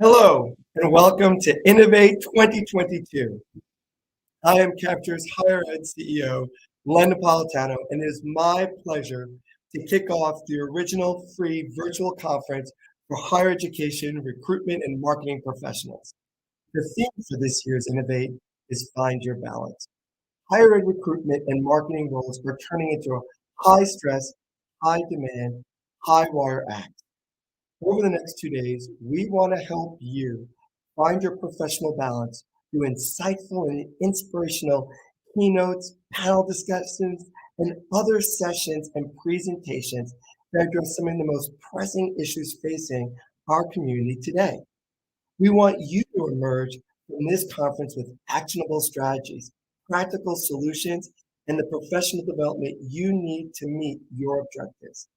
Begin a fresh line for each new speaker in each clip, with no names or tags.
Hello, and welcome to Innovate 2022. I am Capture's Higher Ed CEO, Len Napolitano, and it is my pleasure to kick off the original free virtual conference for higher education, recruitment, and marketing professionals. The theme for this year's Innovate is Find Your Balance. Higher ed recruitment and marketing roles are turning into a high stress, high demand, high wire act. Over the next 2 days, we want to help you find your professional balance through insightful and inspirational keynotes, panel discussions, and other sessions and presentations that address some of the most pressing issues facing our community today. We want you to emerge from this conference with actionable strategies, practical solutions, and the professional development you need to meet your objectives.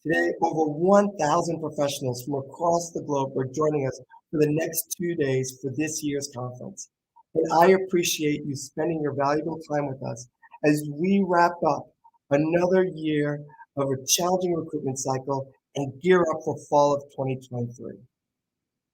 Today, over 1,000 professionals from across the globe are joining us for the next 2 days for this year's conference. And I appreciate you spending your valuable time with us as we wrap up another year of a challenging recruitment cycle and gear up for fall of 2023.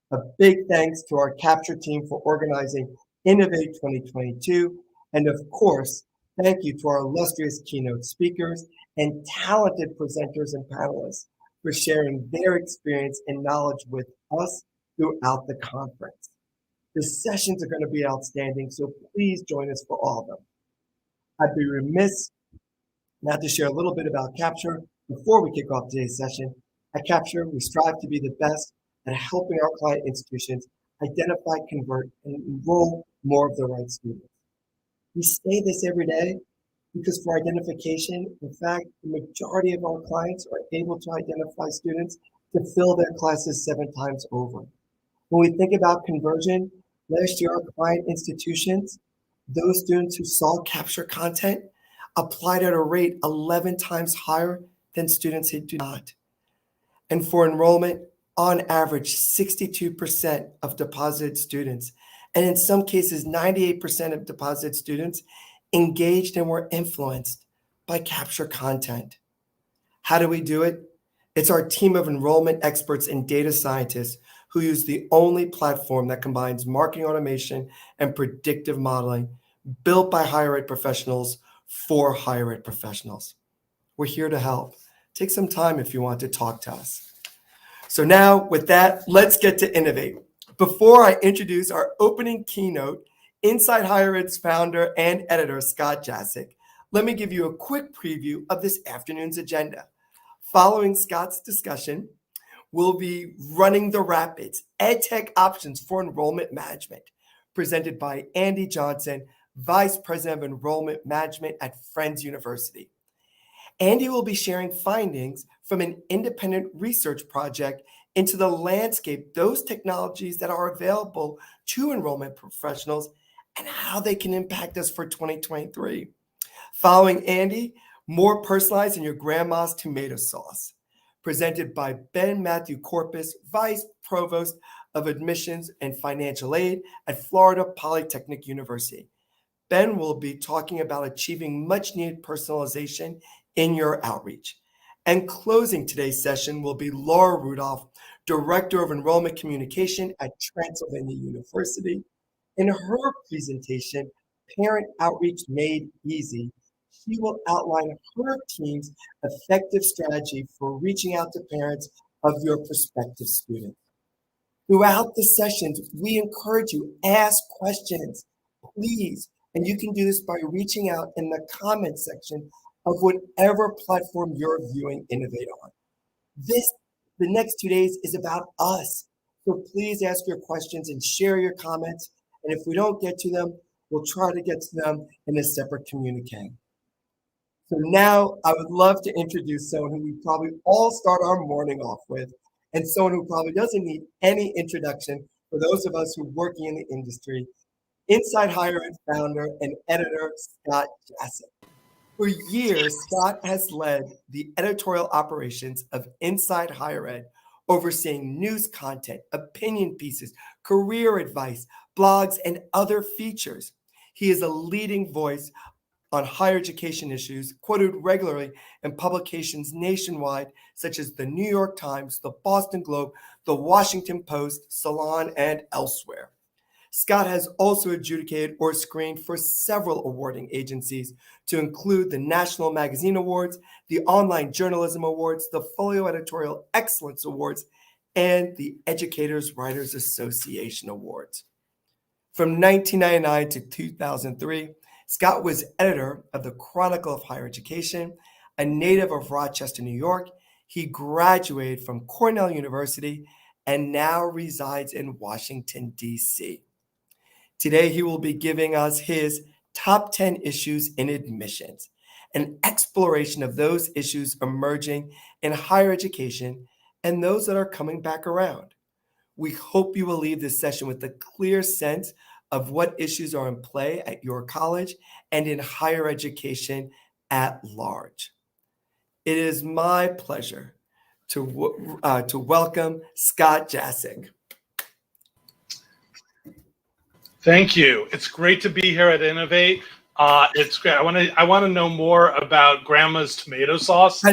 A big thanks to our Capture team for organizing Innovate 2022. And of course, thank you to our illustrious keynote speakers and talented presenters and panelists for sharing their experience and knowledge with us throughout the conference. The sessions are going to be outstanding, so please join us for all of them. I'd be remiss not to share a little bit about Capture before we kick off today's session. At Capture, we strive to be the best at helping our client institutions identify, convert, and enroll more of the right students. We say this every day because for identification, in fact, the majority of our clients are able to identify students to fill their classes 7 times over. When we think about conversion, last year our client institutions, those students who saw Capture content, applied at a rate 11 times higher than students who do not. And for enrollment, on average, 62% of deposited students, and in some cases, 98% of deposited students engaged and were influenced by Capture content. How do we do it? It's our team of enrollment experts and data scientists who use the only platform that combines marketing automation and predictive modeling built by higher ed professionals for higher ed professionals. We're here to help. Take some time if you want to talk to us. So now with that, let's get to Innovate. Before I introduce our opening keynote, Inside Higher Ed's founder and editor, Scott Jacek, let me give you a quick preview of this afternoon's agenda. Following Scott's discussion, we'll be running the Rapids, EdTech Options for Enrollment Management, presented by Andy Johnson, Vice President of Enrollment Management at Friends University. Andy will be sharing findings from an independent research project into the landscape, those technologies that are available to enrollment professionals and how they can impact us for 2023. Following Andy, more personalized than your grandma's tomato sauce, presented by Ben Matthew Corpus, Vice Provost of Admissions and Financial Aid at Florida Polytechnic University. Ben will be talking about achieving much needed personalization in your outreach. And closing today's session will be Laura Rudolph, Director of Enrollment Communication at Transylvania University. In her presentation, Parent Outreach Made Easy, she will outline her team's effective strategy for reaching out to parents of your prospective students. Throughout the sessions, we encourage you, ask questions, please. And you can do this by reaching out in the comment section of whatever platform you're viewing Innovate on. The next 2 days is about us. So please ask your questions and share your comments. And if we don't get to them, we'll try to get to them in a separate communique. So now I would love to introduce someone who we probably all start our morning off with, and someone who probably doesn't need any introduction for those of us who are working in the industry, Inside Higher Ed founder and editor, Scott Jacek. For years, Scott has led the editorial operations of Inside Higher Ed, overseeing news content, opinion pieces, career advice, blogs, and other features. He is a leading voice on higher education issues, quoted regularly in publications nationwide such as the New York Times, the Boston Globe, the Washington Post, Salon, and elsewhere. Scott has also adjudicated or screened for several awarding agencies, to include the National Magazine Awards, the Online Journalism Awards, the Folio Editorial Excellence Awards, and the Educators Writers Association Awards. From 1999 to 2003, Scott was editor of the Chronicle of Higher Education. A native of Rochester, New York, he graduated from Cornell University and now resides in Washington, D.C. Today, he will be giving us his top 10 issues in admissions, an exploration of those issues emerging in higher education and those that are coming back around. We hope you will leave this session with a clear sense of what issues are in play at your college and in higher education at large. It is my pleasure to welcome Scott Jassik.
Thank you. It's great to be here at Innovate. It's great. I want to know more about Grandma's tomato sauce.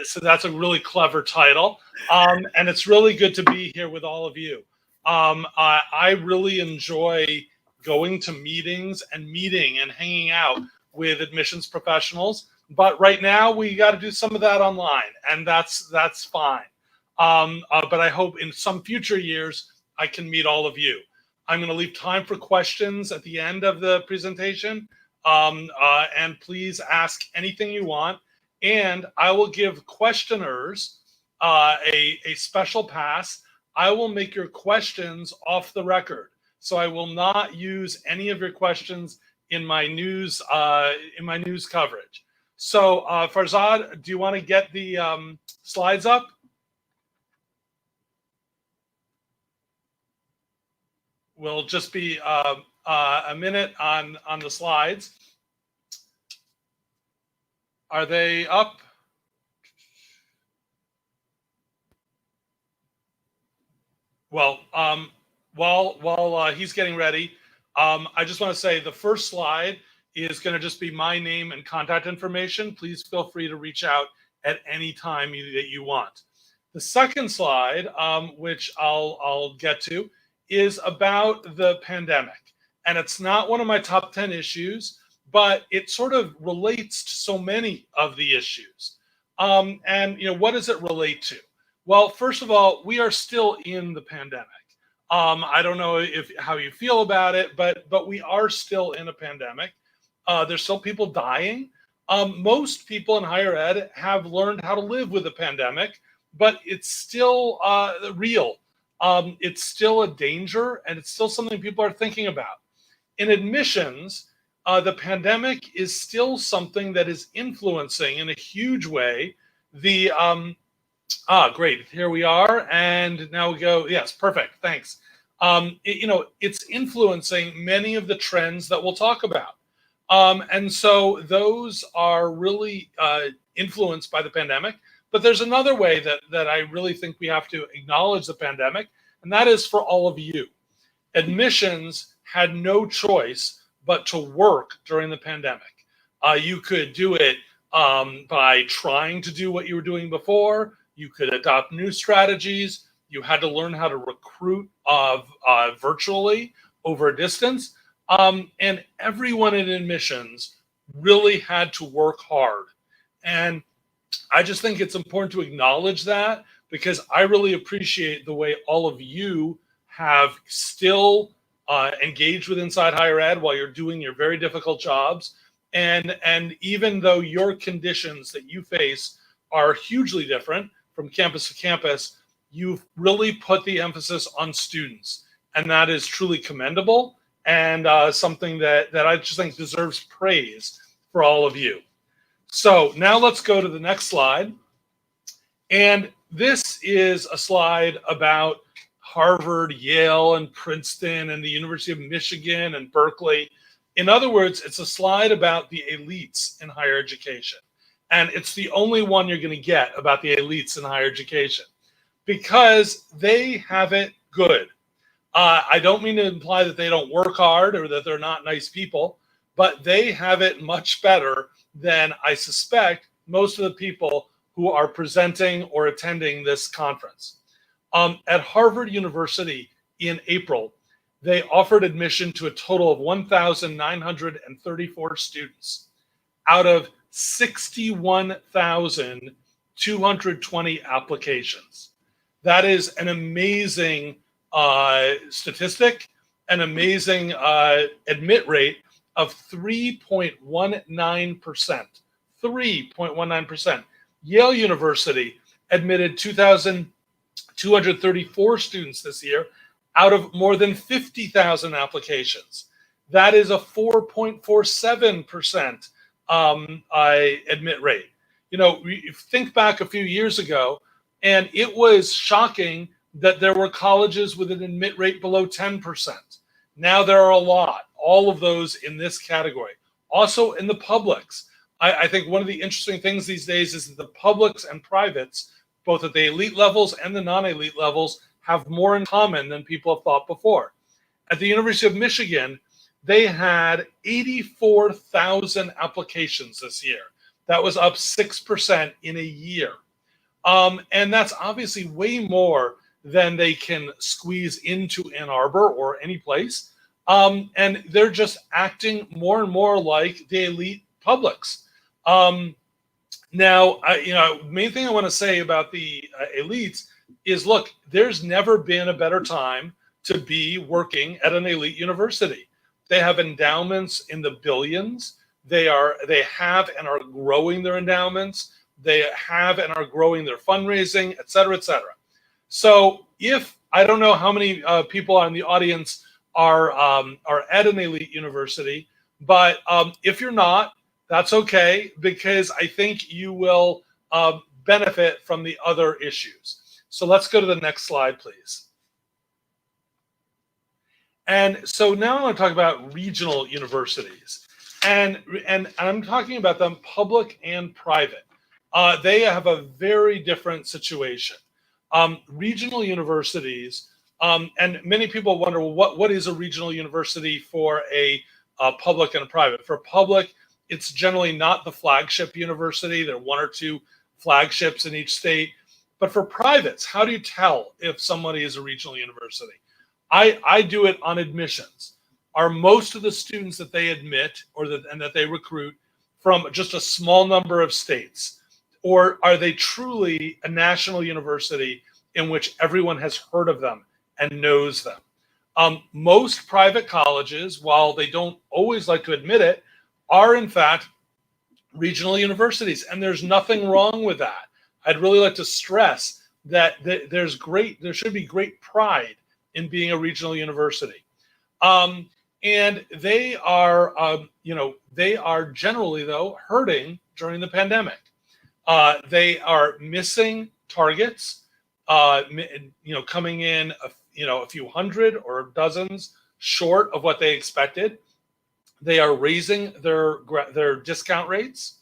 So that's a really clever title, and it's really good to be here with all of you. I really enjoy going to meetings and meeting and hanging out with admissions professionals. But right now we got to do some of that online, and that's fine. But I hope in some future years I can meet all of you. I'm going to leave time for questions at the end of the presentation, and please ask anything you want. And I will give questioners a special pass. I will make your questions off the record, so I will not use any of your questions in my news coverage. So, Farzad, do you want to get the slides up? Will just be a minute on the slides. Are they up? Well, while he's getting ready, I just want to say the first slide is going to just be my name and contact information. Please feel free to reach out at any time that you want. The second slide, which I'll get to, is about the pandemic. And it's not one of my top 10 issues, but it sort of relates to so many of the issues. And what does it relate to? Well, first of all, we are still in the pandemic. I don't know how you feel about it, but we are still in a pandemic. There's still people dying. Most people in higher ed have learned how to live with the pandemic, but it's still real. It's still a danger, and it's still something people are thinking about. In admissions, the pandemic is still something that is influencing in a huge way the great, here we are, and now we go, yes, perfect, thanks. It's influencing many of the trends that we'll talk about. And so those are really influenced by the pandemic. But there's another way that I really think we have to acknowledge the pandemic, and that is for all of you. Admissions had no choice but to work during the pandemic. You could do it by trying to do what you were doing before. You could adopt new strategies. You had to learn how to recruit virtually over a distance. And everyone in admissions really had to work hard. And I just think it's important to acknowledge that, because I really appreciate the way all of you have still engaged with Inside Higher Ed while you're doing your very difficult jobs. And even though your conditions that you face are hugely different from campus to campus, you've really put the emphasis on students. And that is truly commendable, and something that I just think deserves praise for all of you. So now let's go to the next slide. And this is a slide about Harvard, Yale, and Princeton, and the University of Michigan and Berkeley. In other words, it's a slide about the elites in higher education. And it's the only one you're going to get about the elites in higher education, because they have it good. I don't mean to imply that they don't work hard or that they're not nice people, but they have it much better than I suspect most of the people who are presenting or attending this conference. At Harvard University in April, they offered admission to a total of 1,934 students out of 61,220 applications. That is an amazing statistic, an amazing admit rate of 3.19%. 3.19%. Yale University admitted 2,234 students this year out of more than 50,000 applications. That is a 4.47% admit rate. You know, think back a few years ago, and it was shocking that there were colleges with an admit rate below 10%. Now there are a lot, all of those in this category. Also in the publics. I think one of the interesting things these days is that the publics and privates, both at the elite levels and the non-elite levels, have more in common than people have thought before. At the University of Michigan, they had 84,000 applications this year. That was up 6% in a year. And that's obviously way more than they can squeeze into Ann Arbor or any place. And they're just acting more and more like the elite publics. Now, main thing I want to say about the elites is, look, there's never been a better time to be working at an elite university. They have endowments in the billions. They have and are growing their endowments. They have and are growing their fundraising, et cetera, et cetera. So if, I don't know how many people in the audience are at an elite university, but if you're not, that's okay, because I think you will benefit from the other issues. So let's go to the next slide, please. And so now I want to talk about regional universities. And I'm talking about them public and private. They have a very different situation. Regional universities, and many people wonder, well, what is a regional university for a public and a private? For public, it's generally not the flagship university. There are one or two flagships in each state. But for privates, how do you tell if somebody is a regional university? I do it on admissions. Are most of the students that they admit and that they recruit from just a small number of states? Or are they truly a national university in which everyone has heard of them and knows them? Most private colleges, while they don't always like to admit it, are in fact regional universities, and there's nothing wrong with that. I'd really like to stress that there should be great pride in being a regional university. And they are, they are generally, though, hurting during the pandemic. They are missing targets, coming in, a few hundred or dozens short of what they expected. They are raising their discount rates.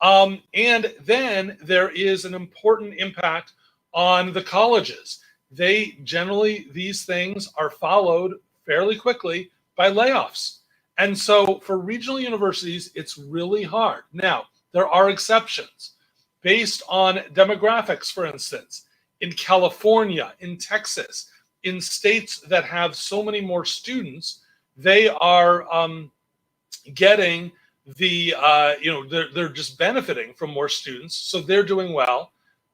And then there is an important impact on the colleges. These things are followed fairly quickly by layoffs. And so for regional universities, it's really hard. Now, there are exceptions based on demographics, for instance. In California, in Texas, in states that have so many more students, they are getting they're just benefiting from more students. So they're doing well.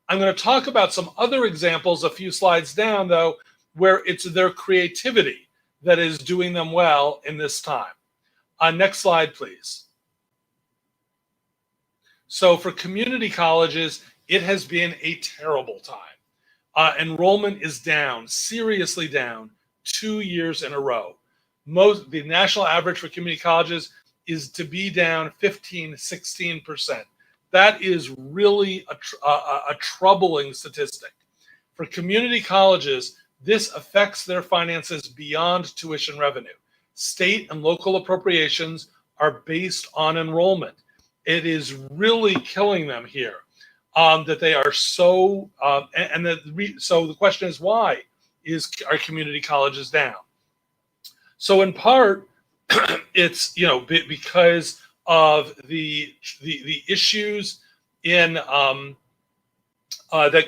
I'm going to talk about some other examples a few slides down, though, where it's their creativity that is doing them well in this time. Next slide, please. So for community colleges, it has been a terrible time. Enrollment is down, seriously down, 2 years in a row. The national average for community colleges is to be down 15, 16%. That is really a troubling statistic. For community colleges, this affects their finances beyond tuition revenue. State and local appropriations are based on enrollment. It is really killing them here that they are so, so the question is, why are community colleges down? So in part, it's because of the issues in that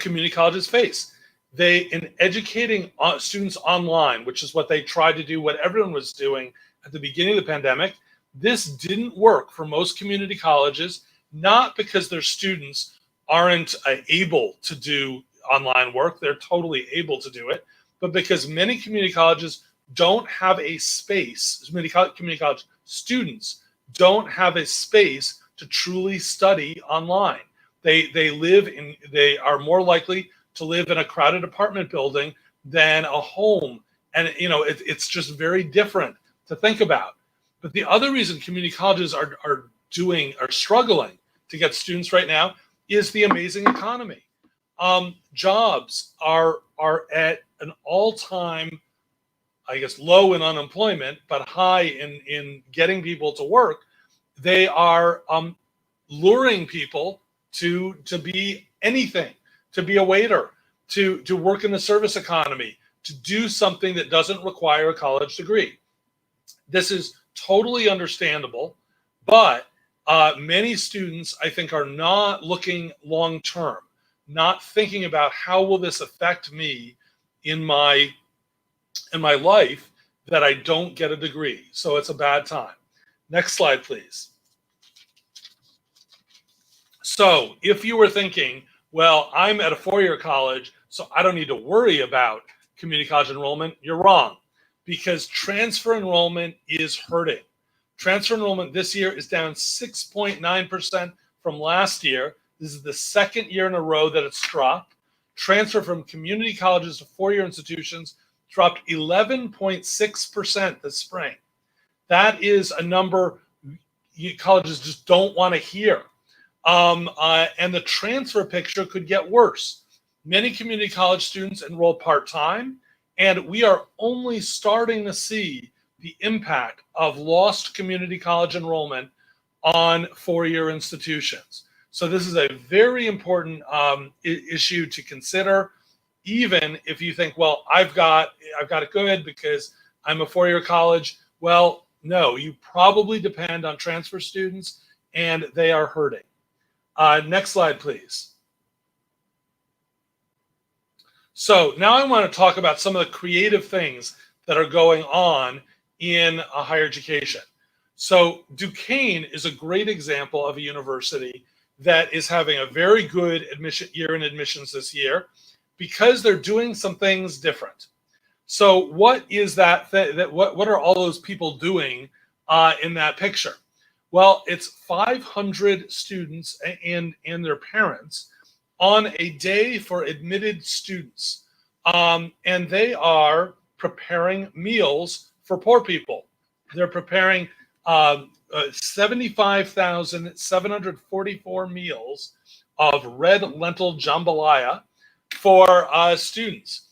community colleges face. In educating students online, which is what they tried to do, what everyone was doing at the beginning of the pandemic, this didn't work for most community colleges, not because their students aren't able to do online work. They're totally able to do it, but because many community colleges don't have a space, many community college students don't have a space to truly study online. They are more likely to live in a crowded apartment building than a home. And it's just very different to think about. But the other reason community colleges are struggling to get students right now is the amazing economy. Jobs are at an all-time, I guess, low in unemployment, but high in getting people to work. They are luring people to be anything, to be a waiter, to work in the service economy, to do something that doesn't require a college degree. This is totally understandable, but many students, I think, are not looking long term, not thinking about how will this affect me in my life that I don't get a degree. So it's a bad time. Next slide, please. So if you were thinking, well, I'm at a four-year college, so I don't need to worry about community college enrollment, you're wrong, because transfer enrollment is hurting. Transfer enrollment this year is down 6.9% from last year. This is the second year in a row that it's dropped. Transfer from community colleges to four-year institutions dropped 11.6% this spring. That is a number colleges just don't want to hear. And the transfer picture could get worse. Many community college students enroll part-time, and we are only starting to see the impact of lost community college enrollment on four-year institutions. So this is a very important issue to consider, even if you think, well, I've got it good because I'm a four-year college. Well, no, you probably depend on transfer students, and they are hurting. Next slide, please. So now I want to talk about some of the creative things that are going on in higher education. So Duquesne is a great example of a university that is having a very good year in admissions this year because they're doing some things different. So what is that? What are all those people doing in that picture? Well, it's 500 students and their parents on a day for admitted students. And they are preparing meals for poor people. They're preparing 75,744 meals of red lentil jambalaya for students.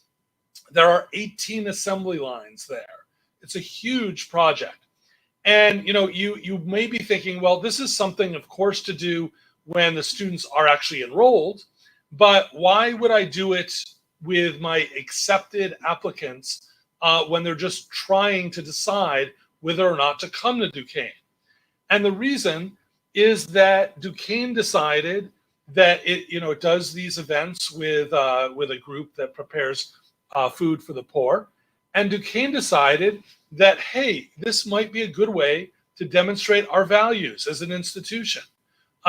There are 18 assembly lines there. It's a huge project. And you may be thinking, well, this is something, of course, to do when the students are actually enrolled, but why would I do it with my accepted applicants when they're just trying to decide whether or not to come to Duquesne? And the reason is that Duquesne decided that it does these events with a group that prepares food for the poor, and Duquesne decided that, hey, this might be a good way to demonstrate our values as an institution,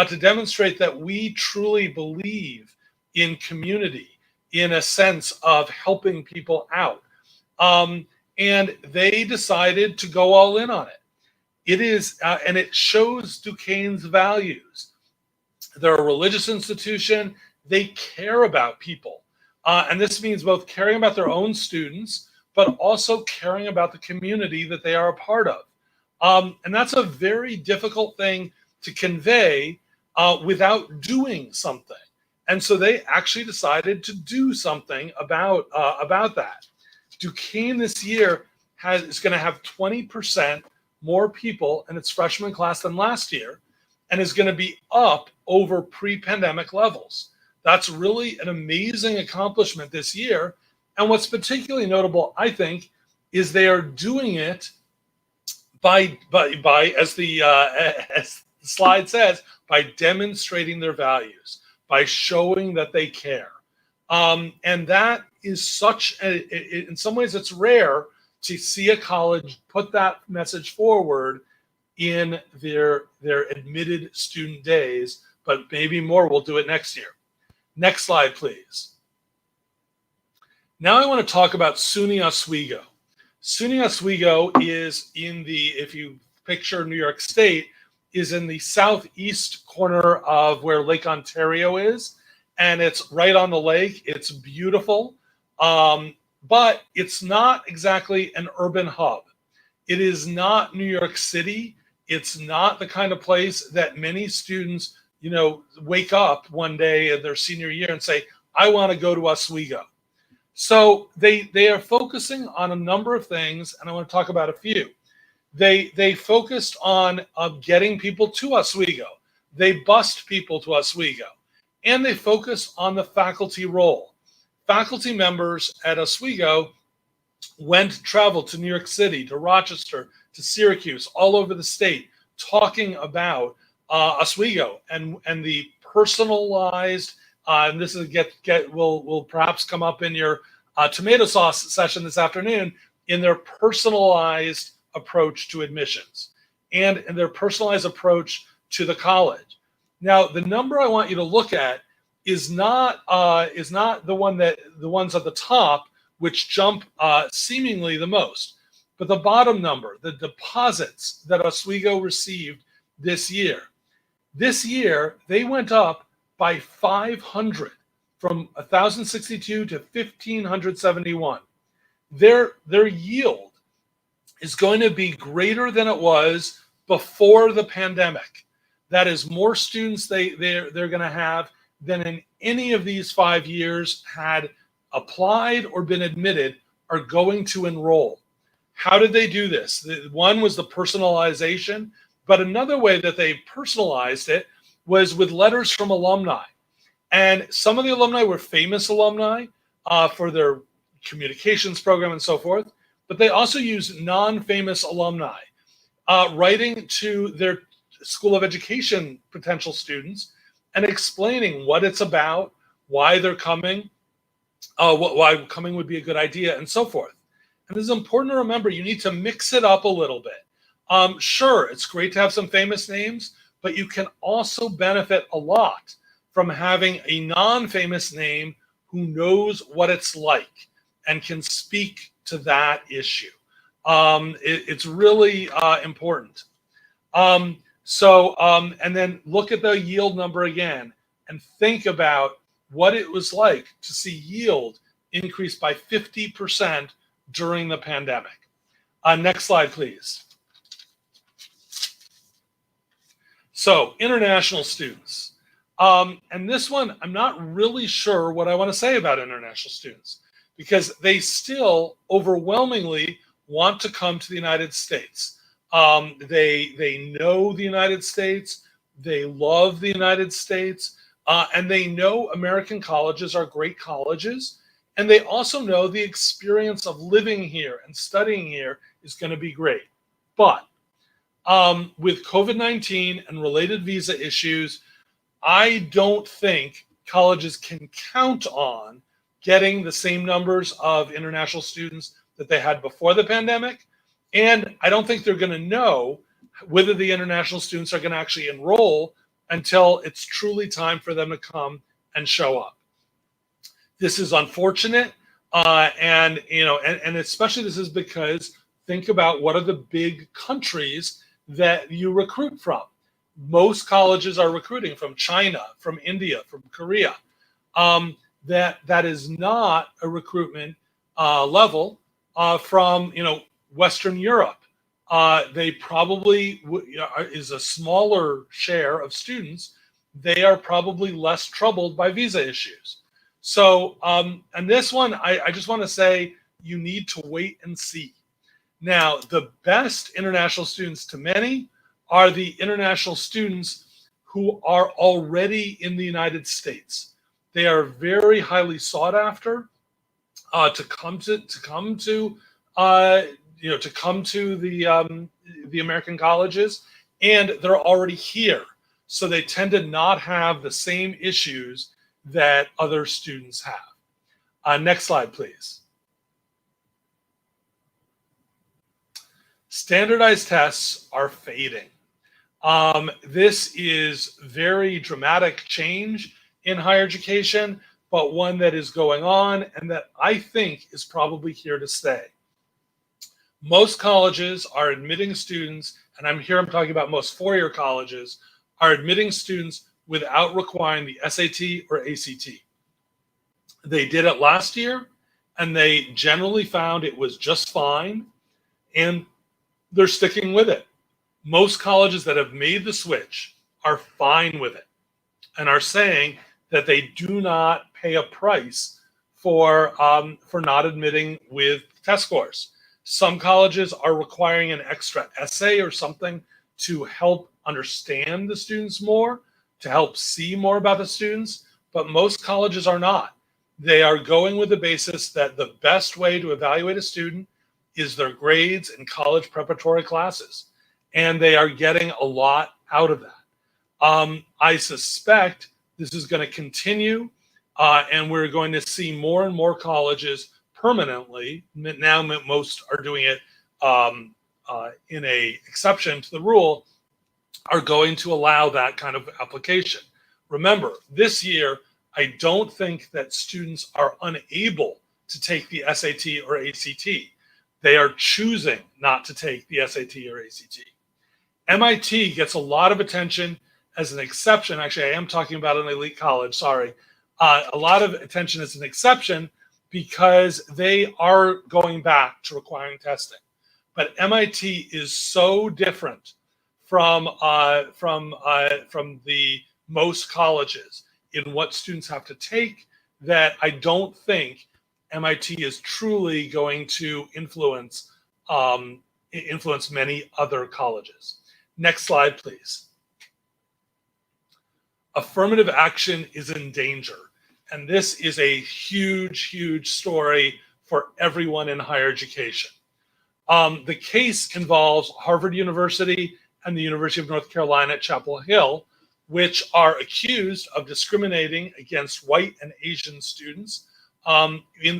to demonstrate that we truly believe in community, in a sense of helping people out. And they decided to go all in on it. It is, and it shows Duquesne's values. They're a religious institution. They care about people. And this means both caring about their own students, but also caring about the community that they are a part of. And that's a very difficult thing to convey without doing something. And so they actually decided to do something about that. Duquesne this year is going to have 20% more people in its freshman class than last year, and is going to be up over pre-pandemic levels. That's really an amazing accomplishment this year. And what's particularly notable, I think, is they are doing it by as the as the slide says, by demonstrating their values, by showing that they care. And that is in some ways, it's rare to see a college put that message forward in their admitted student days, but maybe more will do it next year. Next slide, please. Now I want to talk about SUNY Oswego. SUNY Oswego is if you picture New York State, is in the southeast corner of where Lake Ontario is, and it's right on the lake. It's beautiful, but it's not exactly an urban hub. It is not New York City. It's not the kind of place that many students, wake up one day in their senior year and say, I want to go to Oswego. So they are focusing on a number of things, and I want to talk about a few. They focused on getting people to Oswego. They bused people to Oswego, and they focused on the faculty role. Faculty members at Oswego traveled to New York City, to Rochester, to Syracuse, all over the state, talking about Oswego and the personalized. And this is will perhaps come up in your tomato sauce session this afternoon, in their personalized approach to admissions and in their personalized approach to the college. Now, the number I want you to look at is not the ones at the top, which jump seemingly the most, but the bottom number, the deposits that Oswego received this year. This year, they went up by 500, from 1,062 to 1,571. Their yield is going to be greater than it was before the pandemic. That is more students they're going to have than in any of these 5 years had applied or been admitted are going to enroll. How did they do this? One was the personalization, but another way that they personalized it was with letters from alumni. And some of the alumni were famous alumni for their communications program and so forth, but they also used non-famous alumni writing to their School of Education potential students and explaining what it's about, why they're coming, why coming would be a good idea, and so forth. And this is important to remember. You need to mix it up a little bit. Sure, it's great to have some famous names, but you can also benefit a lot from having a non-famous name who knows what it's like and can speak to that issue. It's really important. And then look at the yield number again and think about what it was like to see yield increase by 50% during the pandemic. Next slide, please. So, international students. And this one, I'm not really sure what I want to say about international students, because they still overwhelmingly want to come to the United States. They know the United States, they love the United States, and they know American colleges are great colleges, and they also know the experience of living here and studying here is going to be great. But with COVID-19 and related visa issues, I don't think colleges can count on getting the same numbers of international students that they had before the pandemic. And I don't think they're going to know whether the international students are going to actually enroll until it's truly time for them to come and show up. This is unfortunate. And especially this is because think about what are the big countries that you recruit from. Most colleges are recruiting from China, from India, from Korea. That is not a recruitment level from Western Europe. They probably is a smaller share of students. They are probably less troubled by visa issues. So, and this one, I just want to say you need to wait and see. Now, the best international students to many are the international students who are already in the United States. They are very highly sought after to come to to come to the American colleges, and they're already here, so they tend to not have the same issues that other students have. Next slide, please. Standardized tests are fading. This is very dramatic change in higher education, but one that is going on and that I think is probably here to stay. Most colleges are admitting students, and I'm talking about most four-year colleges, are admitting students without requiring the SAT or ACT. They did it last year, and they generally found it was just fine, and they're sticking with it. Most colleges that have made the switch are fine with it and are saying that they do not pay a price for not admitting with test scores. Some colleges are requiring an extra essay or something to help understand the students more, to help see more about the students, but most colleges are not. They are going with the basis that the best way to evaluate a student is their grades in college preparatory classes, and they are getting a lot out of that. I suspect this is going to continue, and we're going to see more and more colleges permanently. Now most are doing it in a exception to the rule, are going to allow that kind of application. Remember, this year, I don't think that students are unable to take the SAT or ACT. They are choosing not to take the SAT or ACT. MIT gets a lot of attention as an exception. Actually, I am talking about an elite college, sorry. A lot of attention as an exception because they are going back to requiring testing. But MIT is so different from the most colleges in what students have to take that I don't think MIT is truly going to influence many other colleges. Next slide, please. Affirmative action is in danger. And this is a huge, huge story for everyone in higher education. The case involves Harvard University and the University of North Carolina at Chapel Hill, which are accused of discriminating against white and Asian students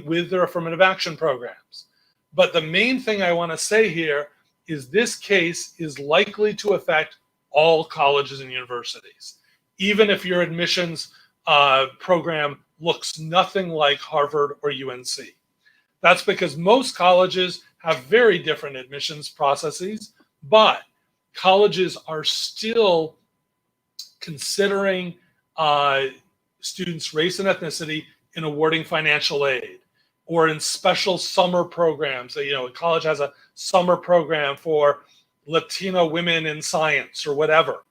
with their affirmative action programs. But the main thing I want to say here is this case is likely to affect all colleges and universities, even if your admissions program looks nothing like Harvard or UNC. That's because most colleges have very different admissions processes, but colleges are still considering students' race and ethnicity in awarding financial aid or in special summer programs. A college has a summer program for Latino women in science or whatever.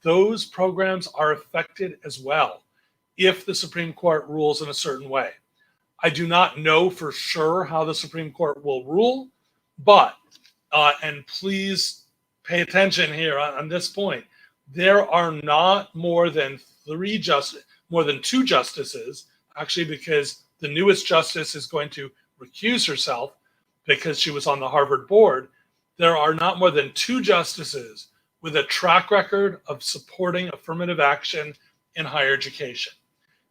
Those programs are affected as well if the Supreme Court rules in a certain way. I do not know for sure how the Supreme Court will rule, but, and please pay attention here on this point, there are not more than two justices, actually, because the newest justice is going to recuse herself because she was on the Harvard board. There are not more than two justices with a track record of supporting affirmative action in higher education.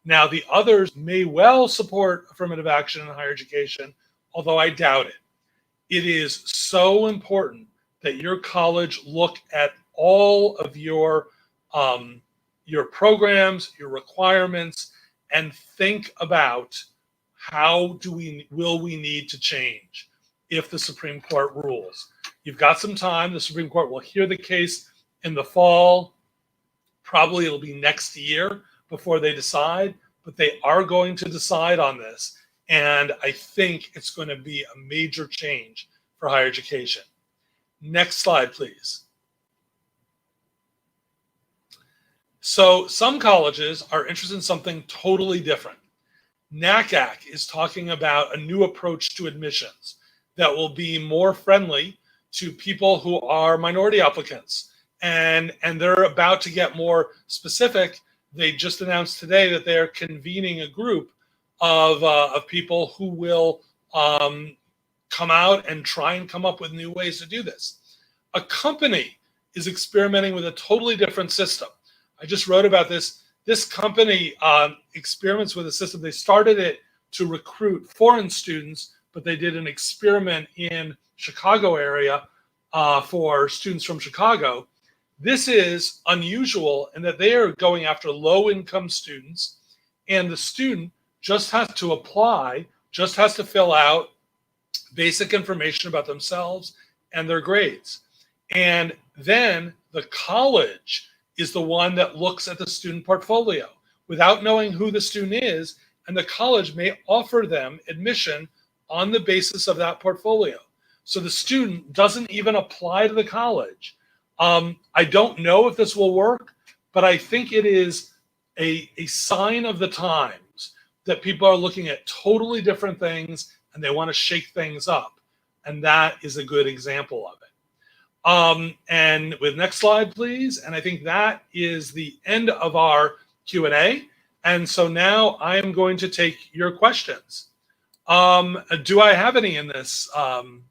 Now, the others may well support affirmative action in higher education, although I doubt it. It is so important that your college look at all of your programs, your requirements, and think about how will we need to change if the Supreme Court rules. You've got some time. The Supreme Court will hear the case in the fall. Probably it'll be next year before they decide, but they are going to decide on this. And I think it's going to be a major change for higher education. Next slide, please. So some colleges are interested in something totally different. NACAC is talking about a new approach to admissions that will be more friendly to people who are minority applicants. And they're about to get more specific. They just announced today that they're convening a group of people who will come out and try and come up with new ways to do this. A company is experimenting with a totally different system. I just wrote about this. This company experiments with a system. They started it to recruit foreign students, but they did an experiment in Chicago area for students from Chicago. This is unusual in that they are going after low-income students, and the student just has to apply, just has to fill out basic information about themselves and their grades. And then the college is the one that looks at the student portfolio without knowing who the student is, and the college may offer them admission on the basis of that portfolio. So the student doesn't even apply to the college. I don't know if this will work, but I think it is a sign of the times that people are looking at totally different things and they want to shake things up. And that is a good example of it. And with next slide, please. And I think that is the end of our Q&A. And so now I am going to take your questions. Do I have any in this? And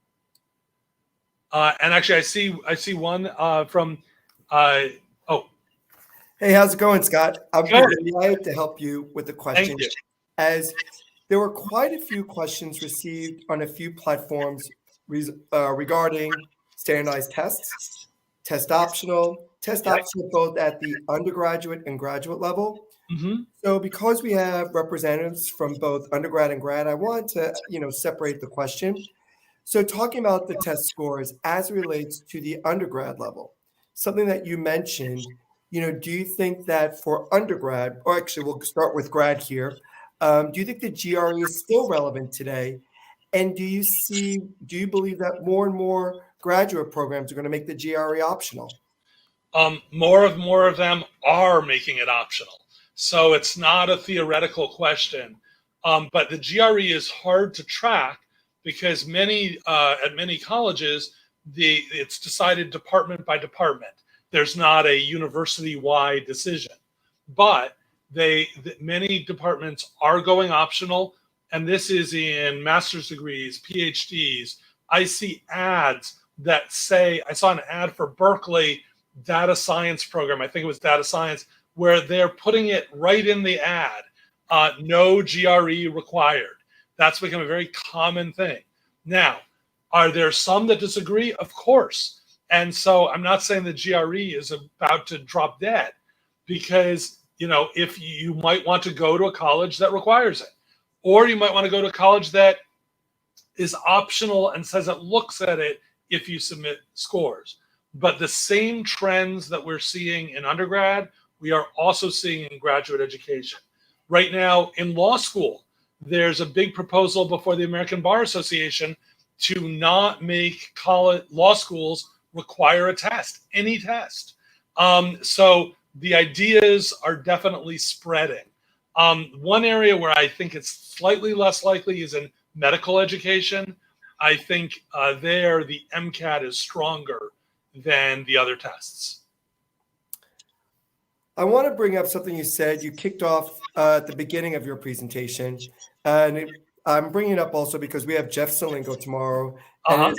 actually, I see one from.
Hey, how's it going, Scott? I'm
Good.
delighted to help you with the question.
Thank you.
As there were quite a few questions received on a few platforms regarding standardized tests, test optional both at the undergraduate and graduate level.
Mm-hmm.
So because we have representatives from both undergrad and grad, I want to, separate the question. So talking about the test scores as it relates to the undergrad level, something that you mentioned, do you think that for undergrad, or actually we'll start with grad here, do you think the GRE is still relevant today? And do you believe that more and more graduate programs are going to make the GRE optional?
More of them are making it optional. So it's not a theoretical question, but the GRE is hard to track because at many colleges, it's decided department by department. There's not a university-wide decision, but many departments are going optional, and this is in master's degrees, PhDs. I see ads that say, I saw an ad for Berkeley data science program, I think it was data science, where they're putting it right in the ad, no GRE required. That's become a very common thing. Now, are there some that disagree? Of course. And so I'm not saying the GRE is about to drop dead because, if you might want to go to a college that requires it, or you might want to go to a college that is optional and says it looks at it if you submit scores. But the same trends that we're seeing in undergrad, we are also seeing in graduate education. Right now in law school, there's a big proposal before the American Bar Association to not make law schools require a test, any test. So the ideas are definitely spreading. One area where I think it's slightly less likely is in medical education. I think there the MCAT is stronger than the other tests.
I want to bring up something you said. You kicked off at the beginning of your presentation, and I'm bringing it up also because we have Jeff Salingo tomorrow. And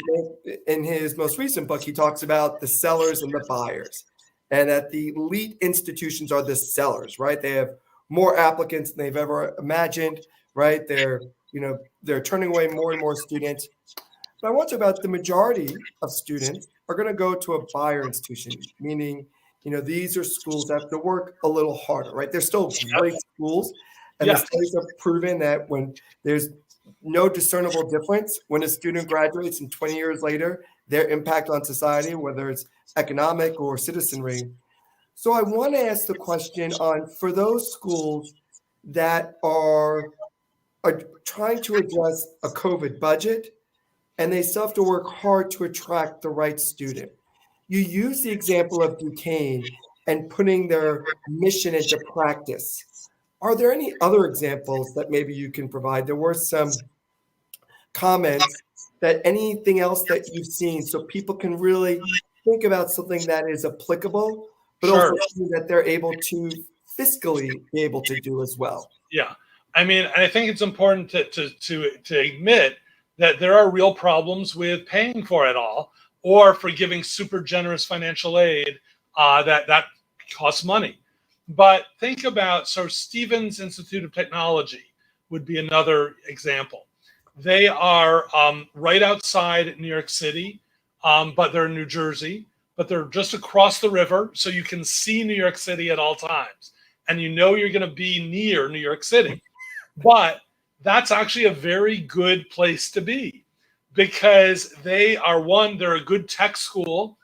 in his most recent book, he talks about the sellers and the buyers, and that the elite institutions are the sellers, right? They have more applicants than they've ever imagined, right? They're turning away more and more students. But I want to talk about the majority of students are going to go to a buyer institution, meaning, these are schools that have to work a little harder, right? They're still great schools. And the studies have proven that when there's no discernible difference, when a student graduates and 20 years later, their impact on society, whether it's economic or citizenry. So I want to ask the question for those schools that are trying to address a COVID budget, and they still have to work hard to attract the right student. You use the example of Duquesne and putting their mission into practice. Are there any other examples that maybe you can provide? There were some comments that anything else that you've seen so people can really think about something that is applicable, but also that they're able to fiscally be able to do as well.
Yeah. I mean, I think it's important to admit that there are real problems with paying for it all or for giving super generous financial aid that costs money. But think about, so Stevens Institute of Technology would be another example. They are right outside New York City, but they're in New Jersey, but they're just across the river, so you can see New York City at all times. And you know you're going to be near New York City. But that's actually a very good place to be because they are they're a good tech school.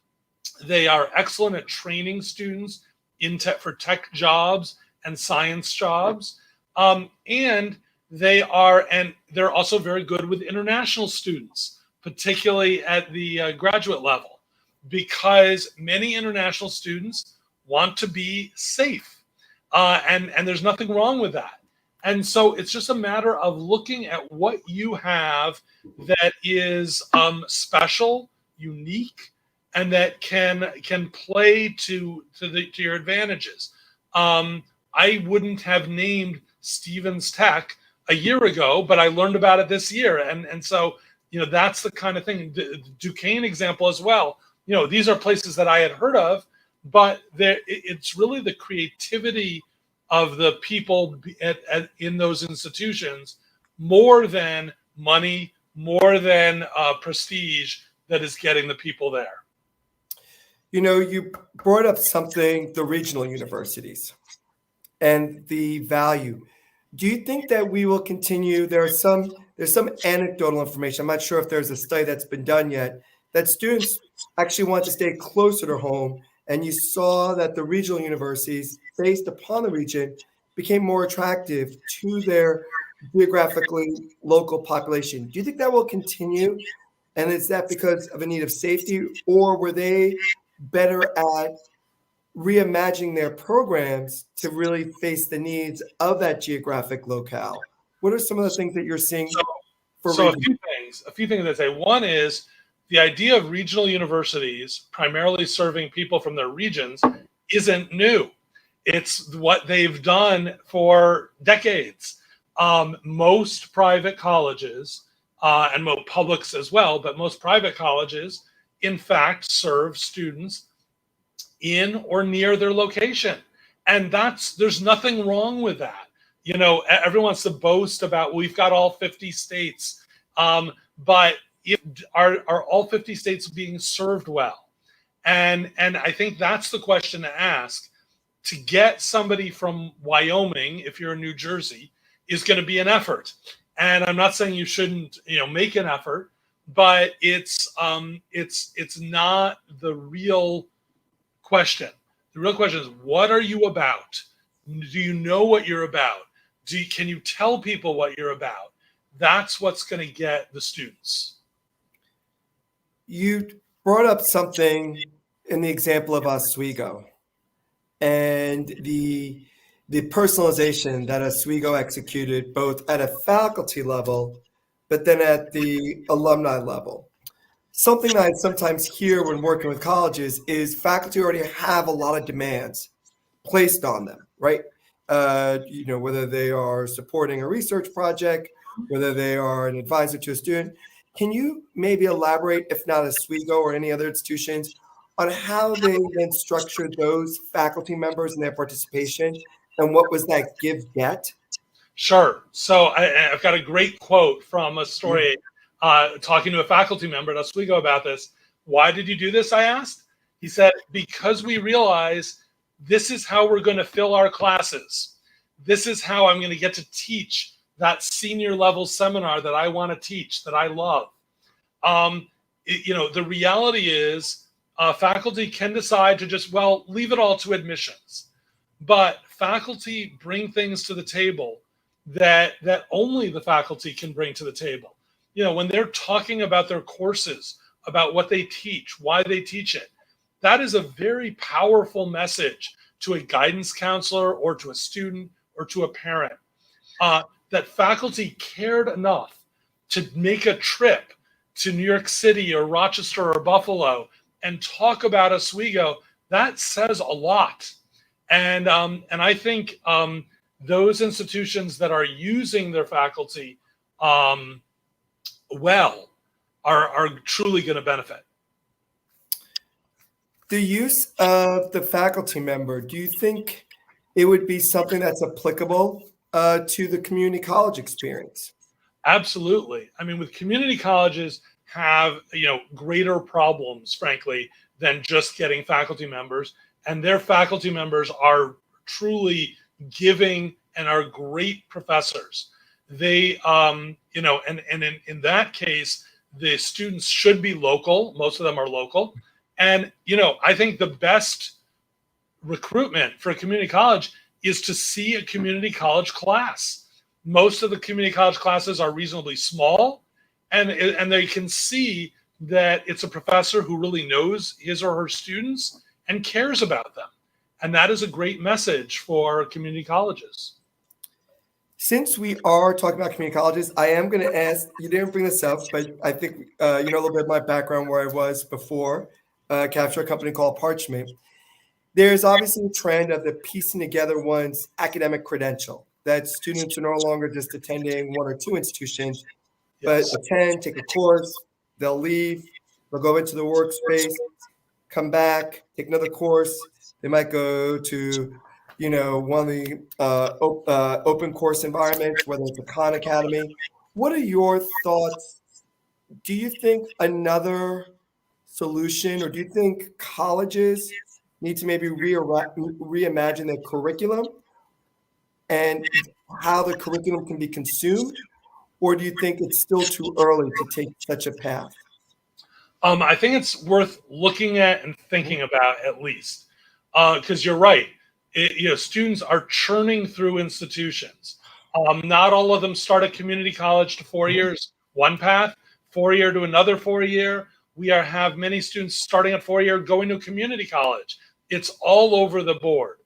They are excellent at training students in tech for tech jobs and science jobs. And they're also very good with international students, particularly at the graduate level, because many international students want to be safe. And there's nothing wrong with that. And so it's just a matter of looking at what you have that is special, unique, and that can play to your advantages. I wouldn't have named Stevens Tech a year ago, but I learned about it this year, and so that's the kind of thing. The Duquesne example as well. These are places that I had heard of, but it's really the creativity of the people in those institutions more than money, more than prestige that is getting the people there.
You brought up something, the regional universities and the value. Do you think that we will continue? There's some anecdotal information. I'm not sure if there's a study that's been done yet that students actually want to stay closer to home. And you saw that the regional universities, based upon the region, became more attractive to their geographically local population. Do you think that will continue? And is that because of a need of safety, or were they better at reimagining their programs to really face the needs of that geographic locale? What are some of the things that you're seeing?
So a few things I'd say. One is the idea of regional universities primarily serving people from their regions isn't new. It's what they've done for decades. Most private colleges, and most publics as well, but most private colleges, in fact, serve students in or near their location. And there's nothing wrong with that. Everyone wants to boast about, we've got all 50 states, but are all 50 states being served well? And I think that's the question to ask. To get somebody from Wyoming, if you're in New Jersey, is going to be an effort. And I'm not saying you shouldn't, make an effort, but it's not the real question. The real question is, what are you about? Do you know what you're about? Can you tell people what you're about? That's what's going to get the students.
You brought up something in the example of Oswego and the personalization that Oswego executed both at a faculty level, but then at the alumni level. Something that I sometimes hear when working with colleges is faculty already have a lot of demands placed on them, right? Whether they are supporting a research project, whether they are an advisor to a student. Can you maybe elaborate, if not Oswego or any other institutions, on how they then structured those faculty members and their participation, and what was that give-get?
Sure. So I've got a great quote from a story talking to a faculty member at Oswego about this. Why did you do this, I asked? He said, because we realize this is how we're going to fill our classes. This is how I'm going to get to teach that senior level seminar that I want to teach, that I love. The reality is faculty can decide to just, leave it all to admissions. But faculty bring things to the table that only the faculty can bring to the table. When they're talking about their courses, about what they teach, why they teach it, that is a very powerful message to a guidance counselor or to a student or to a parent. That faculty cared enough to make a trip to New York City or Rochester or Buffalo and talk about Oswego, that says a lot. And I think those institutions that are using their faculty well are truly going to benefit.
The use of the faculty member, do you think it would be something that's applicable to the community college experience?
Absolutely. I mean, with community colleges have, greater problems, frankly, than just getting faculty members. And their faculty members are truly giving and are great professors. They, and in that case, the students should be local. Most of them are local. And, I think the best recruitment for a community college is to see a community college class. Most of the community college classes are reasonably small, and they can see that it's a professor who really knows his or her students and cares about them. And that is a great message for community colleges.
Since we are talking about community colleges, I am going to ask, you didn't bring this up, but I think a little bit of my background where I was before, capture a company called Parchment. There's obviously a trend of the piecing together one's academic credential, that students are no longer just attending one or two institutions, but attend, take a course, they'll leave, they'll go into the workspace, come back, take another course. They might go to, one of the open course environments, whether it's a Khan Academy. What are your thoughts? Do you think another solution, or do you think colleges need to maybe reimagine their curriculum and how the curriculum can be consumed? Or do you think it's still too early to take such a path?
I think it's worth looking at and thinking about, at least, because you're right. Students are churning through institutions. Not all of them start at community college to 4 years, one path, 4-year to another 4-year. We have many students starting at 4-year going to community college. It's all over the board.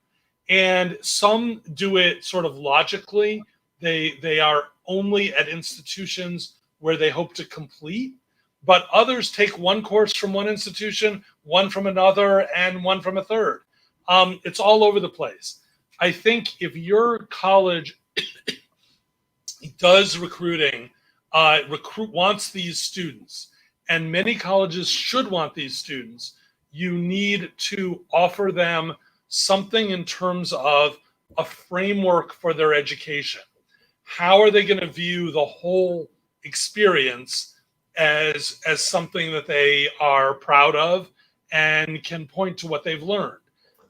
And some do it sort of logically. They are only at institutions where they hope to complete, but others take one course from one institution, one from another, and one from a third. It's all over the place. I think if your college does recruiting, wants these students, and many colleges should want these students, you need to offer them something in terms of a framework for their education. How are they going to view the whole experience as something that they are proud of and can point to what they've learned?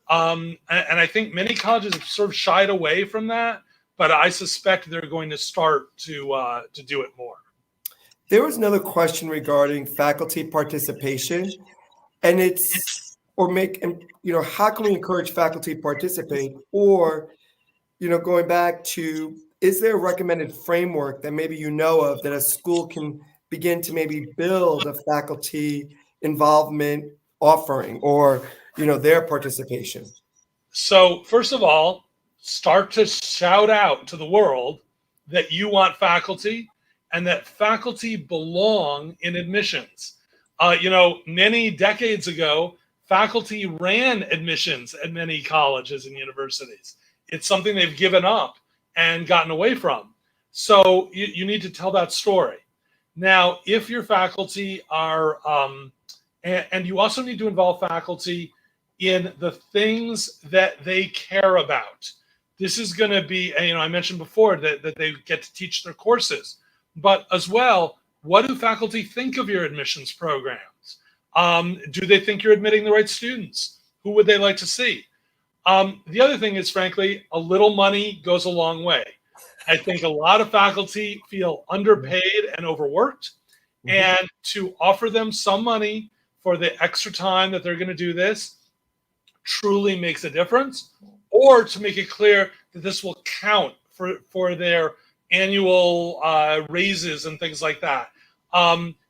And I think many colleges have sort of shied away from that, but I suspect they're going to start to do it more.
There was another question regarding faculty participation, and how can we encourage faculty to participate? Or, going back to, is there a recommended framework that maybe of that a school can begin to maybe build a faculty involvement offering, or, their participation?
So first of all, start to shout out to the world that you want faculty and that faculty belong in admissions. Many decades ago, faculty ran admissions at many colleges and universities. It's something they've given up and gotten away from. So you need to tell that story. Now, if your faculty are, and you also need to involve faculty in the things that they care about. This is going to be, I mentioned before that they get to teach their courses, but as well, what do faculty think of your admissions programs? Do they think you're admitting the right students? Who would they like to see? The other thing is, frankly, a little money goes a long way. I think a lot of faculty feel underpaid and overworked, and to offer them some money for the extra time that they're going to do this truly makes a difference, or to make it clear that this will count for their annual raises and things like that.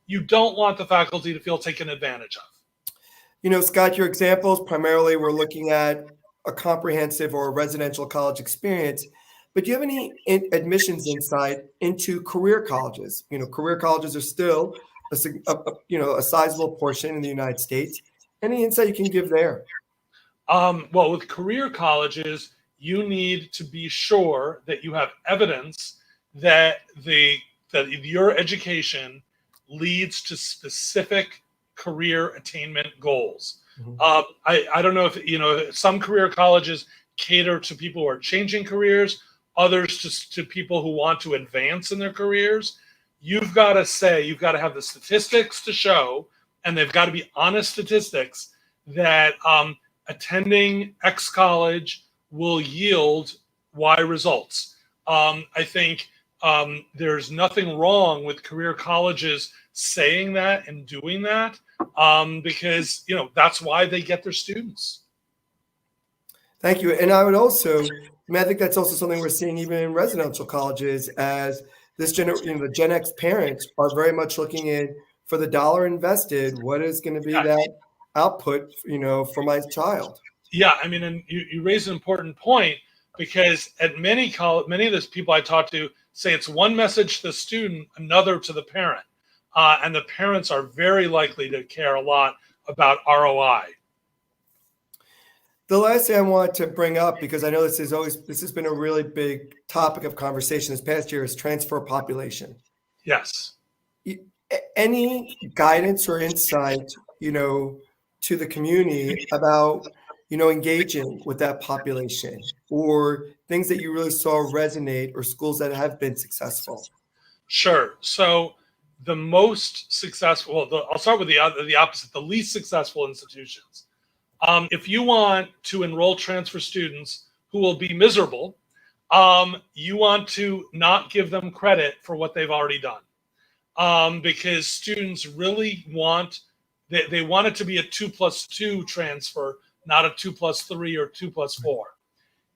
You don't want the faculty to feel taken advantage of.
Scott, your examples primarily we're looking at a comprehensive or a residential college experience, but do you have any admissions insight into career colleges? Career colleges are still a sizable portion in the United States. Any insight you can give there?
Well, with career colleges, you need to be sure that you have evidence that your education leads to specific career attainment goals.
Mhm.
I don't know if, some career colleges cater to people who are changing careers, others to people who want to advance in their careers. You've got to have the statistics to show, and they've got to be honest statistics that attending X college will yield Y results. I think there's nothing wrong with career colleges saying that and doing that, because that's why they get their students.
Thank you. And I would also, I think that's also something we're seeing even in residential colleges, as the Gen X parents are very much looking in for the dollar invested. What is going to be that output, for my child?
Yeah, I mean, and you raise an important point, because at many of the people I talk to say it's one message to the student, another to the parent, and the parents are very likely to care a lot about ROI.
The last thing I want to bring up, because I know this has been a really big topic of conversation this past year, is transfer population.
Yes.
Any guidance or insight, to the community about, engaging with that population, or things that you really saw resonate, or schools that have been successful?
Sure. So the most successful, I'll start with the opposite, the least successful institutions. If you want to enroll transfer students who will be miserable, you want to not give them credit for what they've already done, because students really they want it to be a 2+2 transfer, not a 2+3 or 2+4.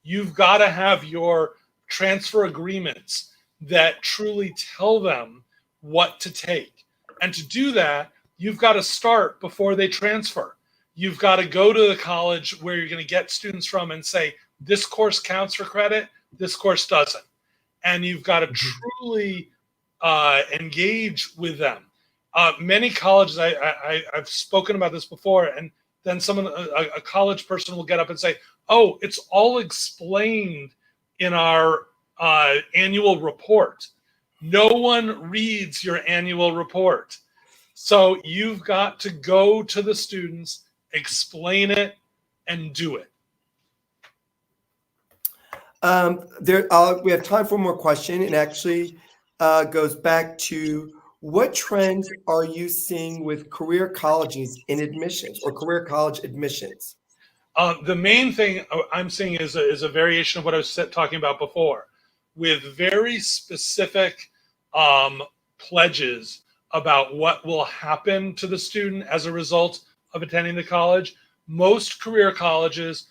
You've got to have your transfer agreements that truly tell them what to take. And to do that, you've got to start before they transfer. You've got to go to the college where you're going to get students from and say, this course counts for credit, this course doesn't. And you've got to truly engage with them. Many colleges, I've spoken about this before, and then a college person will get up and say, oh, it's all explained in our annual report. No one reads your annual report. So you've got to go to the students, explain it, and do it.
We have time for one more question, and actually goes back to, what trends are you seeing with career colleges in admissions, or career college admissions?
The main thing I'm seeing is a variation of what I was talking about before, with very specific pledges about what will happen to the student as a result of attending the college. Most career colleges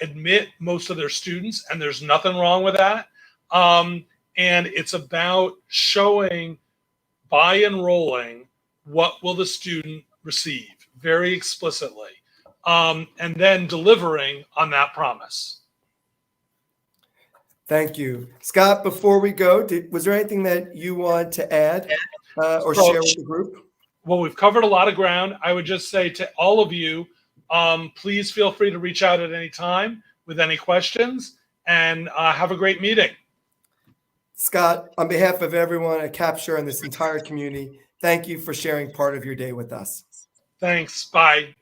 admit most of their students, and there's nothing wrong with that. And it's about showing, by enrolling, what will the student receive very explicitly, and then delivering on that promise.
Thank you. Scott, before we go, was there anything that you want to add or share with the group?
Well, we've covered a lot of ground. I would just say to all of you, please feel free to reach out at any time with any questions, and have a great meeting.
Scott, on behalf of everyone at Capture and this entire community, thank you for sharing part of your day with us.
Thanks. Bye.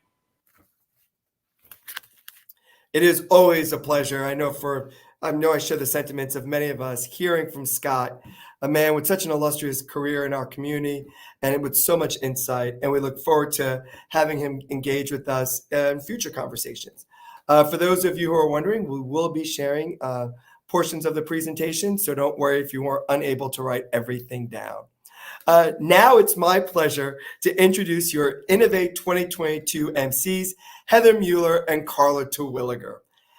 It is always a pleasure. I know I share the sentiments of many of us, hearing from Scott, a man with such an illustrious career in our community and with so much insight. And we look forward to having him engage with us in future conversations. For those of you who are wondering, we will be sharing portions of the presentation, so don't worry if you were unable to write everything down. Now it's my pleasure to introduce your Innovate 2022 MCs, Heather Mueller and Carla Terwilliger.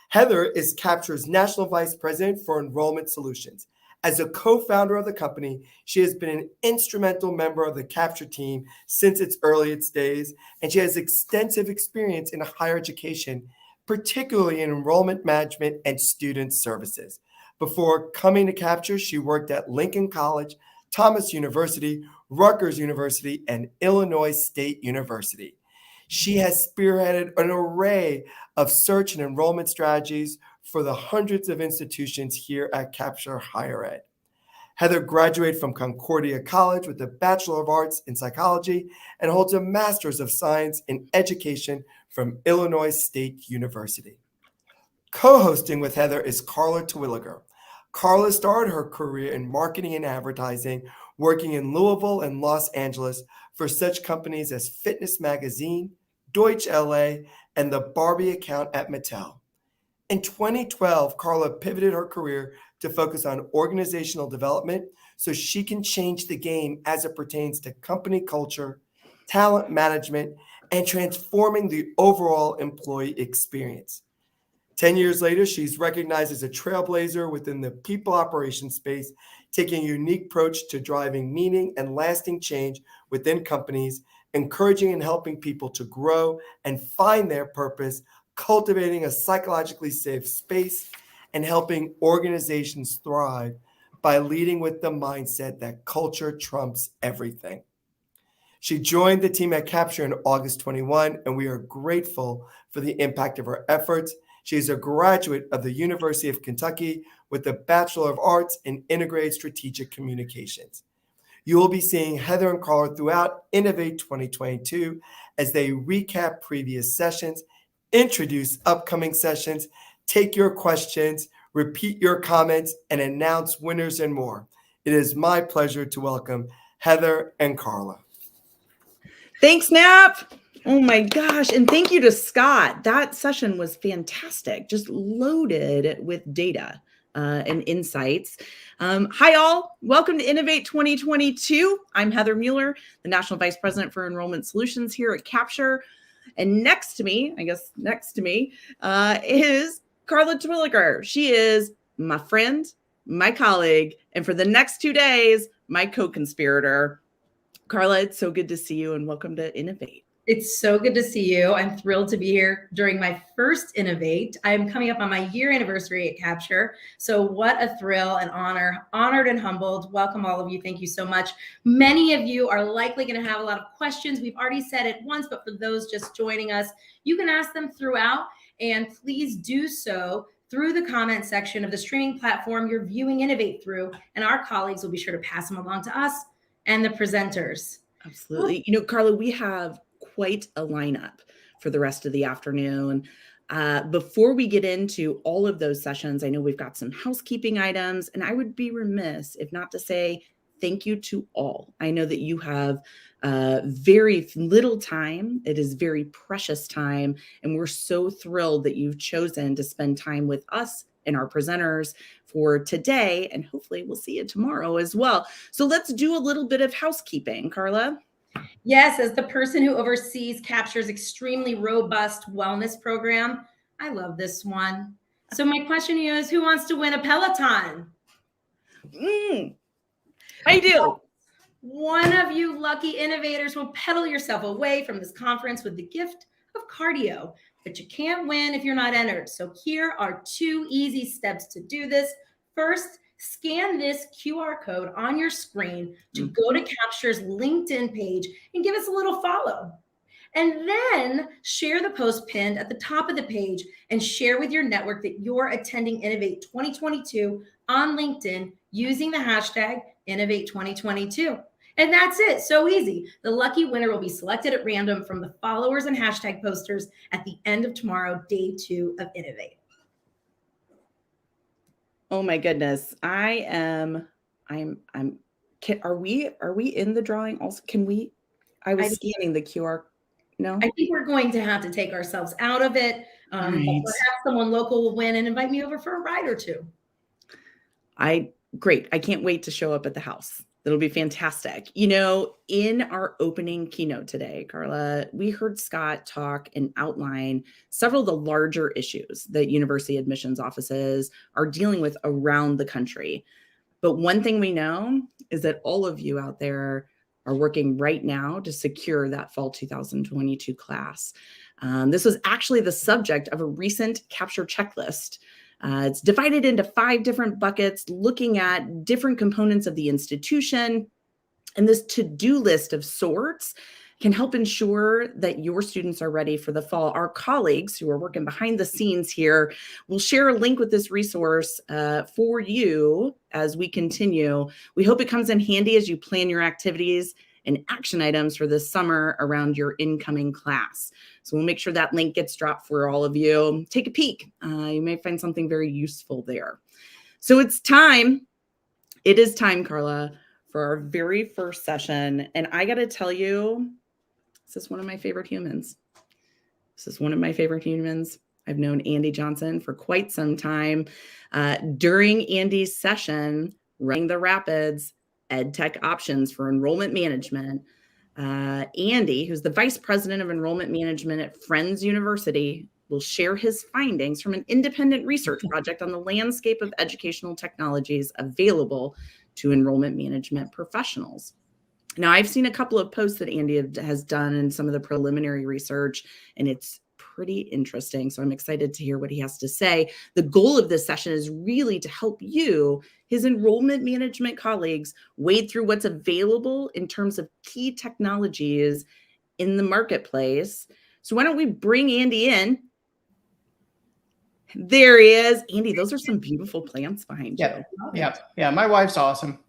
Heather is Capture's National Vice President for Enrollment Solutions. As a co-founder of the company, she has been an instrumental member of the Capture team since its earliest days, and she has extensive experience in higher education, particularly in enrollment management and student services. Before coming to Capture, she worked at Lincoln College, Thomas University, Rutgers University, and Illinois State University. She has spearheaded an array of search and enrollment strategies for the hundreds of institutions here at Capture Higher Ed. Heather graduated from Concordia College with a Bachelor of Arts in Psychology and holds a Master's of Science in Education from Illinois State University. Co-hosting with Heather is Carla Terwilliger. Carla started her career in marketing and advertising, working in Louisville and Los Angeles for such companies as Fitness Magazine, Deutsch LA, and the Barbie account at Mattel. In 2012, Carla pivoted her career to focus on organizational development so she can change the game as it pertains to company culture, talent management, and transforming the overall employee experience. 10 years later, she's recognized as a trailblazer within the people operations space, taking a unique approach to driving meaning and lasting change within companies, encouraging and helping people to grow and find their purpose, cultivating a psychologically safe space, and helping organizations thrive by leading with the mindset that culture trumps everything. She joined the team at Capture in August 21, and we are grateful for the impact of her efforts. She is a graduate of the University of Kentucky with a Bachelor of Arts in Integrated Strategic Communications. You will be seeing Heather and Carla throughout Innovate 2022 as they recap previous sessions, introduce upcoming sessions, take your questions, repeat your comments, and announce winners and more. It is my pleasure to welcome Heather and Carla.
Thanks, Nap. Oh my gosh. And thank you to Scott. That session was fantastic, just loaded with data and insights. Hi, all. Welcome to Innovate 2022. I'm Heather Mueller, the National Vice President for Enrollment Solutions here at Capture. And next to me is Carla Terwilliger. She is my friend, my colleague, and for the next 2 days, my co-conspirator. Carla, it's so good to see you and welcome to Innovate.
It's so good to see you. I'm thrilled to be here during my first Innovate. I'm coming up on my year anniversary at Capture. So what a thrill and honor. Honored and humbled. Welcome all of you. Thank you so much. Many of you are likely going to have a lot of questions. We've already said it once, but for those just joining us, you can ask them throughout, and please do so through the comment section of the streaming platform you're viewing Innovate through, and our colleagues will be sure to pass them along to us and the presenters.
Absolutely. You know, Carla, we have quite a lineup for the rest of the afternoon. Before we get into all of those sessions, I know we've got some housekeeping items, and I would be remiss if not to say thank you to all. I know that you have very little time. It is very precious time, and we're so thrilled that you've chosen to spend time with us and our presenters for today, and hopefully we'll see you tomorrow as well. So let's do a little bit of housekeeping, Carla.
Yes, as the person who oversees Capture's extremely robust wellness program, I love this one. So my question to you is, who wants to win a Peloton?
I do.
One of you lucky innovators will pedal yourself away from this conference with the gift of cardio, but you can't win if you're not entered. So here are 2 easy steps to do this. First, scan this QR code on your screen to go to Capture's LinkedIn page and give us a little follow. And then share the post pinned at the top of the page and share with your network that you're attending Innovate 2022 on LinkedIn using the hashtag Innovate 2022. And that's it. So easy. The lucky winner will be selected at random from the followers and hashtag posters at the end of tomorrow, day 2 of Innovate.
Oh my goodness. Are we in the drawing also? I was scanning the QR. No,
I think we're going to have to take ourselves out of it. Right. Perhaps someone local will win and invite me over for a ride or 2.
Great. I can't wait to show up at the house. That'll be fantastic. You know, in our opening keynote today, Carla, we heard Scott talk and outline several of the larger issues that university admissions offices are dealing with around the country. But one thing we know is that all of you out there are working right now to secure that fall 2022 class. This was actually the subject of a recent Capture checklist. It's divided into 5 different buckets, looking at different components of the institution. And this to-do list of sorts can help ensure that your students are ready for the fall. Our colleagues who are working behind the scenes here will share a link with this resource for you as we continue. We hope it comes in handy as you plan your activities and action items for this summer around your incoming class. So we'll make sure that link gets dropped for all of you. Take a peek. You may find something very useful there. So it's time. It is time, Carla, for our very first session. And I got to tell you, this is one of my favorite humans. I've known Andy Johnson for quite some time. During Andy's session, running the Rapids EdTech Options for Enrollment Management, Andy, who's the Vice President of Enrollment Management at Friends University, will share his findings from an independent research project on the landscape of educational technologies available to enrollment management professionals. Now, I've seen a couple of posts that Andy has done in some of the preliminary research, and it's pretty interesting. So I'm excited to hear what he has to say. The goal of this session is really to help you, his enrollment management colleagues, wade through what's available in terms of key technologies in the marketplace. So why don't we bring Andy in? There he is. Andy, those are some beautiful plants behind you.
Yeah. My wife's awesome.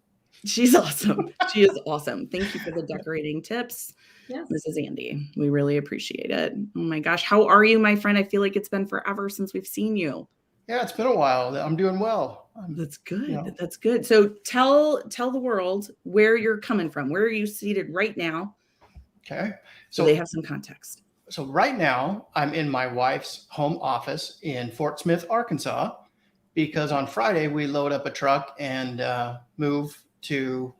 She's awesome. She is awesome. Thank you for the decorating tips.
Yes.
This is Andy. We really appreciate it. Oh my gosh. How are you, my friend? I feel like it's been forever since we've seen you.
Yeah, it's been a while. I'm doing well.
That's good.
Yeah.
That's good. So tell the world where you're coming from. Where are you seated right now?
Okay.
So they have some context.
So right now I'm in my wife's home office in Fort Smith, Arkansas, because on Friday we load up a truck and move to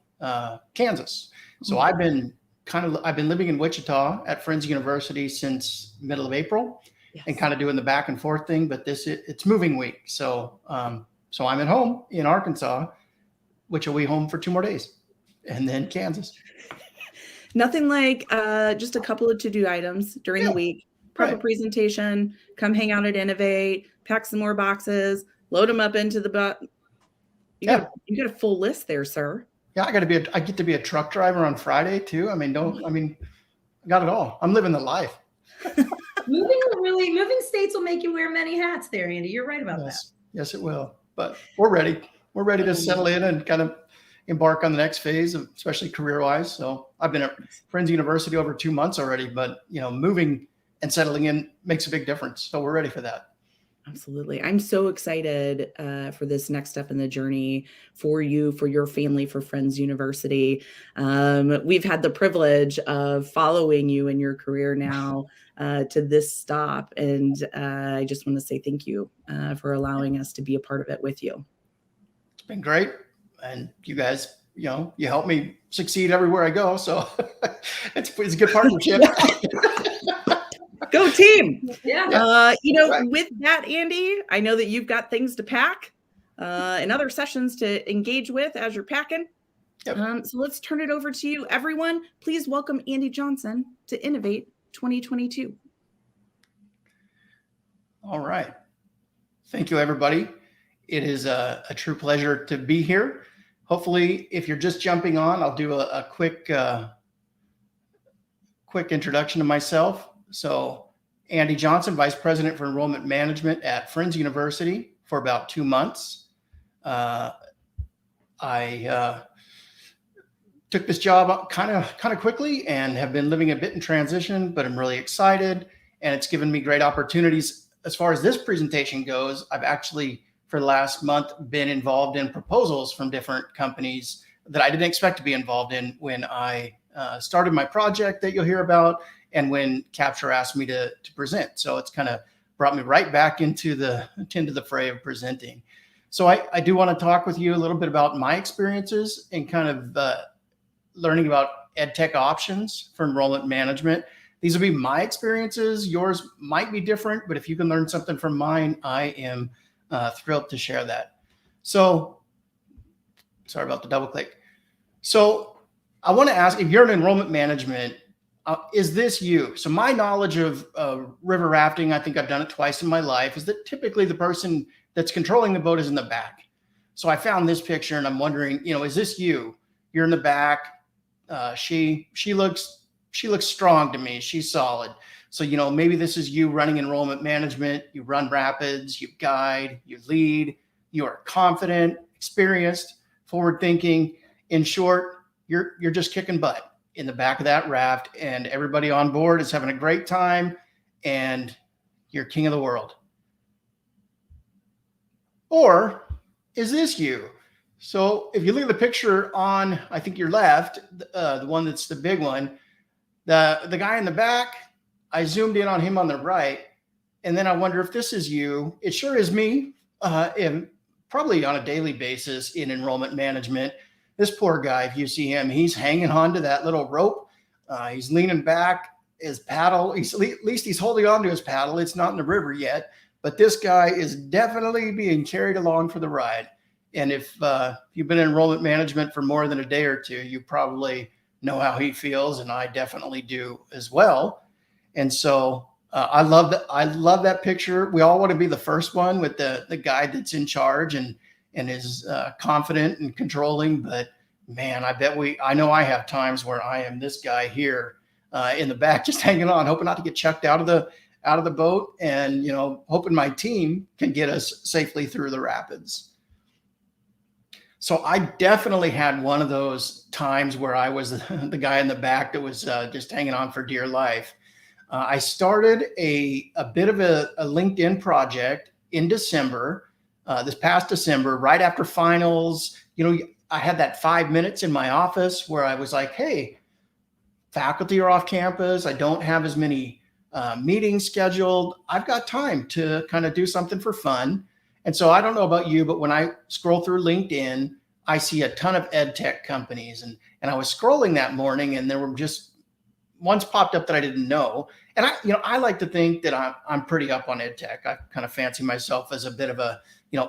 Kansas. So I've been living in Wichita at Friends University since middle of April. Yes. And kind of doing the back and forth thing, but it's moving week. So so I'm at home in Arkansas, which will be home for 2 more days, and then Kansas.
Nothing like just a couple of to-do items during the week. Prep a presentation, come hang out at Innovate, pack some more boxes, load them up into the butt. You got a full list there, sir. Yeah,
I get to be a truck driver on Friday too. I got it all. I'm living the life.
Moving states will make you wear many hats there, Andy. You're right about that.
Yes, it will. But we're ready. We're ready to settle in and kind of embark on the next phase, especially career-wise. So I've been at Friends University over 2 months already, but moving and settling in makes a big difference. So we're ready for that.
Absolutely. I'm so excited for this next step in the journey for you, for your family, for Friends University. We've had the privilege of following you in your career now to this stop. And I just want to say thank you for allowing us to be a part of it with you.
It's been great. And you guys, you help me succeed everywhere I go. So it's a good partnership.
Go team.
Yeah.
With that, Andy, I know that you've got things to pack and other sessions to engage with as you're packing. Yep. So let's turn it over to you. Everyone, please welcome Andy Johnson to Innovate 2022.
All right. Thank you, everybody. It is a true pleasure to be here. Hopefully, if you're just jumping on, I'll do a quick introduction to myself. So Andy Johnson, Vice President for Enrollment Management at Friends University for about 2 months. I took this job kind of quickly and have been living a bit in transition, but I'm really excited and it's given me great opportunities. As far as this presentation goes, I've actually for the last month been involved in proposals from different companies that I didn't expect to be involved in when I started my project that you'll hear about and when Capture asked me to present. So it's kind of brought me right back into the fray of presenting. So I do want to talk with you a little bit about my experiences and kind of learning about EdTech options for enrollment management. These will be my experiences. Yours might be different, but if you can learn something from mine, I am thrilled to share that. So sorry about the double click. So I want to ask, if you're in enrollment management, is this you? So my knowledge of river rafting, I think I've done it twice in my life, is that typically the person that's controlling the boat is in the back. So I found this picture and I'm wondering, is this you? You're in the back. She looks she looks strong to me. She's solid. So, maybe this is you running enrollment management. You run rapids, you guide, you lead, you are confident, experienced, forward thinking. In short, you're just kicking butt in the back of that raft, and everybody on board is having a great time, and you're king of the world. Or is this you? So if you look at the picture on, I think your left, the one that's the big one, the guy in the back, I zoomed in on him on the right, and then I wonder if this is you. It sure is me, and probably on a daily basis in enrollment management. This poor guy, if you see him, he's hanging on to that little rope. He's leaning back, his paddle, at least he's holding on to his paddle. It's not in the river yet, but this guy is definitely being carried along for the ride. And if you've been in enrollment management for more than a day or two, you probably know how he feels, and I definitely do as well. And so I love that picture. We all want to be the first one with the guy that's in charge and is confident and controlling. But man, I know I have times where I am this guy here in the back, just hanging on, hoping not to get chucked out of the boat, and hoping my team can get us safely through the rapids. So I definitely had one of those times where I was the guy in the back that was just hanging on for dear life. I started a bit of a LinkedIn project in December, this past December, right after finals. I had that 5 minutes in my office where I was like, hey, faculty are off campus. I don't have as many meetings scheduled. I've got time to kind of do something for fun. And so I don't know about you, but when I scroll through LinkedIn, I see a ton of ed tech companies. And I was scrolling that morning, and there were just ones popped up that I didn't know. And I like to think that I'm pretty up on ed tech. I kind of fancy myself as a bit of a,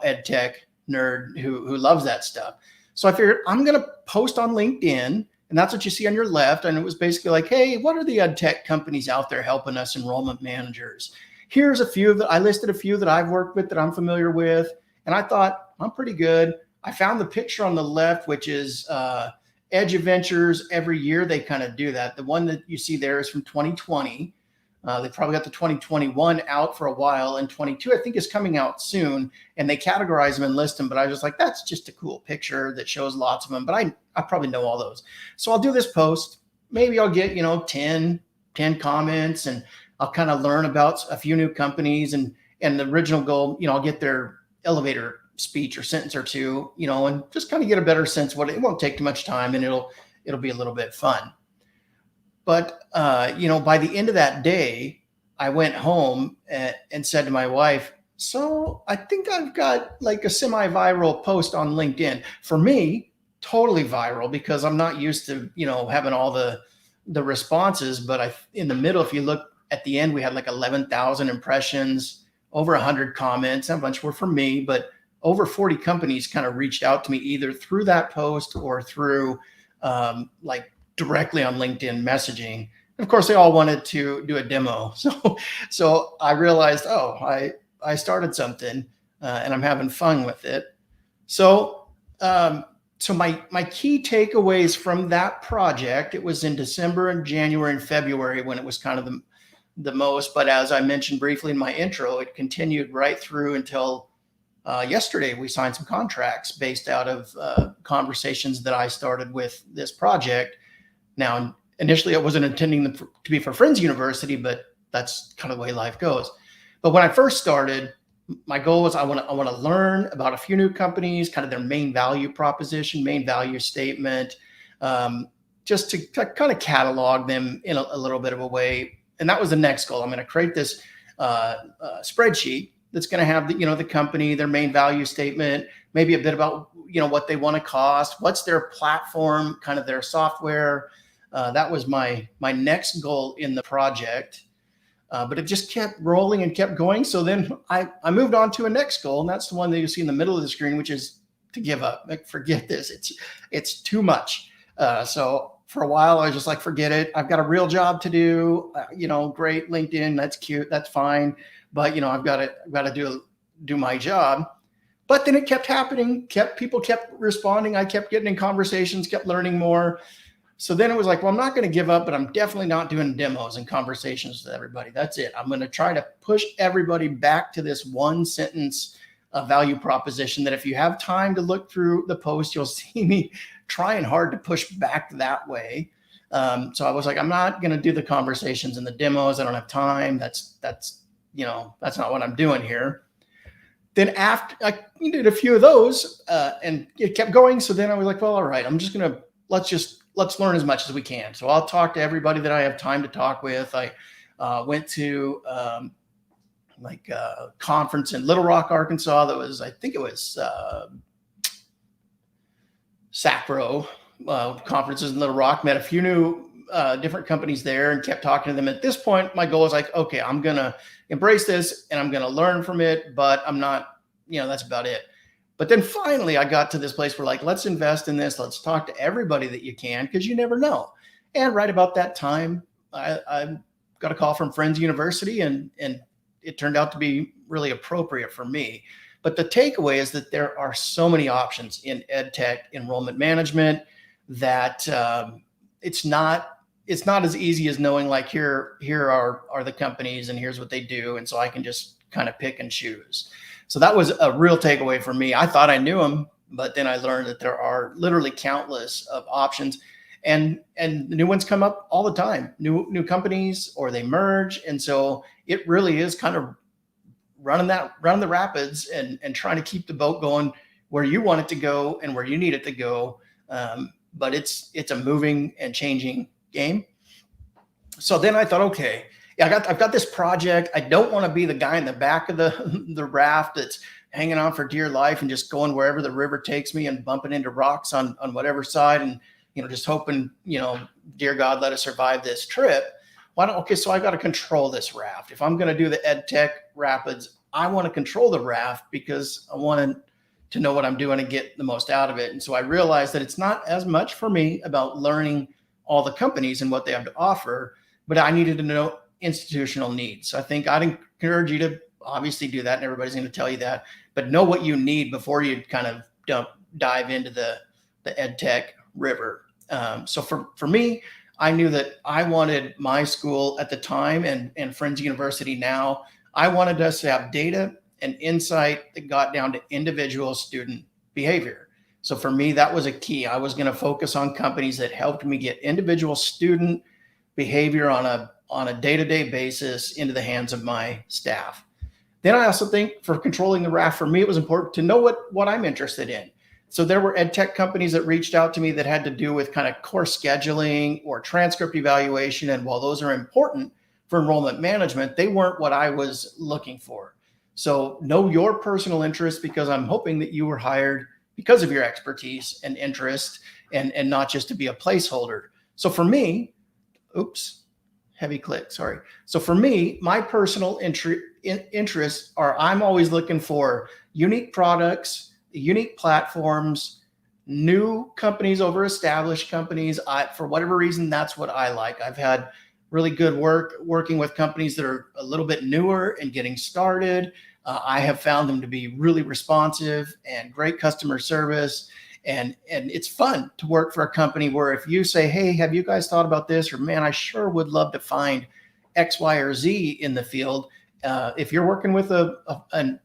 ed tech nerd who loves that stuff. So I figured I'm going to post on LinkedIn, and that's what you see on your left. And it was basically like, hey, what are the ed tech companies out there helping us enrollment managers? Here's a few I listed a few that I've worked with that I'm familiar with. And I thought I'm pretty good. I found the picture on the left, which is Edge Adventures. Every year they kind of do that. The one that you see there is from 2020. They probably got the 2021 out for a while, and 22 I think is coming out soon. And they categorize them and list them. But I was just like, that's just a cool picture that shows lots of them. But I probably know all those. So I'll do this post. Maybe I'll get 10 comments, and I'll kind of learn about a few new companies. And the original goal, I'll get their elevator speech or sentence or two, and just kind of get a better sense of it won't take too much time, and it'll be a little bit fun. But, by the end of that day, I went home and said to my wife, so I think I've got like a semi-viral post on LinkedIn. For me, totally viral, because I'm not used to, having all the responses. But in the middle, if you look at the end, we had like 11,000 impressions, over 100 comments. A bunch were from me, but over 40 companies kind of reached out to me either through that post or through like directly on LinkedIn messaging. And of course, they all wanted to do a demo. So I realized, I started something and I'm having fun with it. So my key takeaways from that project, it was in December and January and February when it was kind of the most. But as I mentioned briefly in my intro, it continued right through until yesterday. We signed some contracts based out of conversations that I started with this project. Now, initially, I wasn't intending them to be for Friends University, but that's kind of the way life goes. But when I first started, my goal was I want to learn about a few new companies, kind of their main value proposition, main value statement, just to kind of catalog them in a little bit of a way. And that was the next goal. I'm going to create this spreadsheet that's going to have the company, their main value statement, maybe a bit about what they want to cost, what's their platform, kind of their software. That was my next goal in the project. But it just kept rolling and kept going. So then I moved on to a next goal, and that's the one that you see in the middle of the screen, which is to give up. Like, forget this. It's too much. So for a while, I was just like, forget it. I've got a real job to do. Great LinkedIn. That's cute. That's fine. But I've got to do my job. But then it kept happening. People kept responding. I kept getting in conversations. Kept learning more. So then it was like, well, I'm not going to give up, but I'm definitely not doing demos and conversations with everybody. That's it. I'm going to try to push everybody back to this one sentence value proposition that if you have time to look through the post, you'll see me trying hard to push back that way. So I was like, I'm not going to do the conversations and the demos. I don't have time. That's not what I'm doing here. Then after I did a few of those and it kept going. So then I was like, well, all right, I'm just going to, let's learn as much as we can. So I'll talk to everybody that I have time to talk with. I went to a conference in Little Rock, Arkansas. That was, I think it was SACPRO conferences in Little Rock. Met a few new different companies there and kept talking to them. At this point, my goal is like, okay, I'm going to embrace this and I'm going to learn from it, but I'm not, that's about it. But then finally I got to this place where like, let's invest in this. Let's talk to everybody that you can, because you never know. And right about that time, I got a call from Friends University and it turned out to be really appropriate for me. But the takeaway is that there are so many options in ed tech enrollment management that it's not as easy as knowing like here are the companies and here's what they do. And so I can just kind of pick and choose. So that was a real takeaway for me. I thought I knew them, but then I learned that there are literally countless of options, and new ones come up all the time, new companies, or they merge. And so it really is kind of running the rapids and trying to keep the boat going where you want it to go and where you need it to go. But it's a moving and changing game. So then I thought, okay, I've got this project. I don't want to be the guy in the back of the raft that's hanging on for dear life and just going wherever the river takes me and bumping into rocks on whatever side and, just hoping, dear God, let us survive this trip. So I got to control this raft. If I'm going to do the ed tech rapids, I want to control the raft because I want to know what I'm doing and get the most out of it. And so I realized that it's not as much for me about learning all the companies and what they have to offer, but I needed to know institutional needs. So I think I'd encourage you to obviously do that, and everybody's going to tell you that, but know what you need before you kind of dive into the ed tech river. So for me, I knew that I wanted my school at the time and Friends University now, I wanted us to have data and insight that got down to individual student behavior. So for me, that was a key. I was going to focus on companies that helped me get individual student behavior on a day-to-day basis into the hands of my staff. Then I also think for controlling the raft, for me, it was important to know what I'm interested in. So there were ed tech companies that reached out to me that had to do with kind of course scheduling or transcript evaluation. And while those are important for enrollment management, they weren't what I was looking for. So know your personal interest, because I'm hoping that you were hired because of your expertise and interest and not just to be a placeholder. So for me, heavy click, sorry. So for me, my personal interests are I'm always looking for unique products, unique platforms, new companies over established companies. For whatever reason, that's what I like. I've had really good working with companies that are a little bit newer and getting started. I have found them to be really responsive and great customer service. And it's fun to work for a company where if you say, hey, have you guys thought about this? Or man, I sure would love to find X, Y, or Z in the field. If you're working with a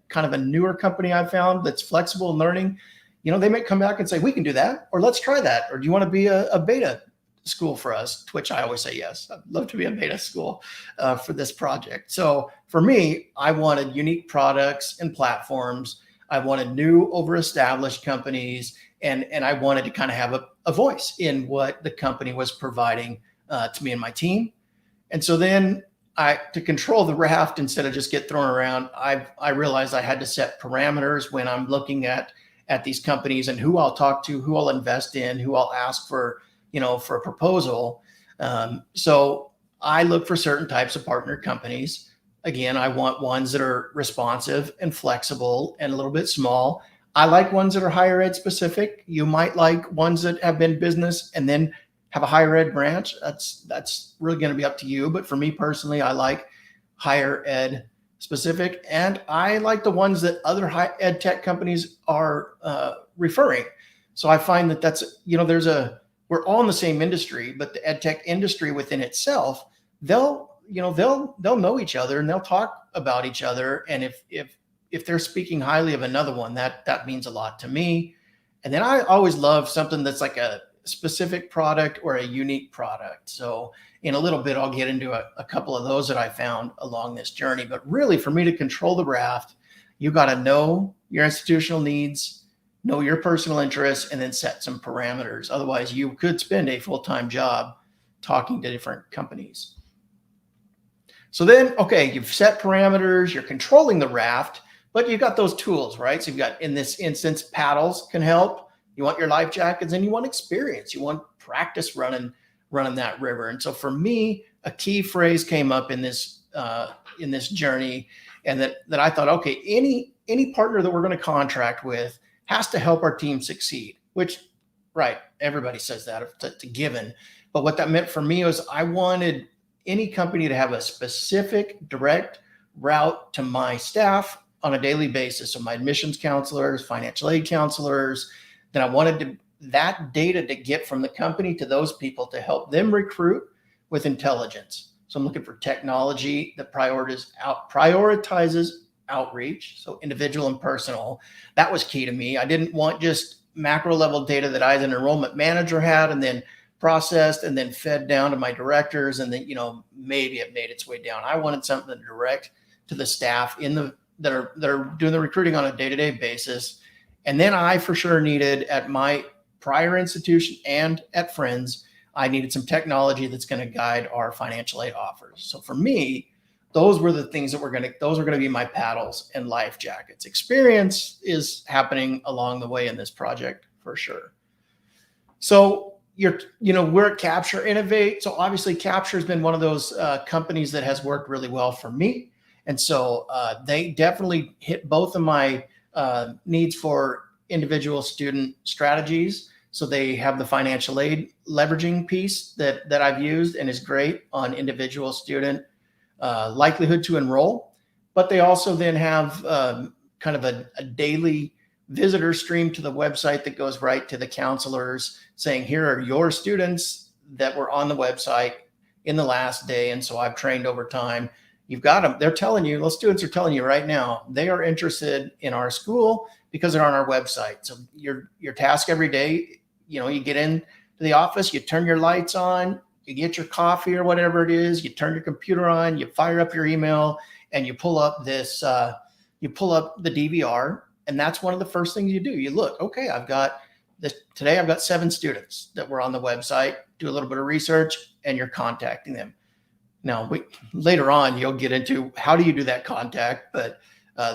kind of a newer company I've found that's flexible in learning, they might come back and say, we can do that, or let's try that. Or do you want to be a beta school for us? To which I always say, yes, I'd love to be a beta school for this project. So for me, I wanted unique products and platforms. I wanted new over established companies. And I wanted to kind of have a voice in what the company was providing to me and my team. And so then to control the raft instead of just get thrown around, I realized I had to set parameters when I'm looking at these companies and who I'll talk to, who I'll invest in, who I'll ask for a proposal. So I look for certain types of partner companies. Again, I want ones that are responsive and flexible and a little bit small. I like ones that are higher ed specific. You might like ones that have been business and then have a higher ed branch. That's really going to be up to you. But for me personally, I like higher ed specific, and I like the ones that other high ed tech companies are referring. So I find that that's, there's a we're all in the same industry, but the ed tech industry within itself, they'll know each other and they'll talk about each other. And if they're speaking highly of another one, that means a lot to me. And then I always love something that's like a specific product or a unique product. So in a little bit, I'll get into a couple of those that I found along this journey. But really, for me to control the raft, you got to know your institutional needs, know your personal interests, and then set some parameters. Otherwise, you could spend a full-time job talking to different companies. So then, okay, you've set parameters, you're controlling the raft, but you've got those tools, right? So you've got, in this instance, paddles can help. You want your life jackets, and you want experience. You want practice running that river. And so for me, a key phrase came up in this journey, and that I thought, okay, any partner that we're going to contract with has to help our team succeed, which, right, everybody says that, it's a given. But what that meant for me was I wanted any company to have a specific direct route to my staff on a daily basis. So my admissions counselors, financial aid counselors, then I wanted that data to get from the company to those people to help them recruit with intelligence. So I'm looking for technology that prioritizes outreach, so individual and personal. That was key to me. I didn't want just macro level data that I, as an enrollment manager, had and then processed and then fed down to my directors, and then, maybe it made its way down. I wanted something direct to the staff that are doing the recruiting on a day-to-day basis. And then I for sure needed, at my prior institution and at Friends, I needed some technology that's going to guide our financial aid offers. So for me, those were the things those are going to be my paddles and life jackets. Experience is happening along the way in this project for sure. So we're at Capture Innovate. So obviously Capture has been one of those companies that has worked really well for me. And so they definitely hit both of my needs for individual student strategies. So they have the financial aid leveraging piece that I've used and is great on individual student likelihood to enroll. But they also then have kind of a daily visitor stream to the website that goes right to the counselors saying, here are your students that were on the website in the last day. And so I've trained over time. You've got them. They're telling you, those students are telling you right now, they are interested in our school because they're on our website. So your task every day, you get into the office, you turn your lights on, you get your coffee or whatever it is, you turn your computer on, you fire up your email, and you pull up the DVR. And that's one of the first things you do. You look, okay, today I've got 7 students that were on the website, do a little bit of research, and you're contacting them. Now, later on, you'll get into how do you do that contact. But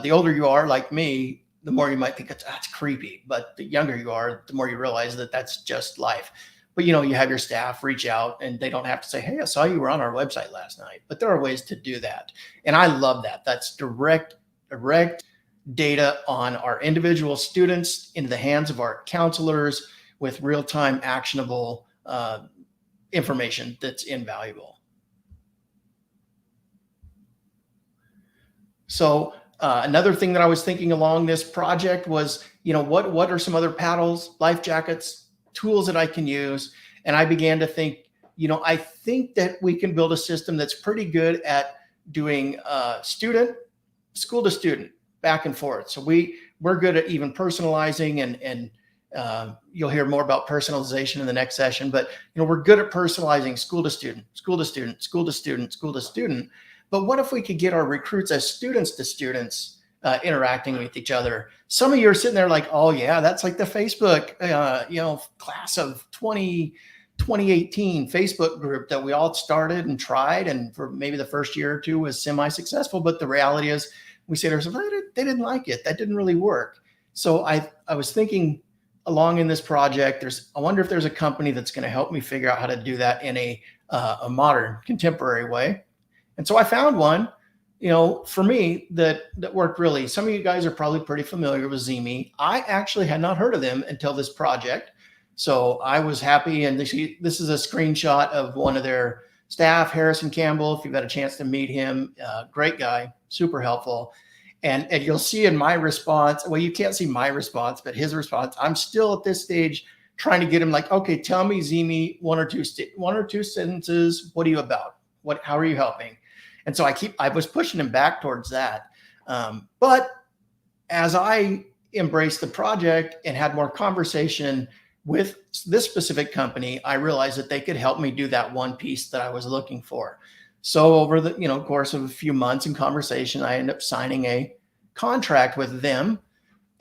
the older you are, like me, the more you might think that's creepy. But the younger you are, the more you realize that that's just life. But, you have your staff reach out, and they don't have to say, hey, I saw you were on our website last night. But there are ways to do that. And I love that. That's direct data on our individual students into the hands of our counselors with real-time actionable information that's invaluable. So another thing that I was thinking along this project was, what are some other paddles, life jackets, tools that I can use? And I began to think, I think that we can build a system that's pretty good at doing school to student, back and forth. So we're good at even personalizing, and you'll hear more about personalization in the next session, but we're good at personalizing school to student, school to student, school to student, school to student. But what if we could get our recruits as students to students interacting with each other? Some of you are sitting there like, oh yeah, that's like the Facebook, class of 2018 Facebook group that we all started and tried. And for maybe the first year or two was semi-successful. But the reality is we say to ourselves, they didn't like it. That didn't really work. So I was thinking along in this project, I wonder if there's a company that's going to help me figure out how to do that in a modern, contemporary way. And so I found one, for me that worked really. Some of you guys are probably pretty familiar with Zeme. I actually had not heard of them until this project. So I was happy. And this is a screenshot of one of their staff, Harrison Campbell. If you've had a chance to meet him, great guy, super helpful. And you'll see in my response, well, you can't see my response, but his response, I'm still at this stage trying to get him like, okay, tell me, Zimi, one or two sentences. What are you about? How are you helping? And so I was pushing him back towards that. But as I embraced the project and had more conversation with this specific company, I realized that they could help me do that one piece that I was looking for. So over the course of a few months in conversation, I ended up signing a contract with them.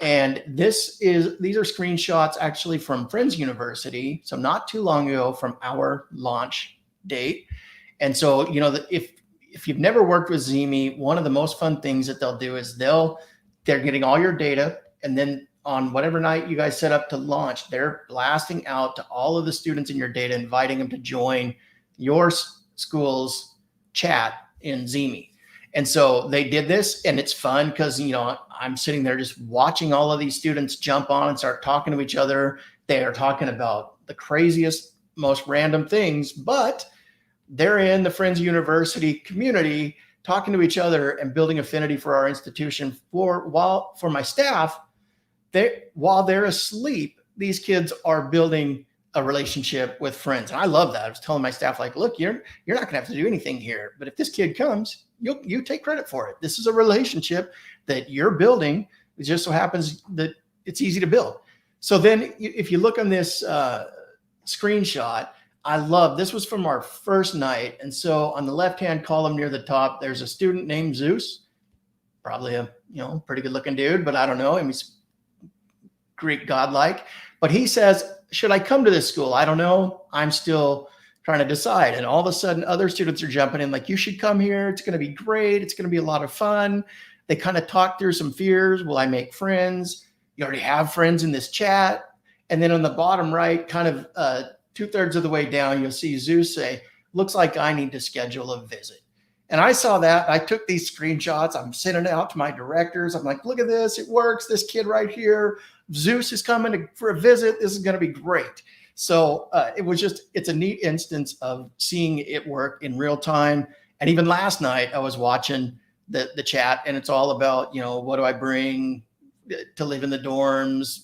And these are screenshots actually from Friends University. So not too long ago from our launch date. And so, if you've never worked with Zimi, one of the most fun things that they'll do is they're getting all your data. And then on whatever night you guys set up to launch, they're blasting out to all of the students in your data, inviting them to join your school's chat in Zimi. And so they did this, and it's fun because, I'm sitting there just watching all of these students jump on and start talking to each other. They are talking about the craziest, most random things, but they're in the Friends University community talking to each other and building affinity for our institution. For my staff, while they're asleep, these kids are building a relationship with friends. And I love that. I was telling my staff, like, look, you're not gonna have to do anything here, but if this kid comes, you take credit for it. This is a relationship that you're building. It just so happens that it's easy to build. So then if you look on this screenshot, I love, this was from our first night. And so on the left-hand column near the top, there's a student named Zeus, probably a, pretty good looking dude, but I don't know him. He's Greek godlike, but he says, should I come to this school? I don't know. I'm still trying to decide. And all of a sudden other students are jumping in like, you should come here. It's going to be great. It's going to be a lot of fun. They kind of talk through some fears. Will I make friends? You already have friends in this chat. And then on the bottom right, kind of 2/3 of the way down, you'll see Zeus say, looks like I need to schedule a visit. And I saw that. I took these screenshots. I'm sending it out to my directors. I'm like, look at this. It works. This kid right here, Zeus is coming for a visit. This is going to be great. So it's a neat instance of seeing it work in real time. And even last night I was watching the chat, and it's all about, what do I bring to live in the dorms,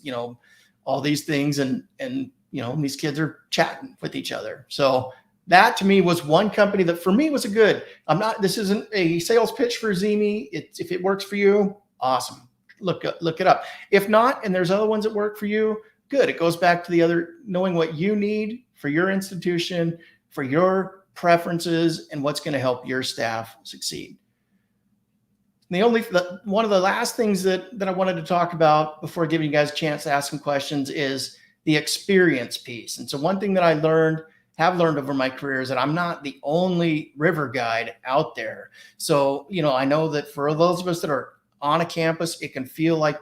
all these things. And these kids are chatting with each other. So that to me was one company that for me was this isn't a sales pitch for Zimi. If it works for you, awesome. Look it up. If not, and there's other ones that work for you, good. It goes back to the other, knowing what you need for your institution, for your preferences, and what's going to help your staff succeed. One of the last things that I wanted to talk about before giving you guys a chance to ask some questions is the experience piece. And so one thing that I have learned over my career is that I'm not the only river guide out there. So, I know that for those of us that are on a campus, it can feel like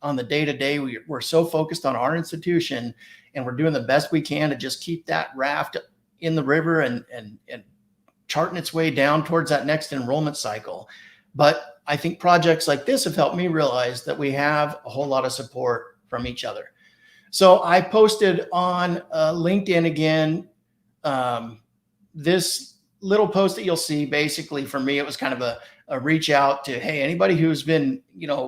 on the day-to-day, we're so focused on our institution, and we're doing the best we can to just keep that raft in the river and charting its way down towards that next enrollment cycle. But I think projects like this have helped me realize that we have a whole lot of support from each other. So I posted on LinkedIn again, this little post that you'll see. Basically for me, it was kind of a reach out to, hey, anybody who's been,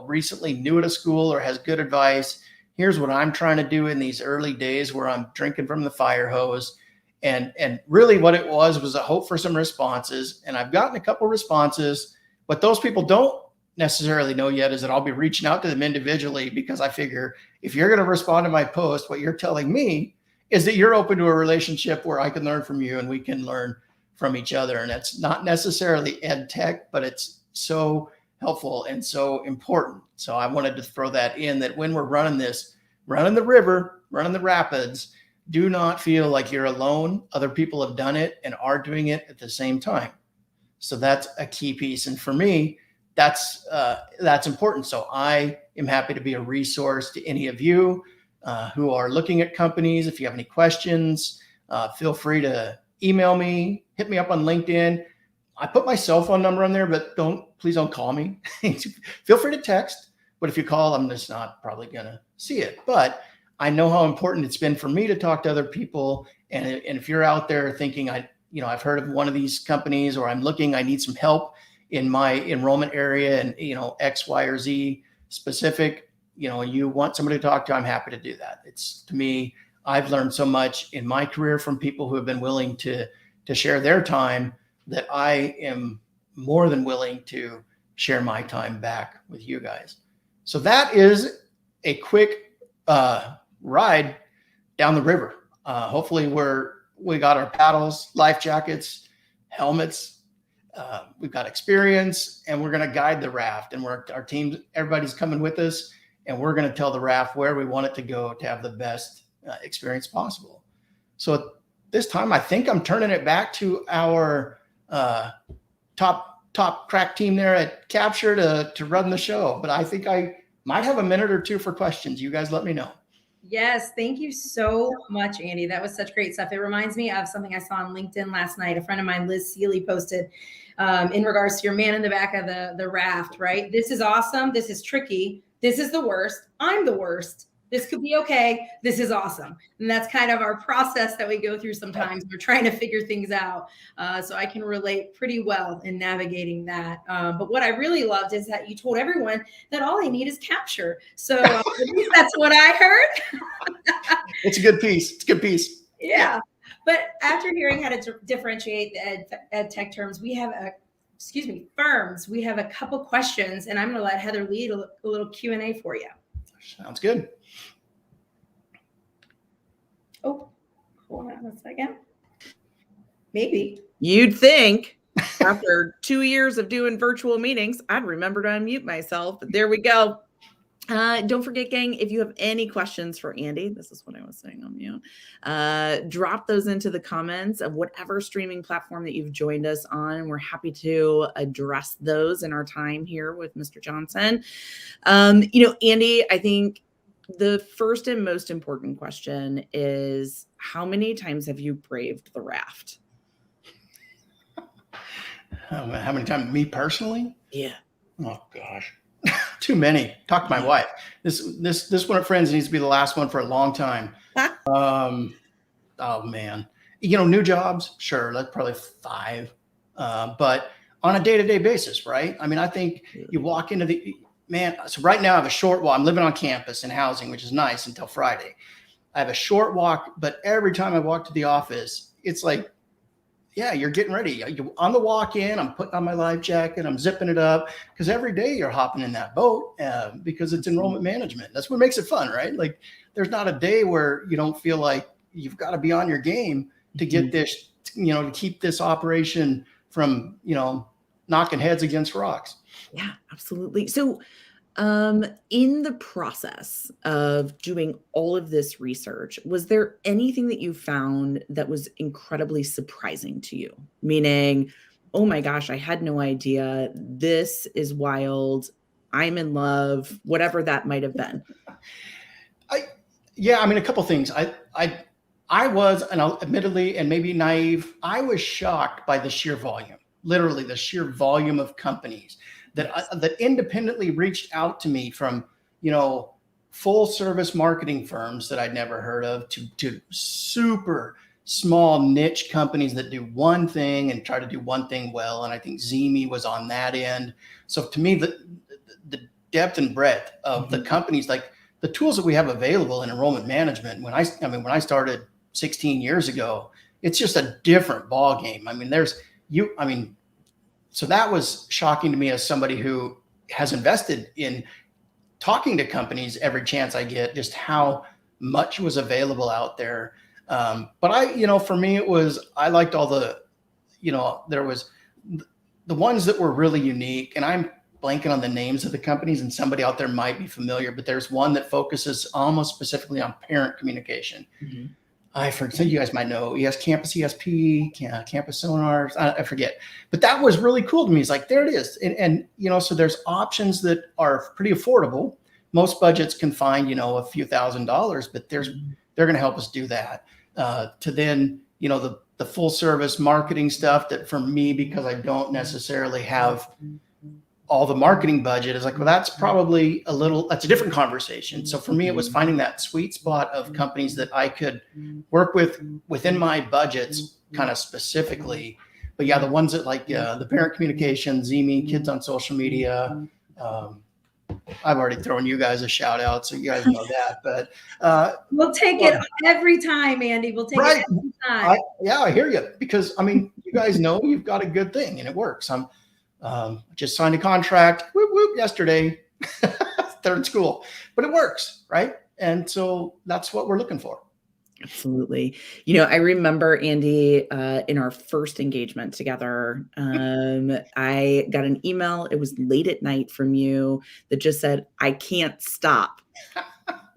recently new at a school or has good advice, here's what I'm trying to do in these early days where I'm drinking from the fire hose. And really what it was a hope for some responses. And I've gotten a couple responses. What those people don't necessarily know yet is that I'll be reaching out to them individually, because I figure if you're going to respond to my post, what you're telling me is that you're open to a relationship where I can learn from you and we can learn from each other. And that's not necessarily ed tech, but it's so helpful and so important. So I wanted to throw that in, that when we're running the river, running the rapids, do not feel like you're alone. Other people have done it and are doing it at the same time. So that's a key piece. And for me, that's important. So I am happy to be a resource to any of you who are looking at companies. If you have any questions, feel free to email me, hit me up on LinkedIn. I put my cell phone number on there, but please don't call me. Feel free to text, but if you call, I'm just not probably gonna see it. But I know how important it's been for me to talk to other people. And if you're out there thinking, I've heard of one of these companies, or I need some help in my enrollment area and, X, Y, or Z specific, you want somebody to talk to, I'm happy to do that. It's, to me, I've learned so much in my career from people who have been willing to share their time that I am more than willing to share my time back with you guys. So that is a quick ride down the river. Hopefully we got our paddles, life jackets, helmets. We've got experience, and we're going to guide the raft, and our team, everybody's coming with us, and we're going to tell the raft where we want it to go to have the best experience possible. So at this time, I think I'm turning it back to our top crack team there at Capture to run the show. But I think I might have a minute or two for questions. You guys let me know.
Yes, thank you so much, Andy. That was such great stuff. It reminds me of something I saw on LinkedIn last night. A friend of mine, Liz Seeley, posted in regards to your man in the back of the raft, right? This is awesome. This is tricky. This is the worst. I'm the worst. This could be okay. This is awesome. And that's kind of our process that we go through sometimes. We're trying to figure things out. So I can relate pretty well in navigating that. But what I really loved is that you told everyone that all they need is capture. So at least that's what I heard.
It's a good piece. It's a good piece.
Yeah. But after hearing how to differentiate the ed tech terms, we have firms. We have a couple questions, and I'm going to let Heather lead a little Q&A for you.
Sounds good.
Oh, hold on a second. Maybe.
You'd think after 2 years of doing virtual meetings, I'd remember to unmute myself, but there we go. Don't forget, gang, if you have any questions for Andy, this is what I was saying on mute, drop those into the comments of whatever streaming platform that you've joined us on. We're happy to address those in our time here with Mr. Johnson. Andy, I think the first and most important question is, how many times have you braved the raft?
How many times? Me personally?
Yeah.
Oh gosh. Too many. Talk to my wife. This one at Friends needs to be the last one for a long time. Oh man. New jobs, sure, that's probably 5. But on a day-to-day basis, right? I mean, I think you walk into so right now I have a short walk. I'm living on campus in housing, which is nice until Friday. I have a short walk, but every time I walk to the office, it's like, yeah, you're getting ready. On the walk in, I'm putting on my life jacket, I'm zipping it up, because every day you're hopping in that boat because it's enrollment management. That's what makes it fun, right? Like, there's not a day where you don't feel like you've got to be on your game to get this, to keep this operation from, knocking heads against rocks.
Yeah, absolutely. So in the process of doing all of this research, was there anything that you found that was incredibly surprising to you? Meaning, oh my gosh, I had no idea. This is wild. I'm in love, whatever that might have been.
A couple things. I was, and admittedly, and maybe naive, I was shocked by the sheer volume, literally the sheer volume of companies that independently reached out to me, from, full service marketing firms that I'd never heard of to super small niche companies that do one thing and try to do one thing well. And I think Zemi was on that end. So to me, the depth and breadth of the companies, like the tools that we have available in enrollment management, when I started 16 years ago, it's just a different ball game. So that was shocking to me as somebody who has invested in talking to companies every chance I get, just how much was available out there. But for me, I liked all the, there was the ones that were really unique, and I'm blanking on the names of the companies, and somebody out there might be familiar, but there's one that focuses almost specifically on parent communication. Mm-hmm. I forget, you guys might know, Campus ESP, Campus Sonars, I forget. But that was really cool to me. It's like, there it is. And so there's options that are pretty affordable. Most budgets can find, a few $1,000s, but they're going to help us do that. To then, the full service marketing stuff that, for me, because I don't necessarily have all the marketing budget, is like, well, that's probably that's a different conversation. So for me, it was finding that sweet spot of companies that I could work with within my budgets, kind of specifically. But yeah, the ones that the parent communication, Zemi, kids on social media, I've already thrown you guys a shout out, so you guys know that. But
we'll take it every time, Andy. We'll take it every time.
I hear you, because I mean, you guys know you've got a good thing and it works. I'm just signed a contract, whoop, whoop, yesterday, third school, but it works, right? And so that's what we're looking for.
Absolutely. You know, I remember, Andy, in our first engagement together, I got an email. It was late at night from you that just said, I can't stop.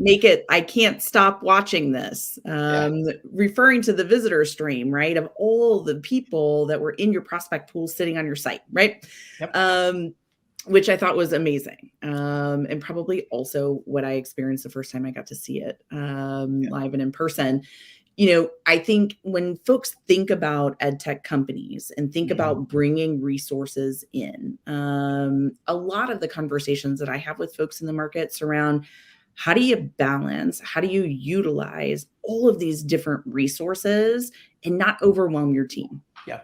I can't stop watching this. Referring to the visitor stream, right? Of all the people that were in your prospect pool sitting on your site, right? Yep. Which I thought was amazing. And probably also what I experienced the first time I got to see it live and in person. You know, I think when folks think about ed tech companies and think about bringing resources in, a lot of the conversations that I have with folks in the market surround how do you balance, how do you utilize all of these different resources and not overwhelm your team?
Yeah.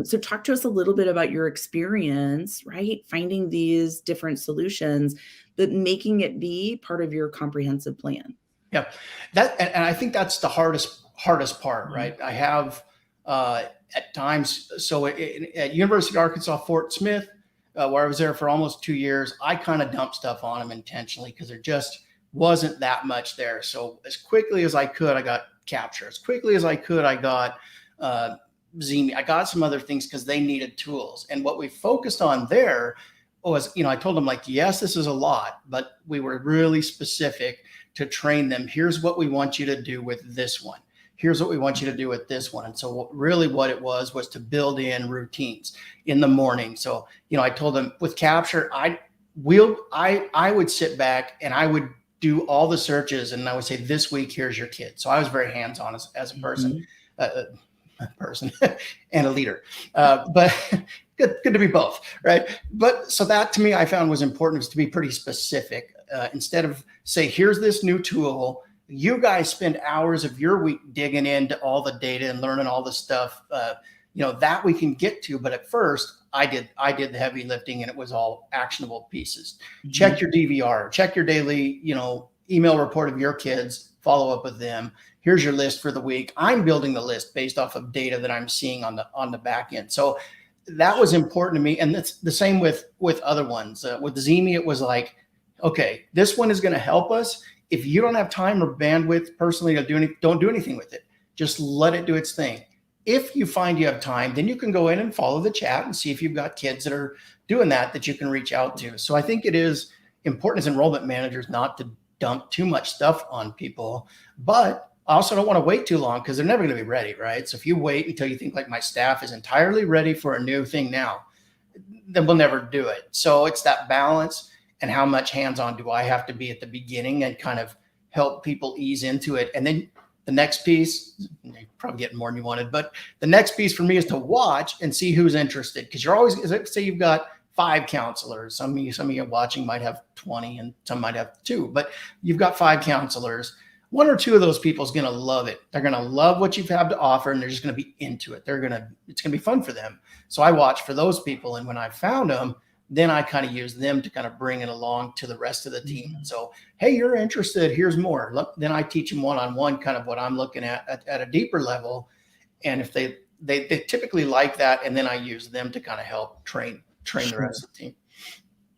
So talk to us a little bit about your experience, right? Finding these different solutions, but making it be part of your comprehensive plan.
Yeah, and I think that's the hardest part, right? I have at times, so at University of Arkansas, Fort Smith, where I was there for almost 2 years, I kind of dumped stuff on them intentionally because there just wasn't that much there. So as quickly as I could, I got Capture. As quickly as I could, I got Zemi. I got some other things because they needed tools. And what we focused on there was, you know, I told them, like, yes, this is a lot, but we were really specific to train them. Here's what we want you to do with this one. Here's what we want you to do with this one. And so really what it was to build in routines in the morning. So, you know, I told them with Capture, I would sit back and I would do all the searches and I would say, this week, here's your kid. So I was very hands-on as a person. And a leader, but good to be both, right? But so that to me, I found was important, was to be pretty specific. Instead of say, here's this new tool, you guys spend hours of your week digging into all the data and learning all the stuff, you know, that we can get to. But at first I did the heavy lifting and it was all actionable pieces. Check your DVR, check your daily, you know, email report of your kids, follow up with them. Here's your list for the week. I'm building the list based off of data that I'm seeing on the back end. So that was important to me. And that's the same with other ones. With Zemi, it was like, okay, this one is going to help us. If you don't have time or bandwidth personally to do anything, don't do anything with it. Just let it do its thing. If you find you have time, then you can go in and follow the chat and see if you've got kids that are doing that you can reach out to. So I think it is important as enrollment managers not to dump too much stuff on people, but I also don't want to wait too long because they're never going to be ready, right? So if you wait until you think like my staff is entirely ready for a new thing now, then we'll never do it. So it's that balance and how much hands-on do I have to be at the beginning and kind of help people ease into it. And then the next piece, you're probably getting more than you wanted, but the next piece for me is to watch and see who's interested. Because you're always, say you've got 5 counselors. Some of you watching might have 20 and some might have 2, but you've got 5 counselors. 1 or 2 of those people is going to love it. They're going to love what you have to offer and they're just going to be into it. It's going to be fun for them. So I watch for those people. And when I found them, then I kind of use them to kind of bring it along to the rest of the team. So, hey, you're interested, here's more. Then I teach them one-on-one kind of what I'm looking at a deeper level. And if they typically like that, and then I use them to kind of help train the rest of the team.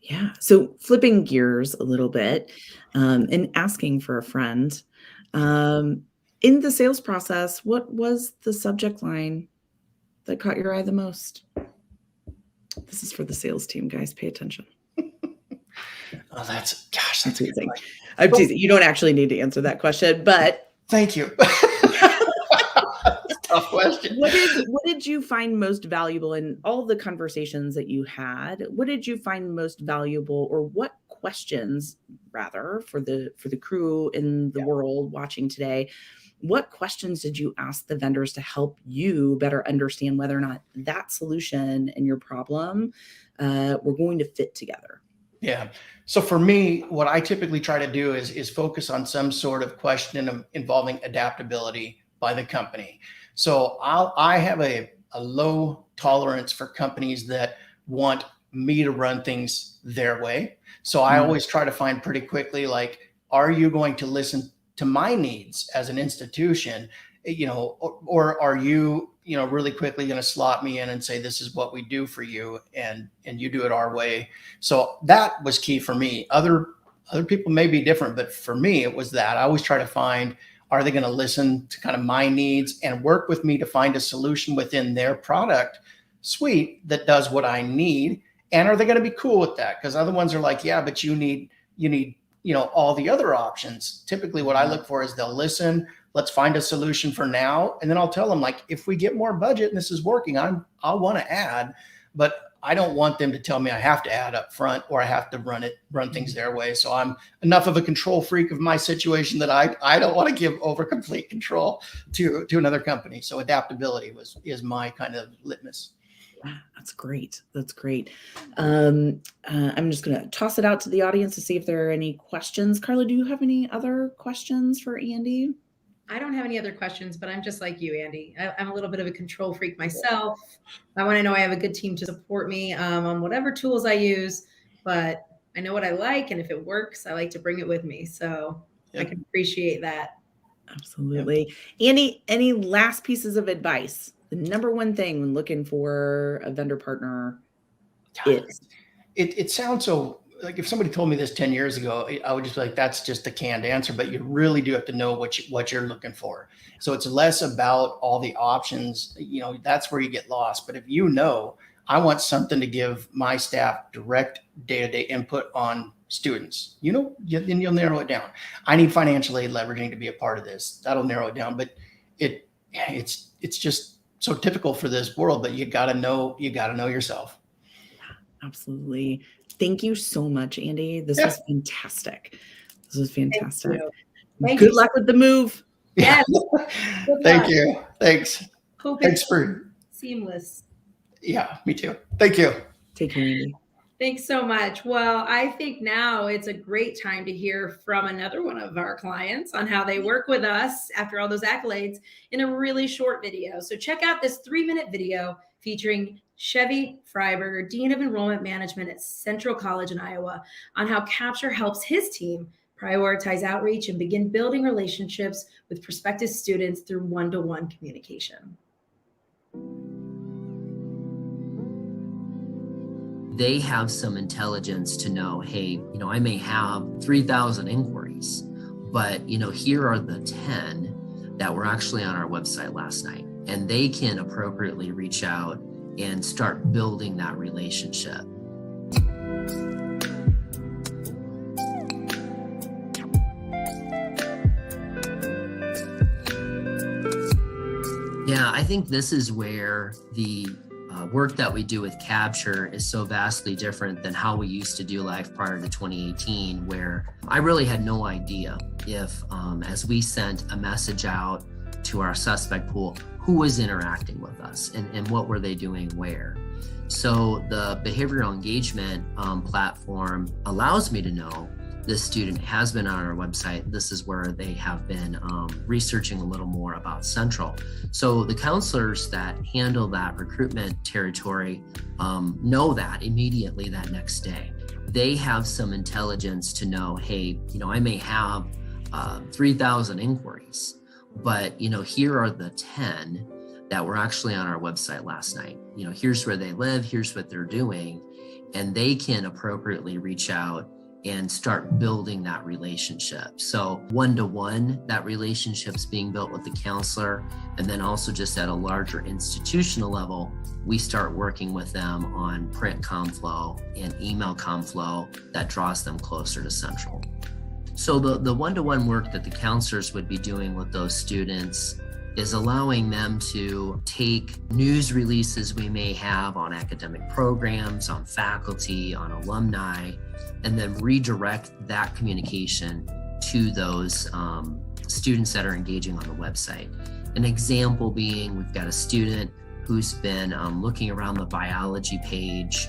Yeah. So flipping gears a little bit and asking for a friend, in the sales process, what was the subject line that caught your eye the most? This is for the sales team, guys. Pay attention.
Oh, that's
amazing. I'm teasing. You don't actually need to answer that question, but
thank you. Tough question.
What did you find most valuable in all the conversations that you had? What did you find most valuable, or what questions, rather, for the crew in the world watching today? What questions did you ask the vendors to help you better understand whether or not that solution and your problem were going to fit together?
Yeah. So for me, what I typically try to do is focus on some sort of question involving adaptability by the company. So I have a low tolerance for companies that want me to run things their way. So I always try to find pretty quickly, like, are you going to listen to my needs as an institution, or are you, really quickly going to slot me in and say, this is what we do for you, and you do it our way. So that was key for me. Other people may be different, but for me, it was that I always try to find, are they going to listen to kind of my needs and work with me to find a solution within their product suite that does what I need? And are they going to be cool with that? Because other ones are like, yeah, but you need, all the other options. Typically what I look for is they'll listen, let's find a solution for now. And then I'll tell them, like, if we get more budget and this is working, I'll want to add, but I don't want them to tell me I have to add up front or I have to run things their way. So I'm enough of a control freak of my situation that I don't want to give over complete control to another company. So adaptability is my kind of litmus.
Wow, that's great. That's great. I'm just going to toss it out to the audience to see if there are any questions. Carla, do you have any other questions for Andy?
I don't have any other questions, but I'm just like you, Andy. I'm a little bit of a control freak myself. I want to know I have a good team to support me on whatever tools I use, but I know what I like. And if it works, I like to bring it with me. So I can appreciate that.
Absolutely. Andy, any last pieces of advice? The number one thing when looking for a vendor partner is?
It sounds so, like, if somebody told me this 10 years ago, I would just be like, that's just a canned answer, but you really do have to know what you're looking for. So it's less about all the options, that's where you get lost. But if I want something to give my staff direct day-to-day input on students, then you'll narrow it down. I need financial aid leveraging to be a part of this. That'll narrow it down. But it's just so typical for this world, but you gotta know yourself.
Absolutely. Thank you so much, Andy. This was fantastic. Good luck with the move.
Yeah. Thank you. Thanks. Thanks for
seamless.
Yeah, me too. Thank you.
Take care, Andy.
Thanks so much. Well, I think now it's a great time to hear from another one of our clients on how they work with us after all those accolades in a really short video. So check out this 3-minute video featuring Chevy Freiburger, Dean of Enrollment Management at Central College in Iowa, on how Capture helps his team prioritize outreach and begin building relationships with prospective students through one-to-one communication.
They have some intelligence to know, hey, I may have 3,000 inquiries, but, here are the 10 that were actually on our website last night. And they can appropriately reach out and start building that relationship. Yeah, I think this is where the work that we do with Capture is so vastly different than how we used to do life prior to 2018, where I really had no idea if, as we sent a message out to our suspect pool, who was interacting with us and what were they doing where. So the behavioral engagement platform allows me to know this student has been on our website. This is where they have been researching a little more about Central. So the counselors that handle that recruitment territory know that immediately that next day. They have some intelligence to know, hey, I may have 3,000 inquiries, but here are the 10 that were actually on our website last night. Here's where they live, here's what they're doing, and they can appropriately reach out and start building that relationship. So one-to-one, that relationship's being built with the counselor. And then also just at a larger institutional level, we start working with them on print comm flow and email comm flow that draws them closer to Central. So the one-to-one work that the counselors would be doing with those students is allowing them to take news releases we may have on academic programs, on faculty, on alumni, and then redirect that communication to those students that are engaging on the website. An example being, we've got a student who's been looking around the biology page,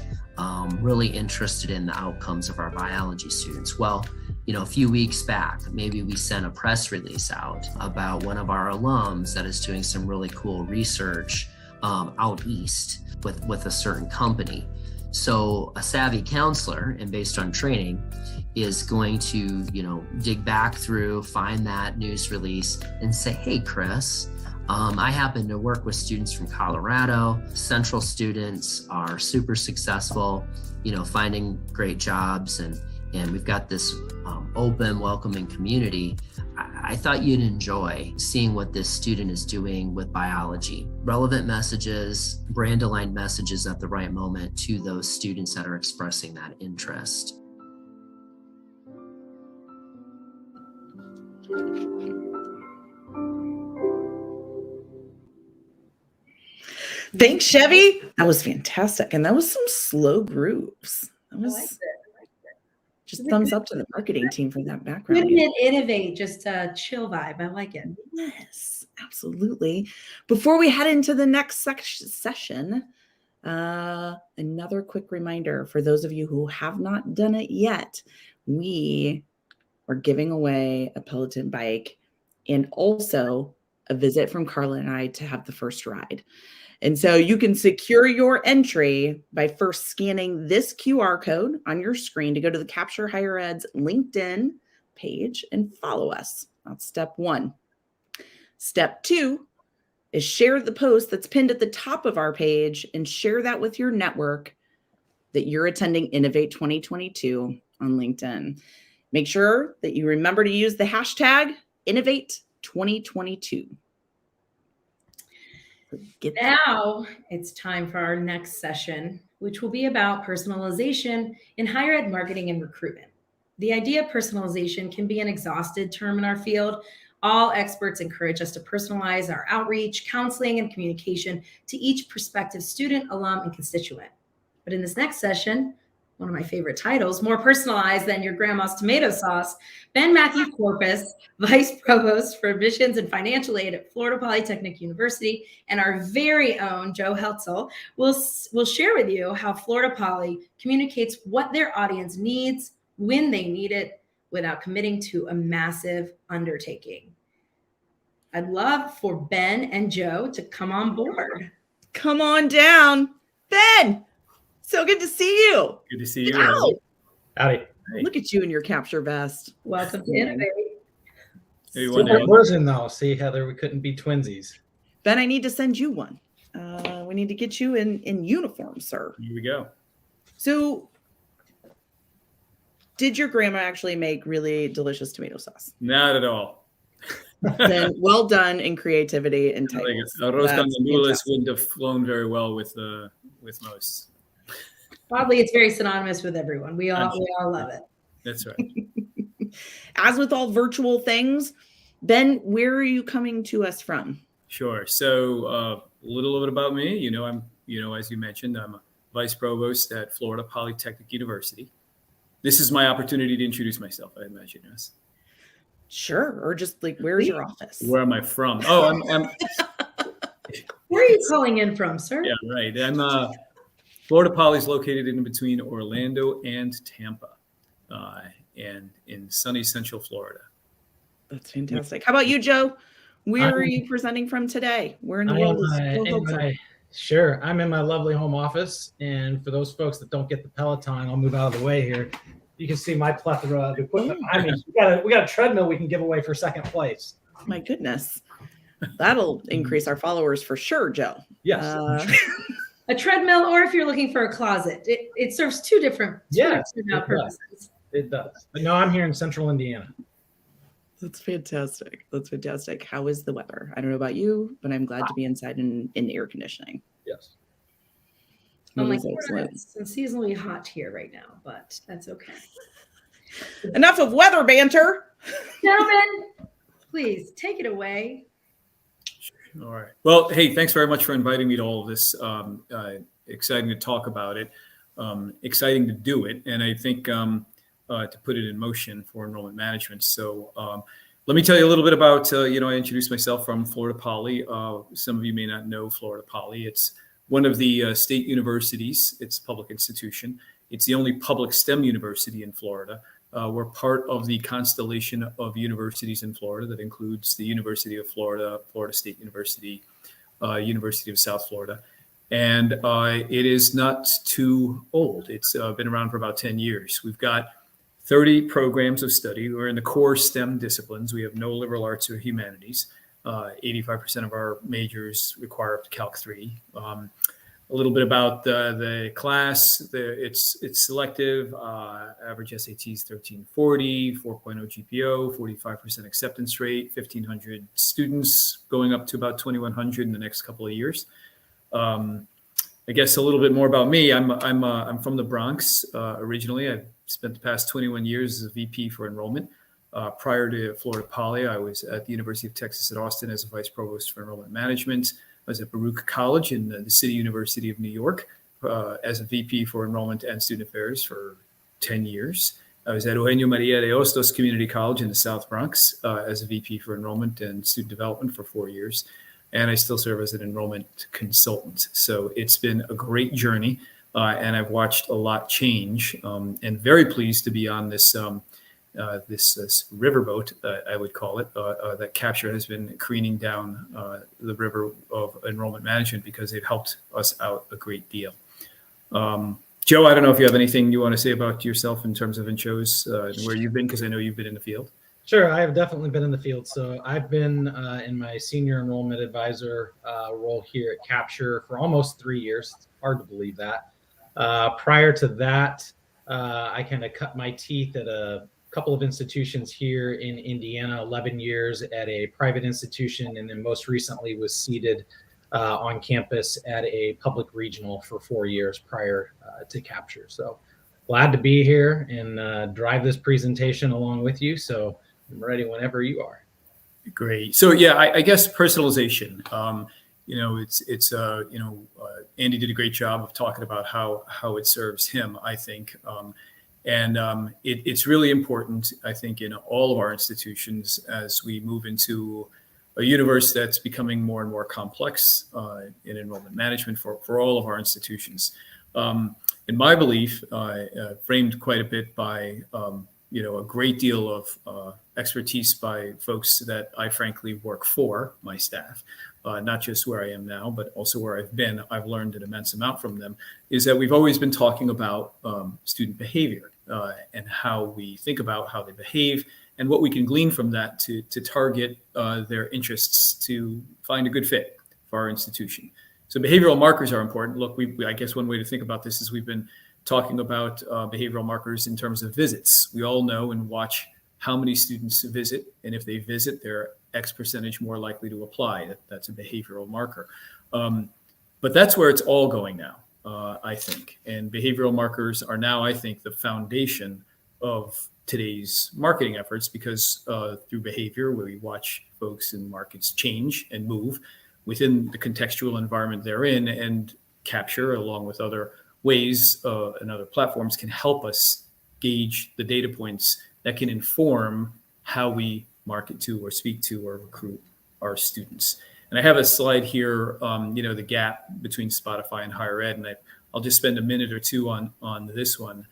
really interested in the outcomes of our biology students. Well, a few weeks back, maybe we sent a press release out about one of our alums that is doing some really cool research out east with a certain company. So a savvy counselor, and based on training, is going to, dig back through, find that news release and say, hey, Chris, I happen to work with students from Colorado. Central students are super successful, finding great jobs, and we've got this open, welcoming community. I thought you'd enjoy seeing what this student is doing with biology. Relevant messages, brand-aligned messages at the right moment to those students that are expressing that interest.
Thanks, Chevy. That was fantastic. And that was some slow grooves. That was,
I liked it.
just thumbs up to the marketing team for that background.
Couldn't it innovate? Just a chill vibe. I like it.
Yes, absolutely. Before we head into the next session, another quick reminder for those of you who have not done it yet, we are giving away a Peloton bike and also a visit from Carla and I to have the first ride. And so you can secure your entry by first scanning this QR code on your screen to go to the Capture Higher Ed's LinkedIn page and follow us. That's step one. Step two is share the post that's pinned at the top of our page and share that with your network that you're attending Innovate 2022 on LinkedIn. Make sure that you remember to use the hashtag Innovate 2022.
Now it's time for our next session, which will be about personalization in higher ed marketing and recruitment. The idea of personalization can be an exhausted term in our field. All experts encourage us to personalize our outreach, counseling, and communication to each prospective student, alum, and constituent. But in this next session, one of my favorite titles, More Personalized Than Your Grandma's Tomato Sauce, Ben Matthew Corpus, Vice Provost for Admissions and Financial Aid at Florida Polytechnic University, and our very own Joe Heltzel will share with you how Florida Poly communicates what their audience needs when they need it without committing to a massive undertaking. I'd love for Ben and Joe to come on board.
Come on down. Ben, so good to see you.
Good to see you.
Howdy.
Hey.
Look at you in your capture vest.
Welcome to Innovate.
Hey,
Different version though. See, Heather, we couldn't be twinsies.
Ben, I need to send you one. We need to get you in uniform, sir.
Here we go.
So, did your grandma actually make really delicious tomato sauce?
Not at all.
Then well done in creativity and
I think
titles.
arroz con
That's
gandules
fantastic.
wouldn't have flown very well with most.
Oddly, it's very synonymous with everyone. We all love it.
That's right.
As with all virtual things, Ben, where are you coming to us from?
Sure. So a little bit about me. I'm, as you mentioned, I'm a vice provost at Florida Polytechnic University. This is my opportunity to introduce myself, I imagine. Yes.
Sure. Or just like, where's your office?
Where am I from? Oh, I'm
Where are you calling in from, sir?
yeah, right. I'm Florida Poly is located in between Orlando and Tampa, and in sunny Central Florida.
That's fantastic. How about you, Joe? Where are you presenting from today? Where in the world is Joe Hilton?
Sure. I'm in my lovely home office. And for those folks that don't get the Peloton, I'll move out of the way here. You can see my plethora of equipment. I mean, we got a treadmill we can give away for second place.
My goodness. That'll increase our followers for sure, Joe.
Yes.
A treadmill, or if you're looking for a closet, it serves two different purposes.
It does. But no, I'm here in Central Indiana.
That's fantastic. That's fantastic. How is the weather? I don't know about you, but I'm glad to be inside in air conditioning.
Yes.
I'm like,
Excellent.
it's unseasonably hot here right now, but that's okay.
Enough of weather banter.
Gentlemen, please take it away.
All right. Well, hey, thanks very much for inviting me to all of this. Exciting to talk about it. Exciting to do it. And I think to put it in motion for enrollment management. So let me tell you a little bit about, I introduced myself from Florida Poly. Some of you may not know Florida Poly. It's one of the state universities. It's a public institution. It's the only public STEM university in Florida. We're part of the constellation of universities in Florida that includes the University of Florida, Florida State University, University of South Florida. And it is not too old. It's been around for about 10 years. We've got 30 programs of study. We're in the core STEM disciplines. We have no liberal arts or humanities. 85% of our majors require up to Calc 3. A little bit about the class. It's selective. Average SATs 1340, 4.0 GPO, 45% acceptance rate, 1,500 students, going up to about 2,100 in the next couple of years. I guess a little bit more about me. I'm from the Bronx originally. I've spent the past 21 years as a VP for enrollment. Prior to Florida Poly, I was at the University of Texas at Austin as a vice provost for enrollment management. I was at Baruch College in the City University of New York as a VP for enrollment and student affairs for 10 years. I was at Eugenio Maria de Hostos Community College in the South Bronx as a VP for enrollment and student development for 4 years. And I still serve as an enrollment consultant. So it's been a great journey, and I've watched a lot change, and very pleased to be on this this riverboat, I would call it, that Capture has been careening down the river of enrollment management, because they've helped us out a great deal. Joe, I don't know if you have anything you want to say about yourself in terms of intros, where you've been, because I know you've been in the field.
Sure, I have definitely been in the field. So I've been in my senior enrollment advisor role here at Capture for almost 3 years. It's hard to believe that. Prior to that, I kind of cut my teeth at a couple of institutions here in Indiana, 11 years at a private institution, and then most recently was seated on campus at a public regional for 4 years prior to Capture. So glad to be here and drive this presentation along with you. So I'm ready whenever you are.
Great. So yeah, I guess personalization. Andy did a great job of talking about how it serves him, I think. It's really important, I think, in all of our institutions as we move into a universe that's becoming more and more complex in enrollment management for all of our institutions. In my belief, framed quite a bit by a great deal of expertise by folks that I frankly work for, my staff, not just where I am now, but also where I've been. I've learned an immense amount from them, is that we've always been talking about student behavior and how we think about how they behave and what we can glean from that to target their interests to find a good fit for our institution. So behavioral markers are important. Look, I guess one way to think about this is we've been talking about behavioral markers in terms of visits. We all know and watch how many students visit, and if they visit, they're X percentage more likely to apply. That's a behavioral marker. But that's where it's all going now, I think. And behavioral markers are now, I think, the foundation of today's marketing efforts, because through behavior, where we watch folks in markets change and move within the contextual environment they're in, and Capture, along with other ways and other platforms, can help us gauge the data points that can inform how we market to or speak to or recruit our students. And I have a slide here, the gap between Spotify and higher ed, and I'll just spend a minute or two on this one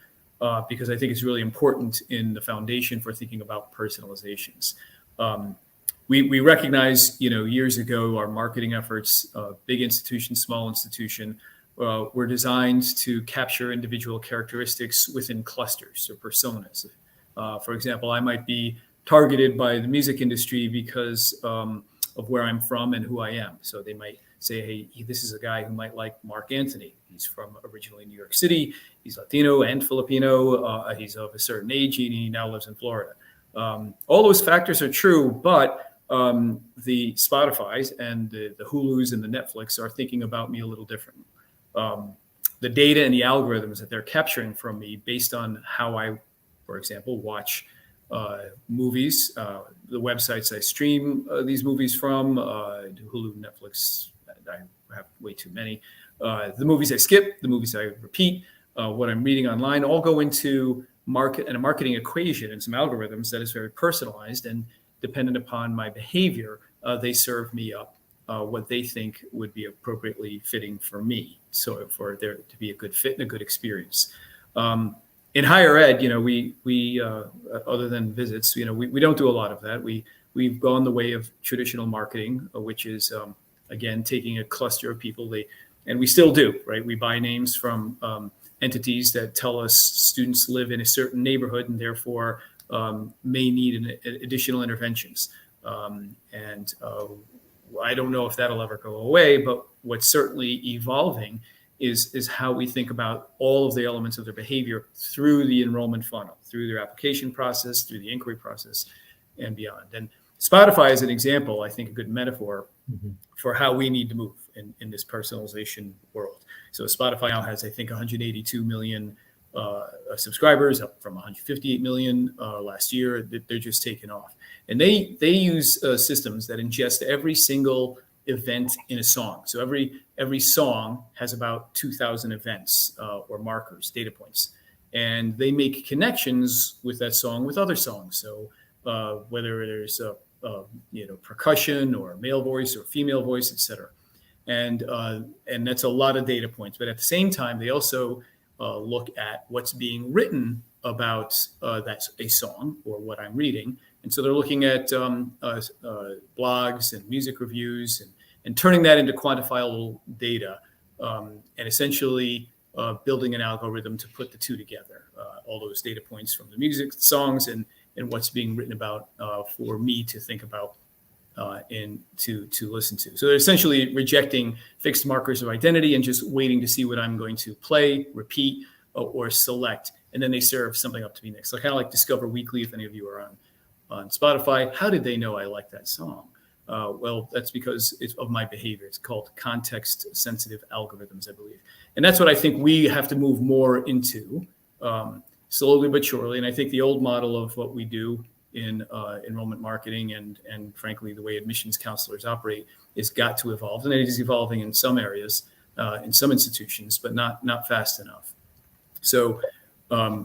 because I think it's really important in the foundation for thinking about personalizations. We recognize, years ago, our marketing efforts, big institution, small institution, were designed to capture individual characteristics within clusters or personas. For example, I might be targeted by the music industry because of where I'm from and who I am. So they might say, hey, this is a guy who might like Mark Anthony. He's from originally New York City. He's Latino and Filipino. He's of a certain age, and he now lives in Florida. All those factors are true, but the Spotifys and the Hulus and the Netflix are thinking about me a little differently. The data and the algorithms that they're capturing from me based on how I, for example, watch movies, the websites I stream these movies from, Hulu, Netflix, I have way too many, the movies I skip, the movies I repeat, what I'm reading online, all go into a marketing equation and some algorithms that is very personalized, and dependent upon my behavior, they serve me up what they think would be appropriately fitting for me. So for there to be a good fit and a good experience. In higher ed, we other than visits, we don't do a lot of that. We've gone the way of traditional marketing, which is, again, taking a cluster of people. They And we still do, right? We buy names from entities that tell us students live in a certain neighborhood and therefore may need additional interventions. I don't know if that'll ever go away, but what's certainly evolving is how we think about all of the elements of their behavior through the enrollment funnel, through their application process, through the inquiry process, and beyond. And Spotify is an example, I think, a good metaphor for how we need to move in this personalization world. So Spotify now has, I think, 182 million subscribers, up from 158 million last year. They're just taking off. And they use systems that ingest every single event in a song. So every song has about 2,000 events or markers, data points. And they make connections with that song with other songs. So whether there's percussion or male voice or female voice, et cetera. And that's a lot of data points. But at the same time, they also look at what's being written about that's a song or what I'm reading. And so they're looking at blogs and music reviews and turning that into quantifiable data and essentially building an algorithm to put the two together, all those data points from the music, the songs, and what's being written about for me to think about and to listen to. So they're essentially rejecting fixed markers of identity and just waiting to see what I'm going to play, repeat, or select. And then they serve something up to me next. So kind of like Discover Weekly, if any of you are on Spotify. How did they know I like that song? Well, that's because it's of my behavior. It's called context-sensitive algorithms, I believe. And that's what I think we have to move more into, slowly but surely. And I think the old model of what we do in enrollment marketing and frankly, the way admissions counselors operate is got to evolve. And it is evolving in some areas, in some institutions, but not fast enough. So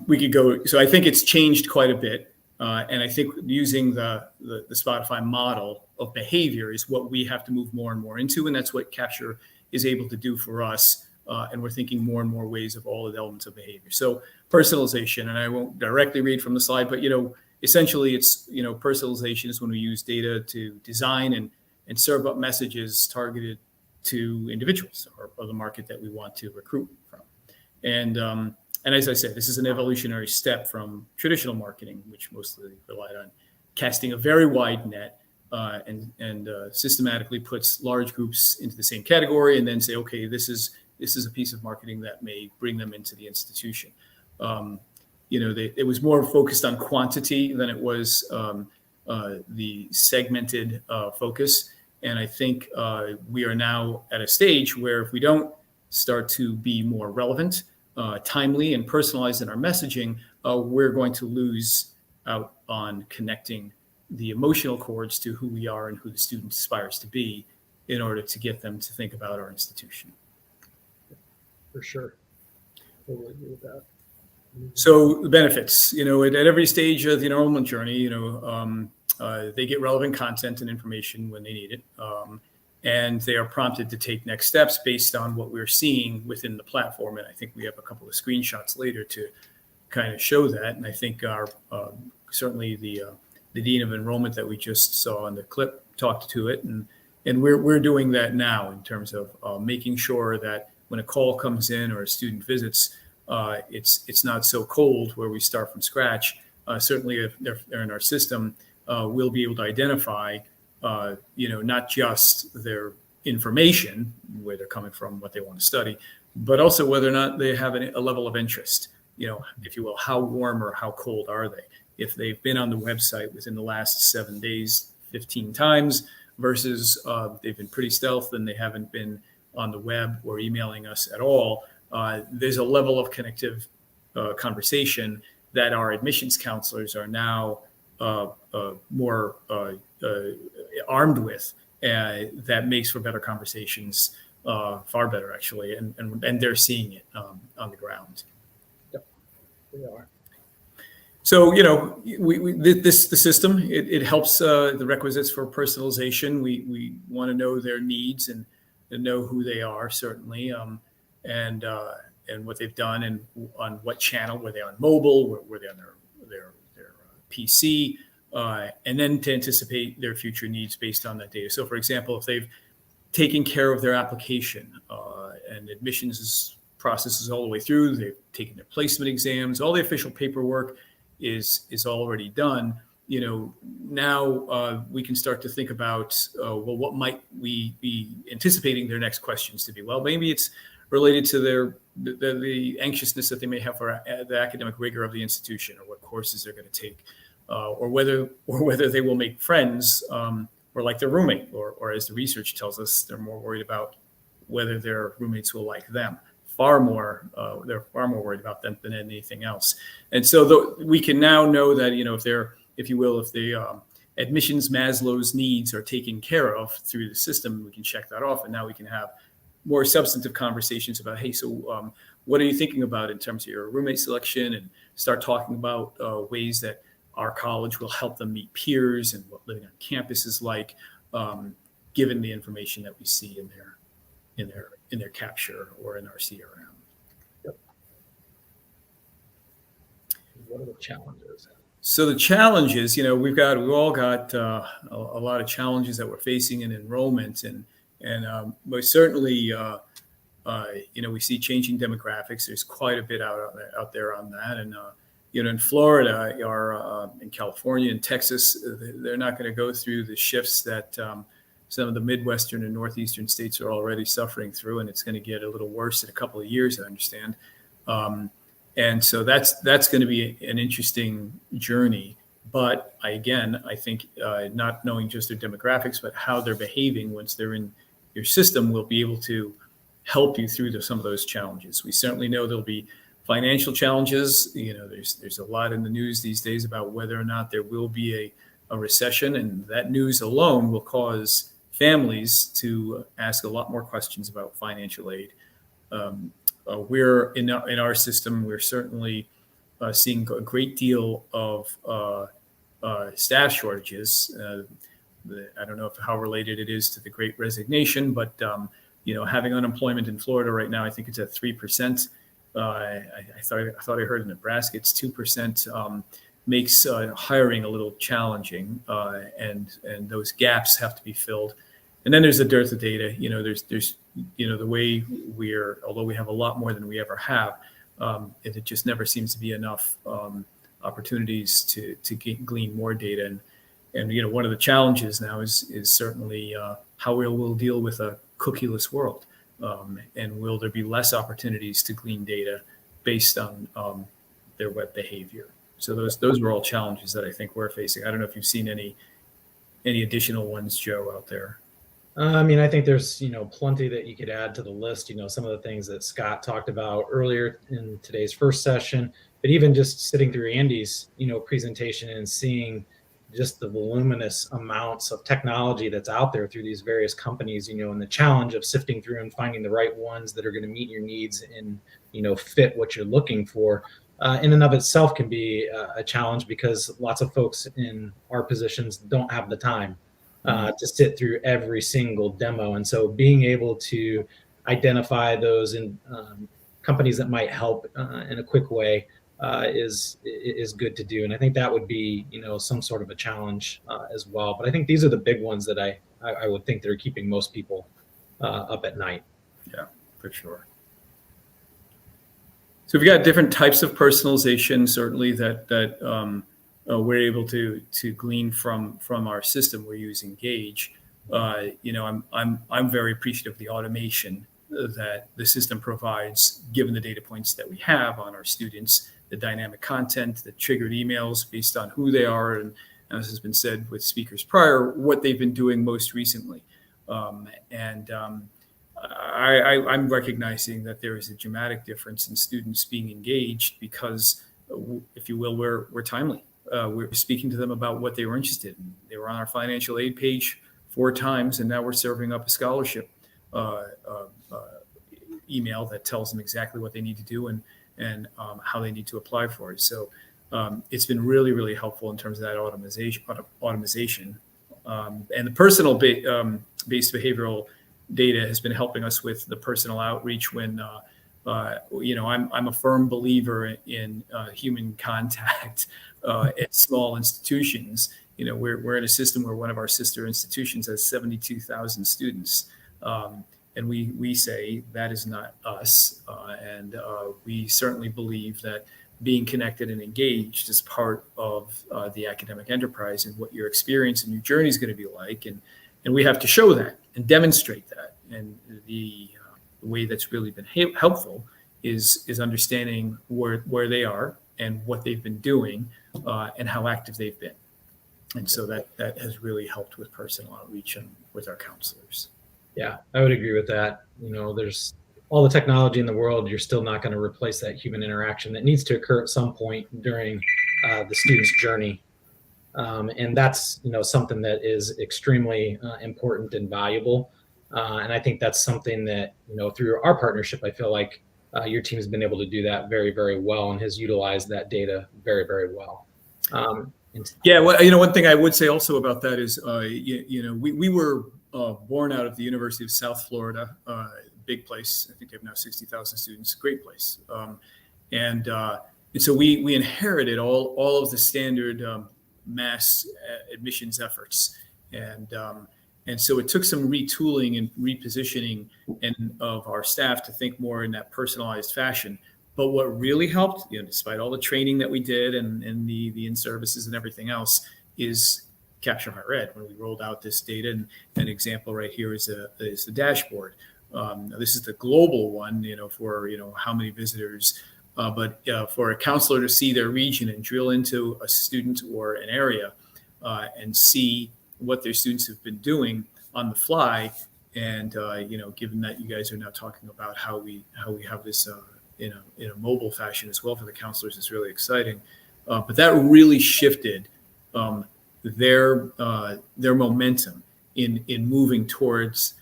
we could go. So I think it's changed quite a bit. And I think using the Spotify model of behavior is what we have to move more and more into. And that's what Capture is able to do for us. And we're thinking more and more ways of all of the elements of behavior. So personalization, and I won't directly read from the slide, but, essentially it's, personalization is when we use data to design and serve up messages targeted to individuals or the market that we want to recruit from. And as I said, this is an evolutionary step from traditional marketing, which mostly relied on casting a very wide net and systematically puts large groups into the same category and then say, okay, this is a piece of marketing that may bring them into the institution. It was more focused on quantity than it was the segmented focus. And I think we are now at a stage where if we don't start to be more relevant, timely and personalized in our messaging, we're going to lose out on connecting the emotional chords to who we are and who the student aspires to be in order to get them to think about our institution.
For sure. Totally agree with that.
So the benefits, at every stage of the enrollment journey, they get relevant content and information when they need it. And they are prompted to take next steps based on what we're seeing within the platform. And I think we have a couple of screenshots later to kind of show that. And I think our certainly the Dean of Enrollment that we just saw in the clip talked to it. And we're doing that now in terms of making sure that when a call comes in or a student visits, it's not so cold where we start from scratch. Certainly if they're in our system, we'll be able to identify not just their information, where they're coming from, what they want to study, but also whether or not they have a level of interest, if you will, how warm or how cold are they? If they've been on the website within the last 7 days, 15 times versus they've been pretty stealth and they haven't been on the web or emailing us at all, there's a level of connective conversation that our admissions counselors are now more armed with that makes for better conversations, far better actually, and they're seeing it on the ground.
Yep, they are.
So the system it helps the requisites for personalization. We want to know their needs and know who they are certainly, and what they've done and on what channel. Were they on mobile? Were they on their PC? And then to anticipate their future needs based on that data. So, for example, if they've taking care of their application and admissions processes all the way through. They've taken their placement exams. All the official paperwork is already done. Now we can start to think about, well, what might we be anticipating their next questions to be? Well, maybe it's related to the anxiousness that they may have for the academic rigor of the institution, or what courses they're going to take, or whether they will make friends, or like their roommate, or as the research tells us, they're more worried about whether their roommates will like them. They're far more worried about them than anything else. And so we can now know that, if the admissions Maslow's needs are taken care of through the system, we can check that off. And now we can have more substantive conversations about, hey, so what are you thinking about in terms of your roommate selection, and start talking about ways that our college will help them meet peers and what living on campus is like, given the information that we see in their capture or in our CRM.
What are the challenges?
So the challenges, we've all got a lot of challenges that we're facing in enrollment, and most certainly, we see changing demographics. There's quite a bit out there on that, and in Florida, or in California and Texas, they're not going to go through the shifts that some of the Midwestern and Northeastern states are already suffering through, and it's going to get a little worse in a couple of years, I understand. And so that's going to be an interesting journey. But I think not knowing just their demographics, but how they're behaving once they're in your system will be able to help you through some of those challenges. We certainly know there'll be financial challenges. There's a lot in the news these days about whether or not there will be a recession, and that news alone will cause families to ask a lot more questions about financial aid. We're in our system, we're certainly seeing a great deal of staff shortages. I don't know how related it is to the Great Resignation, but having unemployment in Florida right now, I think it's at 3%. I thought I heard in Nebraska it's 2%. Makes hiring a little challenging, and those gaps have to be filled. And then there's the dearth of data. There's the way although we have a lot more than we ever have, it just never seems to be enough opportunities to glean more data. And one of the challenges now is certainly how we'll deal with a cookieless world, and will there be less opportunities to glean data based on their web behavior? So those were all challenges that I think we're facing. I don't know if you've seen any additional ones, Joe, out there.
I think there's, plenty that you could add to the list. Some of the things that Scott talked about earlier in today's first session, but even just sitting through Andy's, presentation and seeing just the voluminous amounts of technology that's out there through these various companies, and the challenge of sifting through and finding the right ones that are going to meet your needs and, fit what you're looking for. In and of itself can be a challenge, because lots of folks in our positions don't have the time to sit through every single demo. And so being able to identify those in companies that might help in a quick way is good to do. And I think that would be, some sort of a challenge as well. But I think these are the big ones that I would think that are keeping most people up at night.
Yeah, for sure. So we've got different types of personalization, certainly that we're able to glean from our system. We use Engage. I'm very appreciative of the automation that the system provides, given the data points that we have on our students, the dynamic content, the triggered emails based on who they are, and as has been said with speakers prior, what they've been doing most recently. I'm recognizing that there is a dramatic difference in students being engaged because, if you will, we're timely. We're speaking to them about what they were interested in. They were on our financial aid page 4 times, and now we're serving up a scholarship email that tells them exactly what they need to do and how they need to apply for it. So it's been really, really helpful in terms of that automation. And the personal based behavioral data has been helping us with the personal outreach when, I'm a firm believer in human contact at small institutions. We're in a system where one of our sister institutions has 72,000 students. And we say that is not us. And we certainly believe that being connected and engaged is part of the academic enterprise and what your experience and your journey is going to be like. And we have to show that and demonstrate that. And the way that's really been helpful is understanding where they are and what they've been doing and how active they've been. And so that has really helped with personal outreach and with our counselors.
Yeah, I would agree with that. There's all the technology in the world. You're still not going to replace that human interaction that needs to occur at some point during the student's journey. And that's, something that is extremely important and valuable. And I think that's something that, through our partnership, I feel like your team has been able to do that very, very well and has utilized that data very, very well.
Yeah, well, one thing I would say also about that is, we were born out of the University of South Florida, big place. I think they have now 60,000 students, great place. And so we inherited all of the standard mass admissions efforts. And so it took some retooling and repositioning of our staff to think more in that personalized fashion. But what really helped, despite all the training that we did and the in-services and everything else, is Capture Higher Ed. When we rolled out this data, and an example right here is the dashboard. This is the global one, for how many visitors, but for a counselor to see their region and drill into a student or an area and see what their students have been doing on the fly. And given that you guys are now talking about how we have this in a mobile fashion as well for the counselors, is really exciting. But that really shifted their momentum in moving towards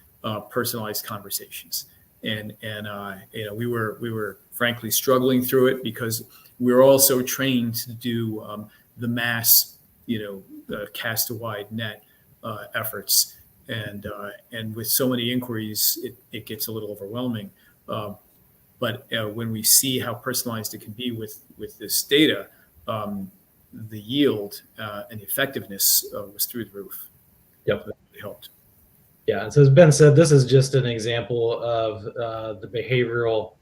personalized conversations. And we were frankly struggling through it because we were also trained to do the mass, cast a wide net efforts. And with so many inquiries, it gets a little overwhelming. But when we see how personalized it can be with this data, the yield and the effectiveness was through the roof.
Yep,
that really helped.
Yeah, and so as Ben said, this is just an example of the behavioral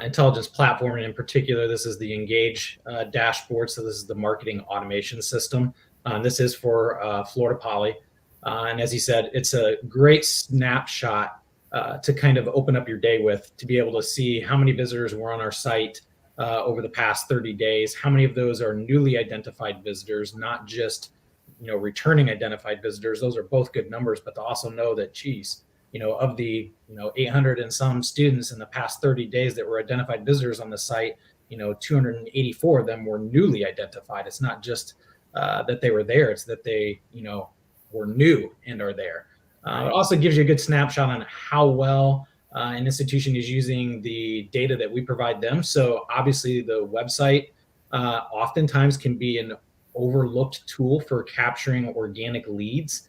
intelligence platform, and in particular, this is the Engage dashboard. So this is the marketing automation system. This is for Florida Poly, and as he said, it's a great snapshot to kind of open up your day with, to be able to see how many visitors were on our site over the past 30 days, how many of those are newly identified visitors, not just returning identified visitors. Those are both good numbers, but to also know that, geez, of the 800 and some students in the past 30 days that were identified visitors on the site, 284 of them were newly identified. It's not just that they were there, it's that they were new and are there. It also gives you a good snapshot on how well an institution is using the data that we provide them. So obviously the website oftentimes can be an overlooked tool for capturing organic leads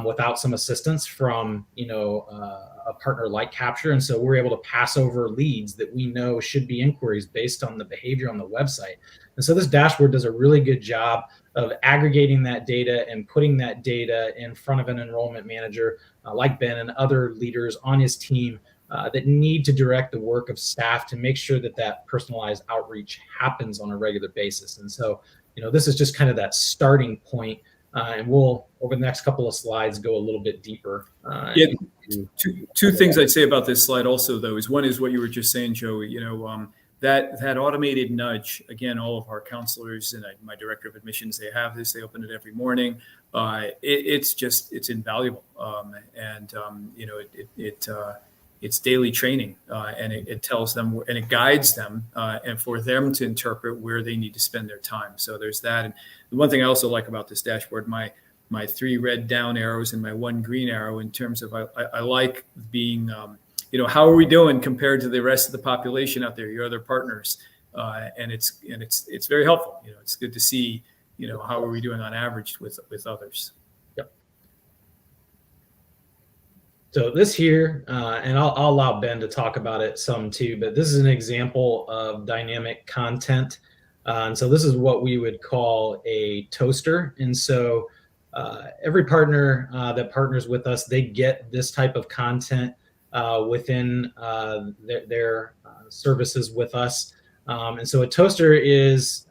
without some assistance from a partner like Capture. And so we're able to pass over leads that we know should be inquiries based on the behavior on the website. And so this dashboard does a really good job of aggregating that data and putting that data in front of an enrollment manager like Ben and other leaders on his team that need to direct the work of staff to make sure that that personalized outreach happens on a regular basis. And so, this is just kind of that starting point. And we'll, over the next couple of slides, go a little bit deeper.
Two things I'd say about this slide also, though, is one is what you were just saying, Joey, that automated nudge. Again, all of our counselors and my director of admissions, they have this, they open it every morning. It's invaluable. It's daily training, and it tells them and it guides them and for them to interpret where they need to spend their time. So there's that. And the one thing I also like about this dashboard, my 3 red down arrows and my 1 green arrow, in terms of I like being, how are we doing compared to the rest of the population out there, your other partners, and it's very helpful. It's good to see, how are we doing on average with others.
So this here, and I'll allow Ben to talk about it some too, but this is an example of dynamic content. And so this is what we would call a toaster. And so every partner that partners with us, they get this type of content within their services with us. And so a toaster is,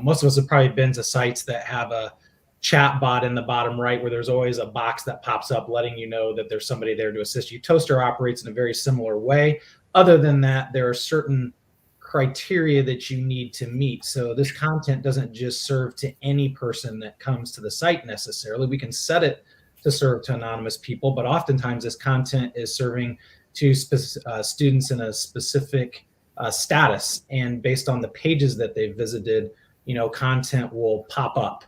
most of us have probably been to sites that have a chat bot in the bottom right where there's always a box that pops up letting you know that there's somebody there to assist you. Toaster operates in a very similar way. Other than that, there are certain criteria that you need to meet. So this content doesn't just serve to any person that comes to the site necessarily. We can set it to serve to anonymous people, but oftentimes this content is serving to students in a specific status, and based on the pages that they've visited, content will pop up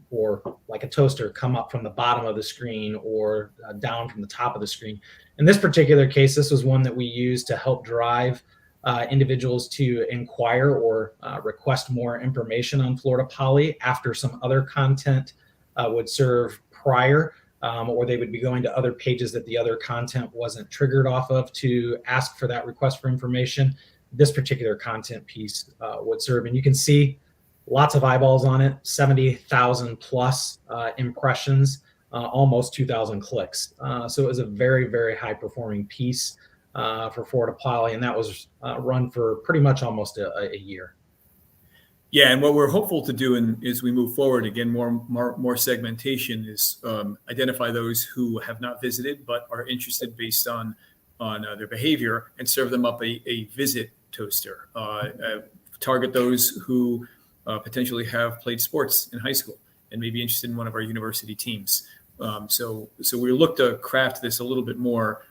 or like a toaster come up from the bottom of the screen or down from the top of the screen. In this particular case, this was one that we used to help drive individuals to inquire or request more information on Florida Poly after some other content would serve prior, or they would be going to other pages that the other content wasn't triggered off of to ask for that request for information. This particular content piece would serve, and you can see lots of eyeballs on it, 70,000 plus impressions, almost 2,000 clicks. So it was a very, very high performing piece for Florida Poly, and that was run for pretty much almost a year.
Yeah, and what we're hopeful to do as we move forward, again, more segmentation is identify those who have not visited but are interested based on their behavior and serve them up a visit toaster. Target those who potentially have played sports in high school and may be interested in one of our university teams. So we look to craft this a little bit more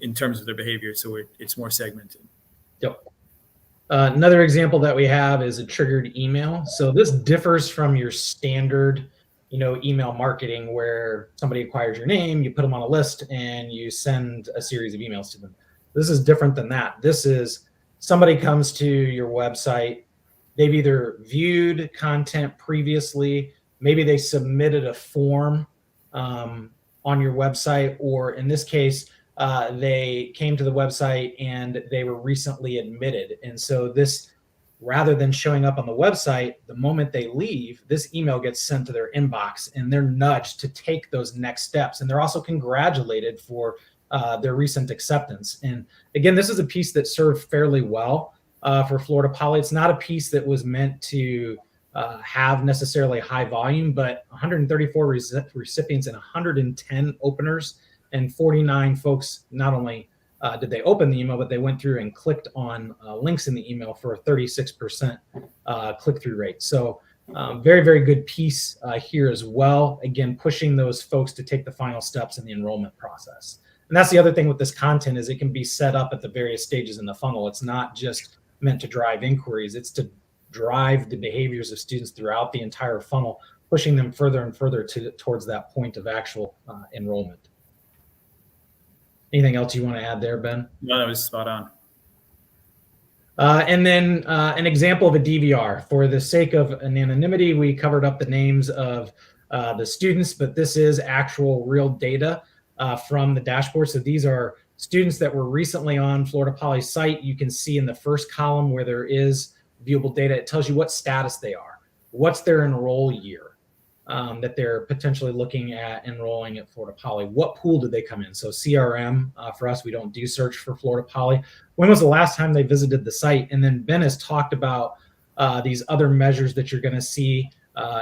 in terms of their behavior, so it's more segmented.
Yep. Another example that we have is a triggered email. So this differs from your standard, email marketing where somebody acquires your name, you put them on a list, and you send a series of emails to them. This is different than that. This is somebody comes to your website. They've either viewed content previously, maybe they submitted a form on your website, or in this case, they came to the website and they were recently admitted. And so this, rather than showing up on the website, the moment they leave, this email gets sent to their inbox and they're nudged to take those next steps. And they're also congratulated for their recent acceptance. And again, this is a piece that served fairly well for Florida Poly. It's not a piece that was meant to have necessarily high volume, but 134 recipients and 110 openers, and 49 folks not only did they open the email, but they went through and clicked on links in the email for a 36% click-through rate. So very, very good piece here as well. Again, pushing those folks to take the final steps in the enrollment process. And that's the other thing with this content is it can be set up at the various stages in the funnel. It's not just meant to drive inquiries. It's to drive the behaviors of students throughout the entire funnel, pushing them further and further towards that point of actual enrollment. Anything else you want to add there, Ben?
No, that was spot on.
And then an example of a DVR. For the sake of an anonymity, we covered up the names of the students, but this is actual real data from the dashboard. So these are students that were recently on Florida Poly's site. You can see in the first column where there is viewable data, it tells you what status they are, what's their enroll year. That they're potentially looking at enrolling at Florida Poly. What pool did they come in? So CRM, for us, we don't do search for Florida Poly. When was the last time they visited the site? And then Ben has talked about these other measures that you're going to see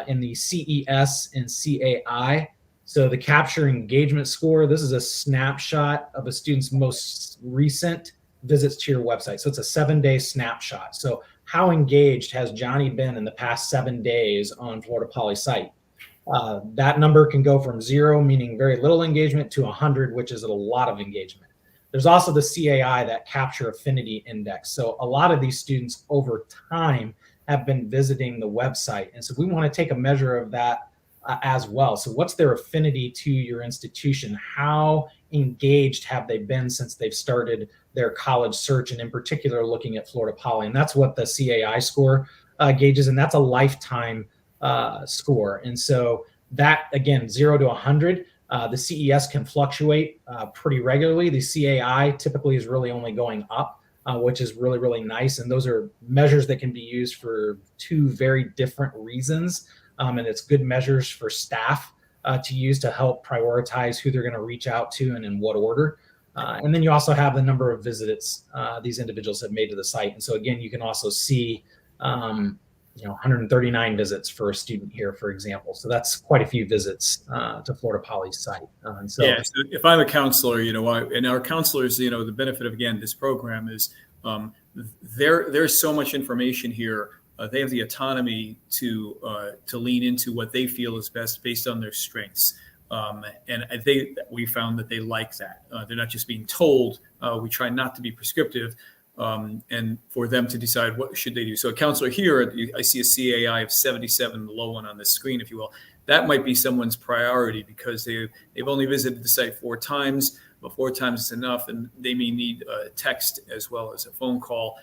in the CES and CAI. So the capture engagement score, this is a snapshot of a student's most recent visits to your website. So it's a 7-day snapshot. So how engaged has Johnny been in the past 7 days on Florida Poly site? That number can go from 0, meaning very little engagement, to 100, which is a lot of engagement. There's also the CAI, that capture affinity index. So a lot of these students over time have been visiting the website. And so we want to take a measure of that as well. So what's their affinity to your institution? How engaged have they been since they've started their college search, and in particular looking at Florida Poly? And that's what the CAI score gauges, and that's a lifetime score. And so that, again, 0 to 100, the CES can fluctuate pretty regularly. The CAI typically is really only going up, which is really, really nice. And those are measures that can be used for 2 very different reasons. and it's good measures for staff to use to help prioritize who they're going to reach out to and in what order. And then you also have the number of visits these individuals have made to the site. And so again, you can also see 139 visits for a student here, for example. So that's quite a few visits to Florida Poly's site. And so,
yeah, so if I'm a counselor, and our counselors, the benefit of, again, this program is there's so much information here. They have the autonomy to lean into what they feel is best based on their strengths. And I think we found that they like that. They're not just being told. We try not to be prescriptive. And for them to decide what should they do. So a counselor here, I see a CAI of 77, the low one on the screen, if you will. That might be someone's priority because they've only visited the site 4 times, but 4 times is enough, and they may need a text as well as a phone call.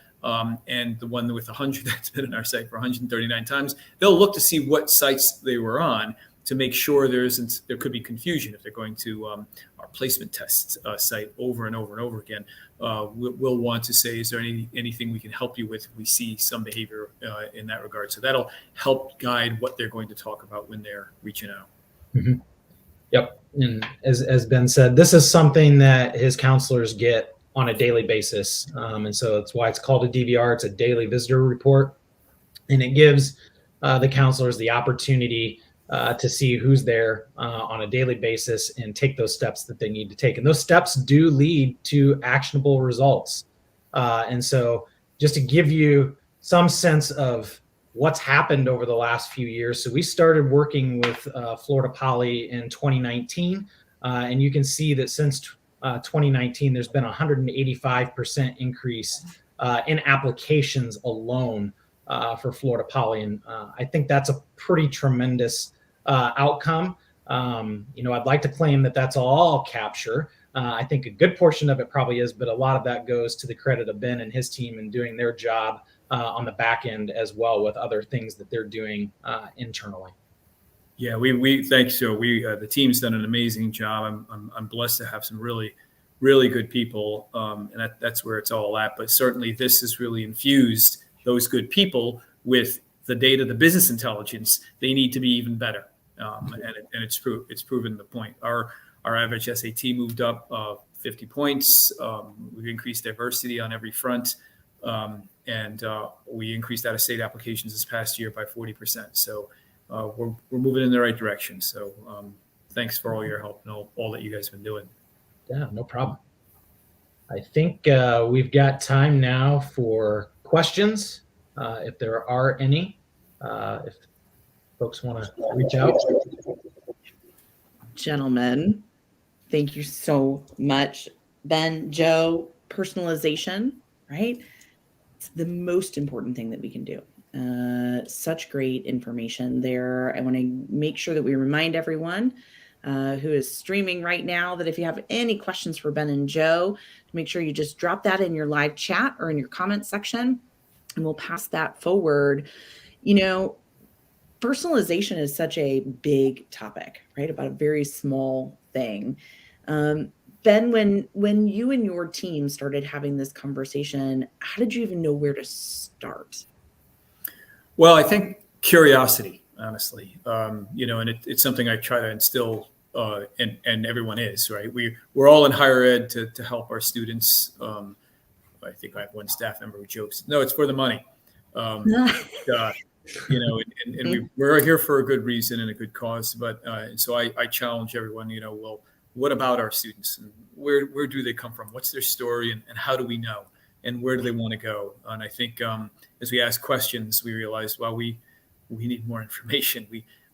And the one with 100 that's been on our site for 139 times, they'll look to see what sites they were on to make sure there could be confusion if they're going to our placement test site over and over and over again. We'll want to say, is there anything we can help you with if we see some behavior in that regard? So that'll help guide what they're going to talk about when they're reaching out.
Mm-hmm. Yep. And as Ben said, this is something that his counselors get on a daily basis. And so that's why it's called a DVR. It's a daily visitor report. And it gives the counselors the opportunity to see who's there on a daily basis and take those steps that they need to take. And those steps do lead to actionable results. And so just to give you some sense of what's happened over the last few years. So we started working with Florida Poly in 2019. And you can see that since 2019, there's been a 185% increase in applications alone for Florida Poly. And I think that's a pretty tremendous outcome. I'd like to claim that that's all capture. I think a good portion of it probably is, but a lot of that goes to the credit of Ben and his team in doing their job on the back end as well with other things that they're doing internally.
Yeah, we thank you. The team's done an amazing job. I'm blessed to have some really, really good people, and that's where it's all at. But certainly, this has really infused those good people with the data, the business intelligence. They need to be even better, and it's proven the point. Our average SAT moved up 50 points. We've increased diversity on every front, and we increased out-of-state applications this past year by 40%. So we're moving in the right direction. So thanks for all your help and all that you guys have been doing.
Yeah, no problem. I think we've got time now for questions, if there are any. If folks want to reach out.
Gentlemen, thank you so much. Ben, Joe, personalization, right? It's the most important thing that we can do. Such great information there. I want to make sure that we remind everyone who is streaming right now that if you have any questions for Ben and Joe, make sure you just drop that in your live chat or in your comment section, and we'll pass that forward. Personalization is such a big topic, right? About a very small thing. Ben, when you and your team started having this conversation, how did you even know where to start?
Well, I think curiosity, honestly, and it's something I try to instill, and everyone is, right? We're all in higher ed to help our students. I think I have one staff member who jokes, no, it's for the money. We're here for a good reason and a good cause. But so I challenge everyone, well, what about our students and where do they come from? What's their story and how do we know? And where do they want to go? And I think as we ask questions, we realize, well, we need more information.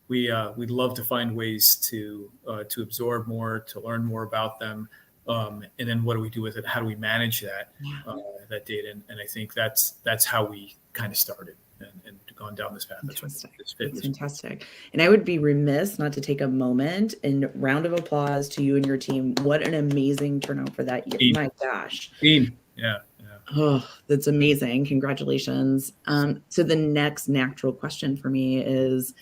We'd love to find ways to absorb more, to learn more about them. And then what do we do with it? How do we manage that data? And I think that's how we kind of started and gone down this path. That's
fantastic. And I would be remiss not to take a moment and round of applause to you and your team. What an amazing turnout for that year. My gosh.
Yeah.
Oh, that's amazing. Congratulations. So the next natural question for me is,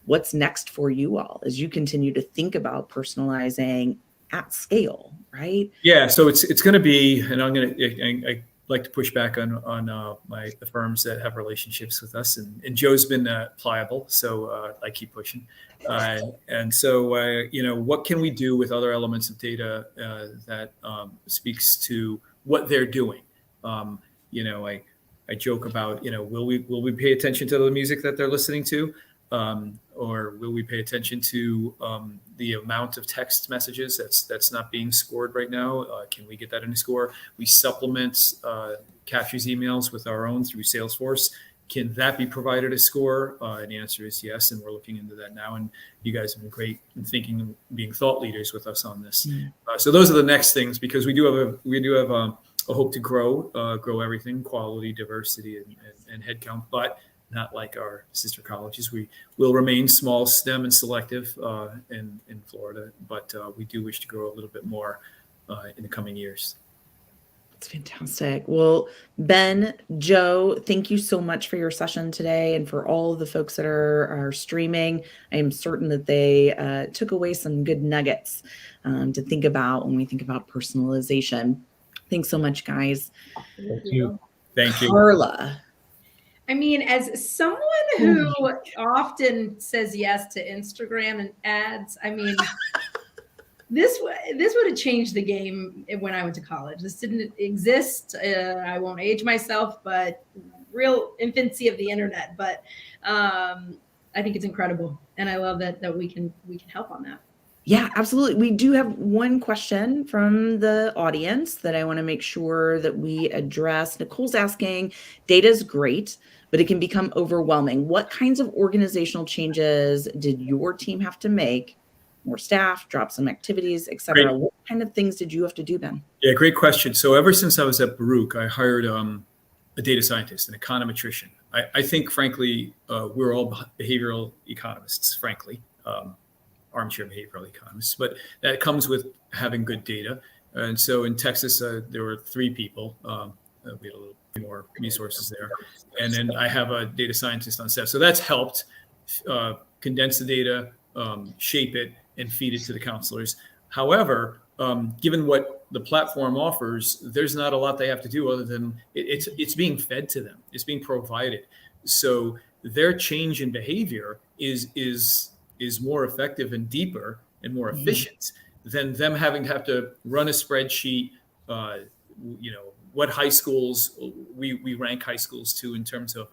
what's next for you all as you continue to think about personalizing at scale, right?
Yeah. So it's going to be, and I like to push back on the firms that have relationships with us, and Joe's been pliable, so I keep pushing. And so what can we do with other elements of data that speaks to what they're doing? I joke about will we pay attention to the music that they're listening to, or will we pay attention to the amount of text messages that's not being scored right now? Can we get that in a score? We supplement Capture's emails with our own through Salesforce. Can that be provided a score? And the answer is yes, and we're looking into that now. And you guys have been great in thinking and being thought leaders with us on this. So those are the next things, because we do have a hope to grow everything, quality, diversity, and headcount, but not like our sister colleges. We will remain small, STEM, and selective in Florida, but we do wish to grow a little bit more in the coming years.
That's fantastic. Well, Ben, Joe, thank you so much for your session today, and for all of the folks that are streaming. I am certain that they took away some good nuggets to think about when we think about personalization. Thanks so much, guys.
Thank you.
Thank you.
Carla.
I mean, as someone who often says yes to Instagram and ads, I mean, this would have changed the game when I went to college. This didn't exist. I won't age myself, but real infancy of the internet. But I think it's incredible, and I love that we can help on that.
Yeah, absolutely. We do have one question from the audience that I want to make sure that we address. Nicole's asking, data is great, but it can become overwhelming. What kinds of organizational changes did your team have to make? More staff, drop some activities, et cetera.
Great.
What kind of things did you have to do, Ben?
Yeah, great question. So ever since I was at Baruch, I hired a data scientist, an econometrician. I think, frankly, we're all behavioral economists, frankly. Armchair behavioral economists, but that comes with having good data. And so in Texas, there were 3 people. We had a little more resources there. And then I have a data scientist on staff. So that's helped condense the data, shape it, and feed it to the counselors. However, given what the platform offers, there's not a lot they have to do other than it's being fed to them. It's being provided. So their change in behavior is more effective and deeper and more efficient than them having to run a spreadsheet. What high schools we rank high schools to in terms of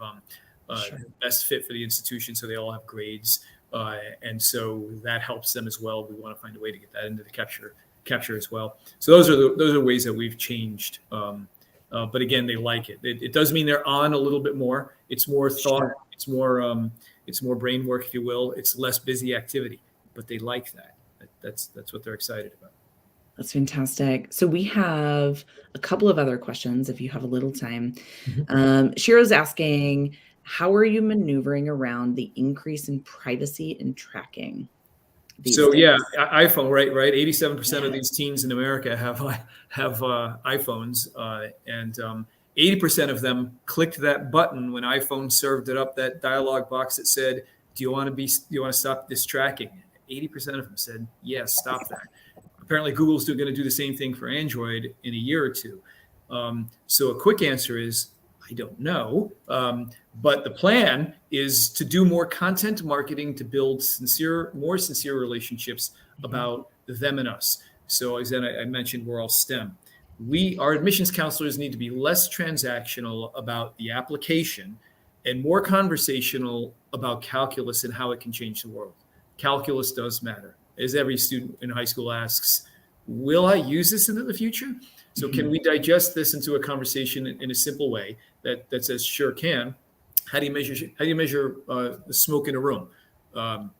best fit for the institution, so they all have grades, and so that helps them as well. We want to find a way to get that into the capture as well. So those are ways that we've changed. But again, they like it. It does mean they're on a little bit more. It's more thought. Sure. It's more brain work, if you will. It's less busy activity, but they like that. That's what they're excited about.
That's fantastic. So we have a couple of other questions if you have a little time. Shiro's asking, how are you maneuvering around the increase in privacy and tracking?
So days? Yeah, iPhone, right? 87% of these teens in America have iPhones, and 80% of them clicked that button when iPhone served it up, that dialog box that said, do you want to stop this tracking? 80% of them said, yes, stop that. Apparently Google's going to do the same thing for Android in a year or two. So a quick answer is, I don't know. But the plan is to do more content marketing to build more sincere relationships about them and us. So as I mentioned, we're all STEM. Our admissions counselors need to be less transactional about the application and more conversational about calculus and how it can change the world. Calculus does matter. As every student in high school asks, will I use this into the future? So can we digest this into a conversation in a simple way that says, sure can. How do you measure the smoke in a room?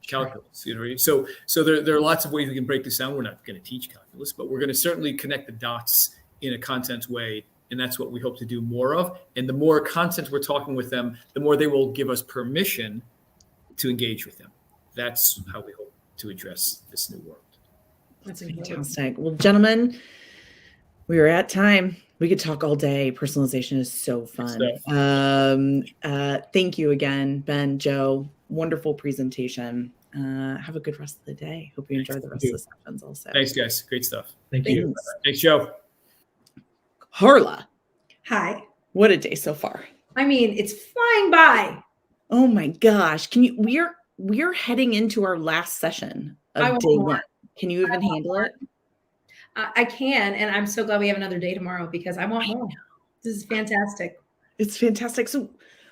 Calculus, So there are lots of ways we can break this down. We're not going to teach calculus, but we're going to certainly connect the dots in a content way. And that's what we hope to do more of. And the more content we're talking with them, the more they will give us permission to engage with them. That's how we hope to address this new world.
That's fantastic. Well, gentlemen, we are at time. We could talk all day. Personalization is so fun. Thank you again, Ben, Joe. Wonderful presentation. Have a good rest of the day. Hope you enjoy the rest of the sessions also.
Thanks, guys. Great stuff.
Thank you.
Thanks, Joe.
Carla,
Hi.
What a day so far.
I mean, it's flying by.
Oh my gosh. We're heading into our last session
I
of
want
day
more.
one. Can you even handle it?
I can, and I'm so glad we have another day tomorrow because I want more. This is fantastic.
It's fantastic. So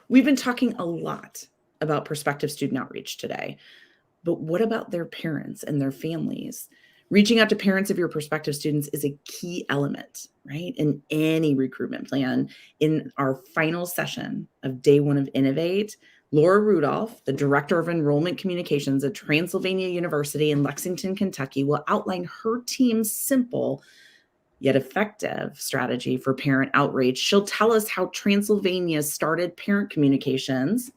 we've been talking a lot about prospective student outreach today, but what about their parents and their families? Reaching out to parents of your prospective students is a key element, right? In any recruitment plan. In our final session of day one of Innovate, Laura Rudolph, the Director of Enrollment Communications at Transylvania University in Lexington, Kentucky, will outline her team's simple yet effective strategy for parent outreach. She'll tell us how Transylvania started parent communications,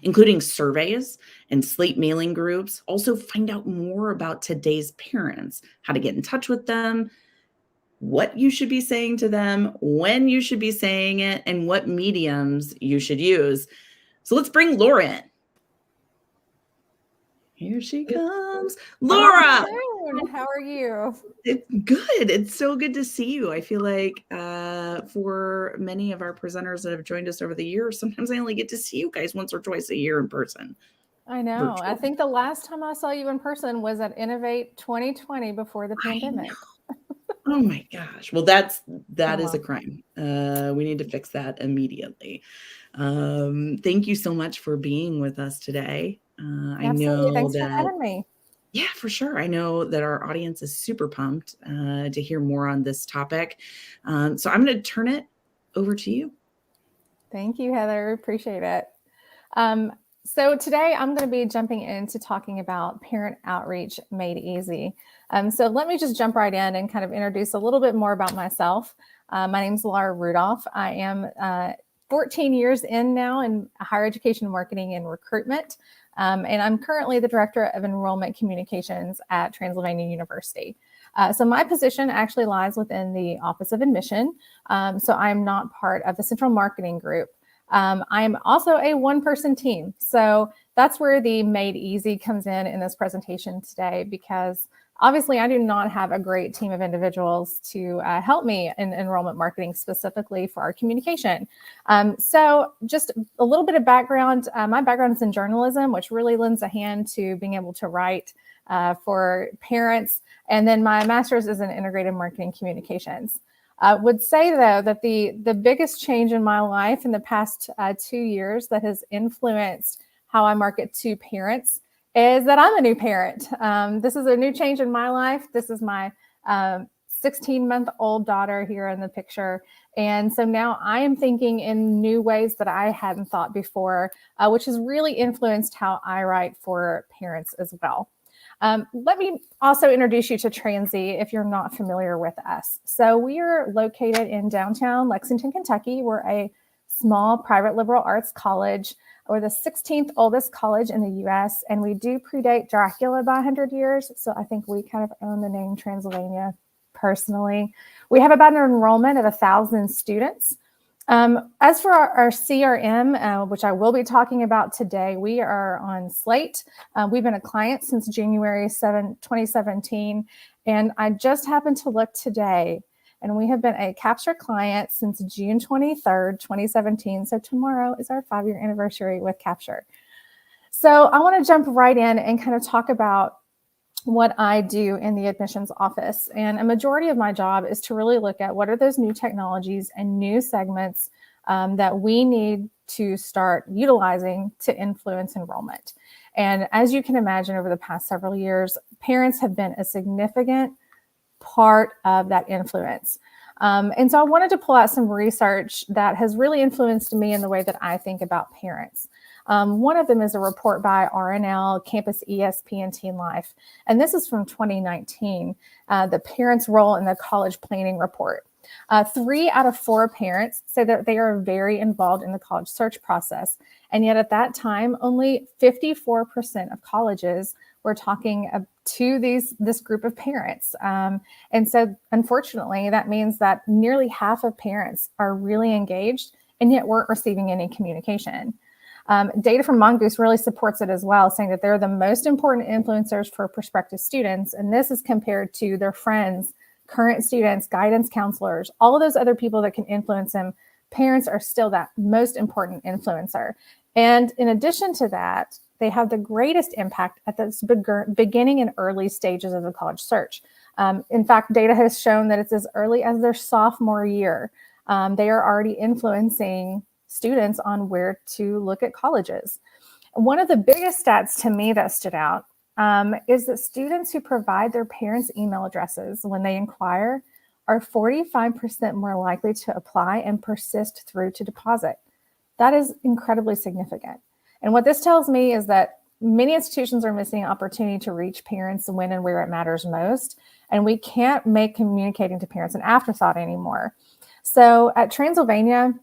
including surveys and slate mailing groups. Also find out more about today's parents, how to get in touch with them, what you should be saying to them, when you should be saying it, and what mediums you should use. So let's bring Laura in. Here she comes. Laura!
How are you?
It's good. It's so good to see you. I feel like for many of our presenters that have joined us over the years, sometimes I only get to see you guys once or twice a year in person.
I know. I think the last time I saw you in person was at Innovate 2020 before the pandemic.
Oh my gosh. Well, that is a crime. We need to fix that immediately. Thank you so much for being with us today. I know
Thanks for having me.
Yeah, for sure. I know that our audience is super pumped to hear more on this topic. So I'm going to turn it over to you.
Thank you, Heather. Appreciate it. So today I'm going to be jumping into talking about parent outreach made easy. So let me just jump right in and kind of introduce a little bit more about myself. My name is Laura Rudolph. I am 14 years in now in higher education marketing and recruitment. And I'm currently the Director of Enrollment Communications at Transylvania University. So my position actually lies within the Office of Admission. So I'm not part of the central marketing group. I'm also a one-person team. So that's where the Made Easy comes in this presentation today, because obviously I do not have a great team of individuals to help me in enrollment marketing specifically for our communication. So just a little bit of background. My background is in journalism, which really lends a hand to being able to write for parents. And then my master's is in integrated marketing communications. I would say, though, that the biggest change in my life in the past 2 years that has influenced how I market to parents is that I'm a new parent. This is a new change in my life. This is my 16-month-old daughter here in the picture. And so now I am thinking in new ways that I hadn't thought before, which has really influenced how I write for parents as well. Let me also introduce you to Transy if you're not familiar with us. So we are located in downtown Lexington, Kentucky. We're a small private liberal arts college. We're the 16th oldest college in the U.S., and we do predate Dracula by 100 years. So I think we kind of own the name Transylvania personally. We have about an enrollment of 1,000 students. As for our CRM, which I will be talking about today, we are on Slate. We've been a client since January 7, 2017, and I just happened to look today, and we have been a Capture client since June 23rd, 2017. So tomorrow is our 5-year anniversary with Capture. So I want to jump right in and kind of talk about what I do in the admissions office. And a majority of my job is to really look at what are those new technologies and new segments that we need to start utilizing to influence enrollment. And as you can imagine, over the past several years, parents have been a significant part of that influence. And so I wanted to pull out some research that has really influenced me in the way that I think about parents. One of them is a report by RNL, Campus ESP, and Teen Life. And this is from 2019, the parents' role in the college planning report. 3 out of 4 parents say that they are very involved in the college search process. And yet at that time, only 54% of colleges were talking to this group of parents. And so unfortunately, that means that nearly half of parents are really engaged and yet weren't receiving any communication. Data from Mongoose really supports it as well, saying that they're the most important influencers for prospective students. And this is compared to their friends, current students, guidance counselors, all of those other people that can influence them, parents are still that most important influencer. And in addition to that, they have the greatest impact at the beginning and early stages of the college search. In fact, data has shown that it's as early as their sophomore year. They are already influencing students on where to look at colleges. One of the biggest stats to me that stood out is that students who provide their parents' email addresses when they inquire are 45% more likely to apply and persist through to deposit. That is incredibly significant. And what this tells me is that many institutions are missing an opportunity to reach parents when and where it matters most. And we can't make communicating to parents an afterthought anymore. So at Transylvania,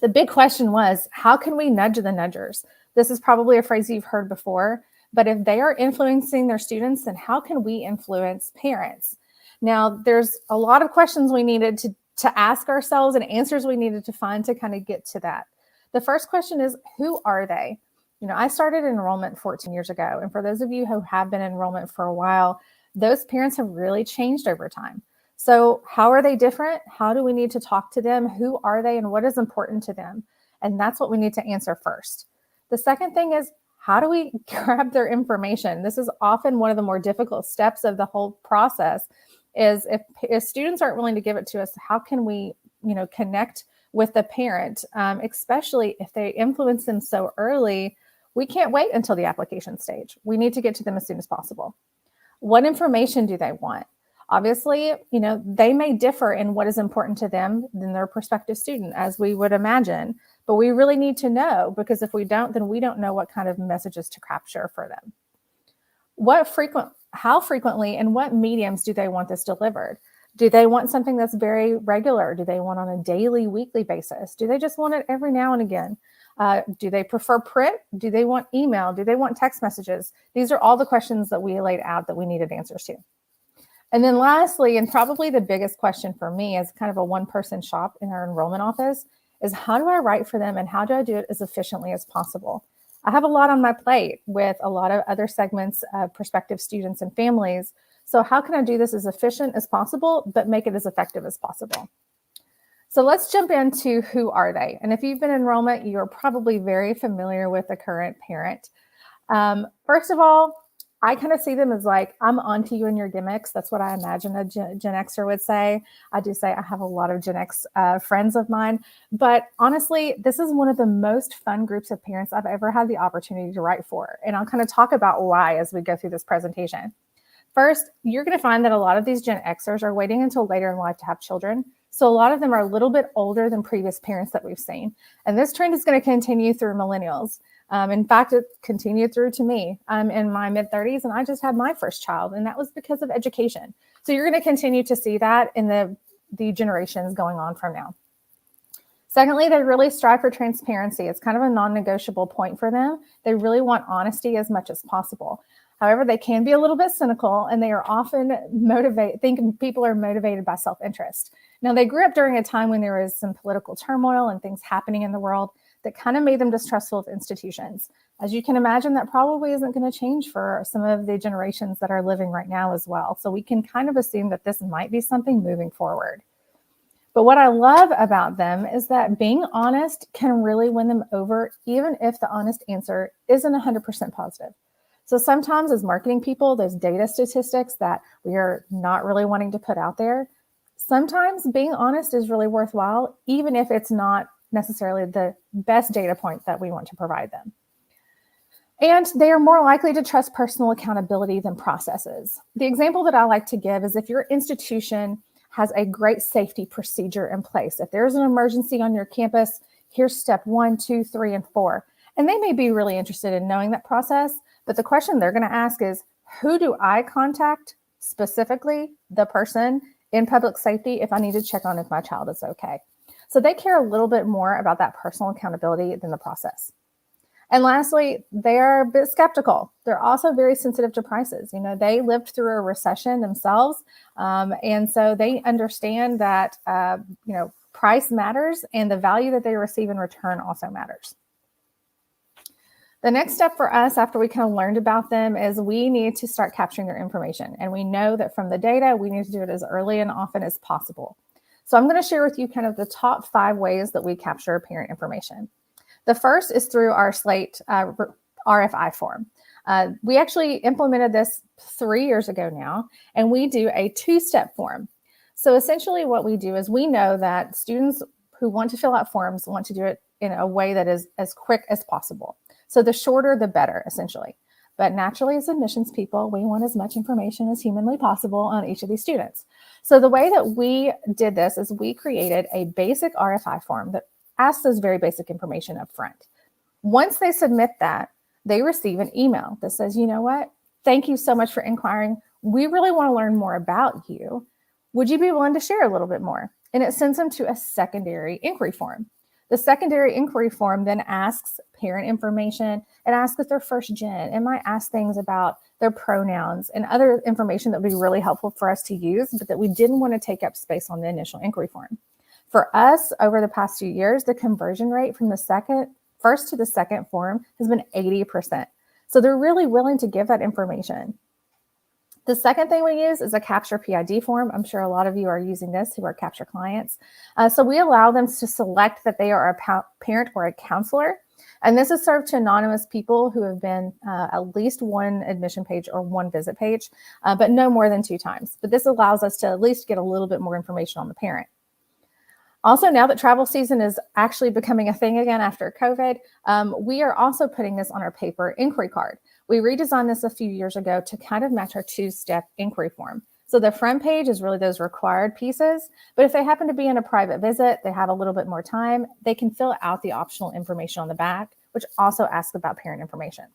the big question was, how can we nudge the nudgers? This is probably a phrase you've heard before, but if they are influencing their students, then how can we influence parents? Now, there's a lot of questions we needed to ask ourselves and answers we needed to find to kind of get to that. The first question is, who are they? You know, I started enrollment 14 years ago. And for those of you who have been in enrollment for a while, those parents have really changed over time. So how are they different? How do we need to talk to them? Who are they and what is important to them? And that's what we need to answer first. The second thing is, how do we grab their information? This is often one of the more difficult steps of the whole process, is if students aren't willing to give it to us, how can we, connect with the parent, especially if they influence them so early? We can't wait until the application stage. We need to get to them as soon as possible. What information do they want? Obviously, they may differ in what is important to them than their prospective student, as we would imagine, but we really need to know, because if we don't, then we don't know what kind of messages to capture for them. How frequently and what mediums do they want this delivered? Do they want something that's very regular? Do they want on a daily, weekly basis? Do they just want it every now and again? Do they prefer print? Do they want email? Do they want text messages? These are all the questions that we laid out that we needed answers to. And then lastly, and probably the biggest question for me as kind of a one-person shop in our enrollment office, is how do I write for them and how do I do it as efficiently as possible? I have a lot on my plate with a lot of other segments of prospective students and families. So how can I do this as efficient as possible, but make it as effective as possible? So let's jump into who are they? And if you've been in enrollment, you're probably very familiar with the current parent. First of all, I kind of see them as like, I'm onto you and your gimmicks. That's what I imagine a Gen Xer would say. I do say I have a lot of Gen X friends of mine. But honestly, this is one of the most fun groups of parents I've ever had the opportunity to write for. And I'll kind of talk about why as we go through this presentation. First, you're going to find that a lot of these Gen Xers are waiting until later in life to have children. So a lot of them are a little bit older than previous parents that we've seen. And this trend is going to continue through millennials. In fact, it continued through to me. I'm in my mid-30s and I just had my first child, and that was because of education. So you're going to continue to see that in the generations going on from now. Secondly, they really strive for transparency. It's kind of a non-negotiable point for them. They really want honesty as much as possible. However, they can be a little bit cynical, and they are often thinking people are motivated by self-interest. Now, they grew up during a time when there was some political turmoil and things happening in the world that kind of made them distrustful of institutions. As you can imagine, that probably isn't going to change for some of the generations that are living right now as well. So we can kind of assume that this might be something moving forward. But what I love about them is that being honest can really win them over, even if the honest answer isn't 100% positive. So sometimes as marketing people, there's data statistics that we are not really wanting to put out there. Sometimes being honest is really worthwhile, even if it's not necessarily the best data point that we want to provide them. And they are more likely to trust personal accountability than processes. The example that I like to give is if your institution has a great safety procedure in place. If there's an emergency on your campus, here's step 1, 2, 3, and 4. And they may be really interested in knowing that process, but the question they're going to ask is, who do I contact, specifically the person in public safety, if I need to check on if my child is okay? So they care a little bit more about that personal accountability than the process. And lastly, they're a bit skeptical. They're also very sensitive to prices. They lived through a recession themselves. And so they understand that, price matters and the value that they receive in return also matters. The next step for us after we kind of learned about them is we need to start capturing their information. And we know that from the data, we need to do it as early and often as possible. So I'm going to share with you kind of the top 5 ways that we capture parent information. The first is through our Slate RFI form. We actually implemented this 3 years ago now, and we do a 2-step form. So essentially what we do is we know that students who want to fill out forms want to do it in a way that is as quick as possible. So the shorter, the better, essentially. But naturally, as admissions people, we want as much information as humanly possible on each of these students. So the way that we did this is we created a basic RFI form that asks those very basic information up front. Once they submit that, they receive an email that says, you know what? Thank you so much for inquiring. We really want to learn more about you. Would you be willing to share a little bit more? And it sends them to a secondary inquiry form. The secondary inquiry form then asks parent information. It asks if they're first gen. It might ask things about their pronouns and other information that would be really helpful for us to use, but that we didn't want to take up space on the initial inquiry form. For us, over the past few years, the conversion rate from the first to the second form has been 80%. So they're really willing to give that information. The second thing we use is a Capture PID form. I'm sure a lot of you are using this who are Capture clients. So we allow them to select that they are a parent or a counselor. And this is served to anonymous people who have been at least one admission page or one visit page, but no more than 2 times. But this allows us to at least get a little bit more information on the parent. Also, now that travel season is actually becoming a thing again after COVID, we are also putting this on our paper inquiry card. We redesigned this a few years ago to kind of match our 2-step inquiry form. So the front page is really those required pieces, but if they happen to be in a private visit, they have a little bit more time, they can fill out the optional information on the back, which also asks about parent information.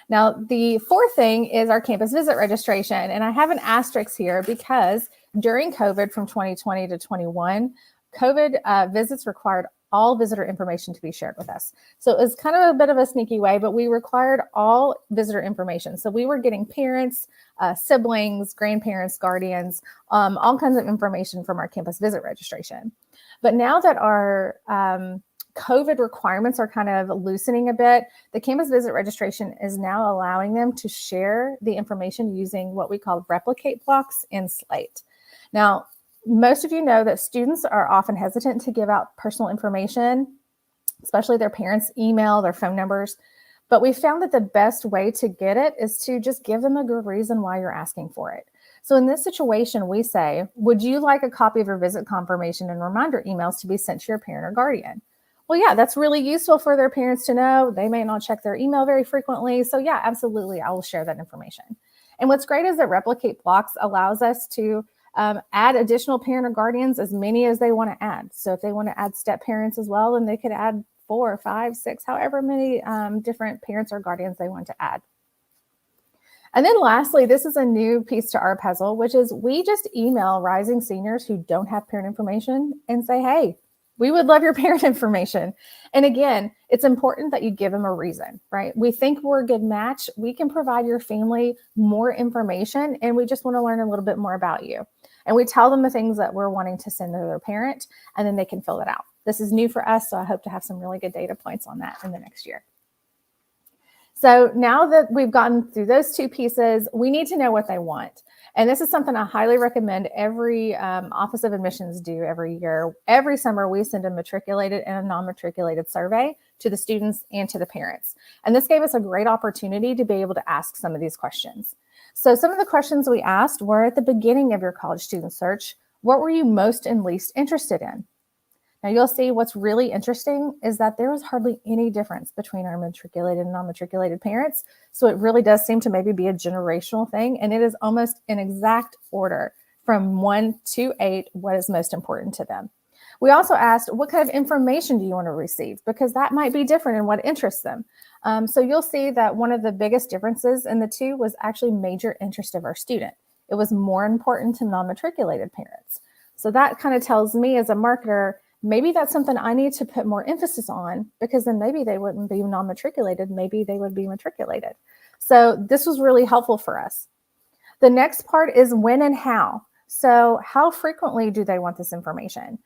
Now, the fourth thing is our campus visit registration. And I have an asterisk here because during COVID from 2020 to 21, COVID visits required all visitor information to be shared with us. So it was kind of a bit of a sneaky way, but we required all visitor information. So we were getting parents, siblings, grandparents, guardians, all kinds of information from our campus visit registration. But now that our COVID requirements are kind of loosening a bit, the campus visit registration is now allowing them to share the information using what we call replicate blocks in Slate. Now, most of you know that students are often hesitant to give out personal information, especially their parents' email, their phone numbers. But we found that the best way to get it is to just give them a good reason why you're asking for it. So in this situation, we say, would you like a copy of your visit confirmation and reminder emails to be sent to your parent or guardian? Well, yeah, that's really useful for their parents to know. They may not check their email very frequently. So yeah, absolutely, I will share that information. And what's great is that replicate blocks allows us to add additional parent or guardians, as many as they want to add. So if they want to add step parents as well, then they could add 4, 5, 6, however many different parents or guardians they want to add. And then lastly, this is a new piece to our puzzle, which is we just email rising seniors who don't have parent information and say, hey, we would love your parent information. And again, it's important that you give them a reason, right? We think we're a good match. We can provide your family more information, and we just want to learn a little bit more about you. And we tell them the things that we're wanting to send to their parent, and then they can fill it out. This is new for us, so I hope to have some really good data points on that in the next year. So now that we've gotten through those 2 pieces, we need to know what they want. And this is something I highly recommend every Office of Admissions do every year. Every summer, we send a matriculated and a non-matriculated survey to the students and to the parents. And this gave us a great opportunity to be able to ask some of these questions. So some of the questions we asked were at the beginning of your college student search, what were you most and least interested in? Now you'll see what's really interesting is that there was hardly any difference between our matriculated and non-matriculated parents. So it really does seem to maybe be a generational thing. And it is almost in exact order from 1 to 8, what is most important to them. We also asked, what kind of information do you want to receive? Because that might be different in what interests them. So you'll see that one of the biggest differences in the 2 was actually major interest of our student. It was more important to non-matriculated parents. So that kind of tells me as a marketer, maybe that's something I need to put more emphasis on, because then maybe they wouldn't be non-matriculated, maybe they would be matriculated. So this was really helpful for us. The next part is when and how. So how frequently do they want this information?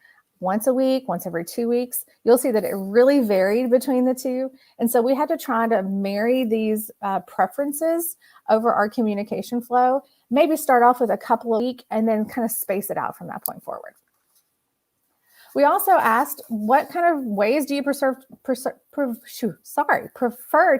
once a week, once every 2 weeks. You'll see that it really varied between the two. And so we had to try to marry these preferences over our communication flow, maybe start off with a couple a week and then kind of space it out from that point forward. We also asked, what kind of ways do you prefer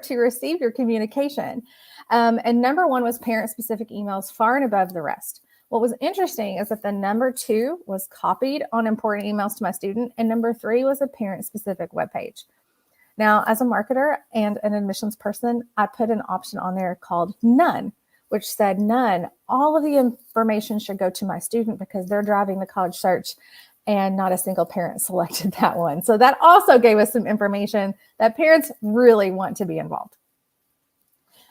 to receive your communication? And number one was parent-specific emails, far and above the rest. What was interesting is that the number 2 was copied on important emails to my student, and number 3 was a parent-specific webpage. Now, as a marketer and an admissions person, I put an option on there called none, which said none. All of the information should go to my student because they're driving the college search, and not a single parent selected that one. So that also gave us some information that parents really want to be involved.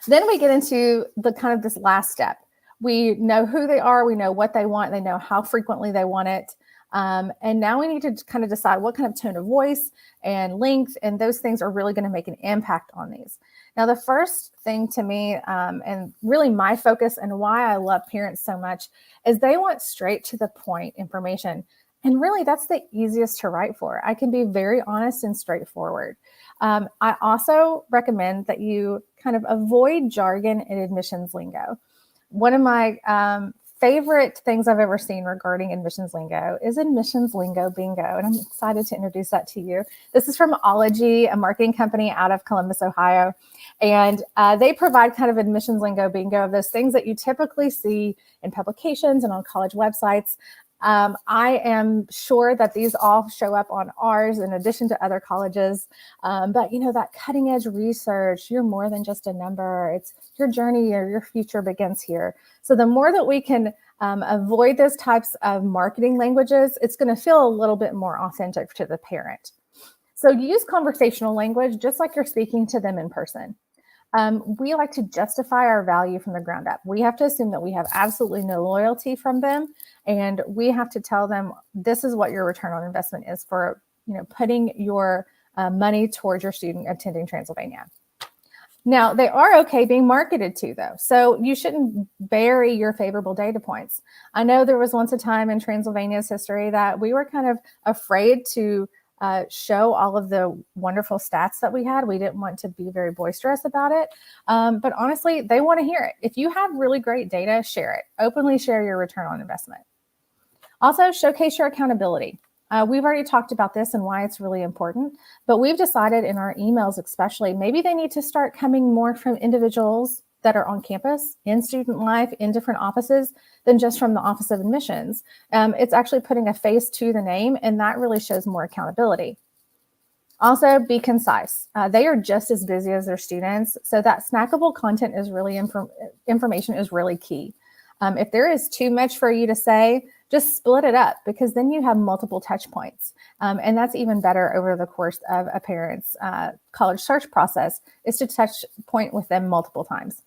Then we get into the kind of this last step. We know who they are, we know what they want, they know how frequently they want it. And now we need to kind of decide what kind of tone of voice and length, and those things are really going to make an impact on these. Now, the first thing to me, and really my focus and why I love parents so much, is they want straight to the point information. And really, that's the easiest to write for. I can be very honest and straightforward. I also recommend that you kind of avoid jargon and admissions lingo. One of my favorite things I've ever seen regarding admissions lingo is admissions lingo bingo. And I'm excited to introduce that to you. This is from Ology, a marketing company out of Columbus, Ohio. And they provide kind of admissions lingo bingo of those things that you typically see in publications and on college websites. I am sure that these all show up on ours in addition to other colleges. But you know, that cutting edge research, you're more than just a number. It's your journey or your future begins here. So the more that we can avoid those types of marketing languages, it's going to feel a little bit more authentic to the parent. So use conversational language just like you're speaking to them in person. We like to justify our value from the ground up. We have to assume that we have absolutely no loyalty from them, and we have to tell them this is what your return on investment is for, you know, putting your money towards your student attending Transylvania. Now, they are okay being marketed to, though, so you shouldn't bury your favorable data points. I know there was once a time in Transylvania's history that we were kind of afraid to show all of the wonderful stats that we had. We didn't want to be very boisterous about it. But honestly, they want to hear it. If you have really great data, share it. Openly share your return on investment. Also, showcase your accountability. We've already talked about this and why it's really important, but we've decided in our emails especially, maybe they need to start coming more from individuals that are on campus, in student life, in different offices, than just from the Office of Admissions. It's actually putting a face to the name, and that really shows more accountability. Also, be concise. They are just as busy as their students, so that snackable content is really information is really key. If there is too much for you to say, just split it up, because then you have multiple touch points. And that's even better over the course of a parent's college search process, is to touch point with them multiple times.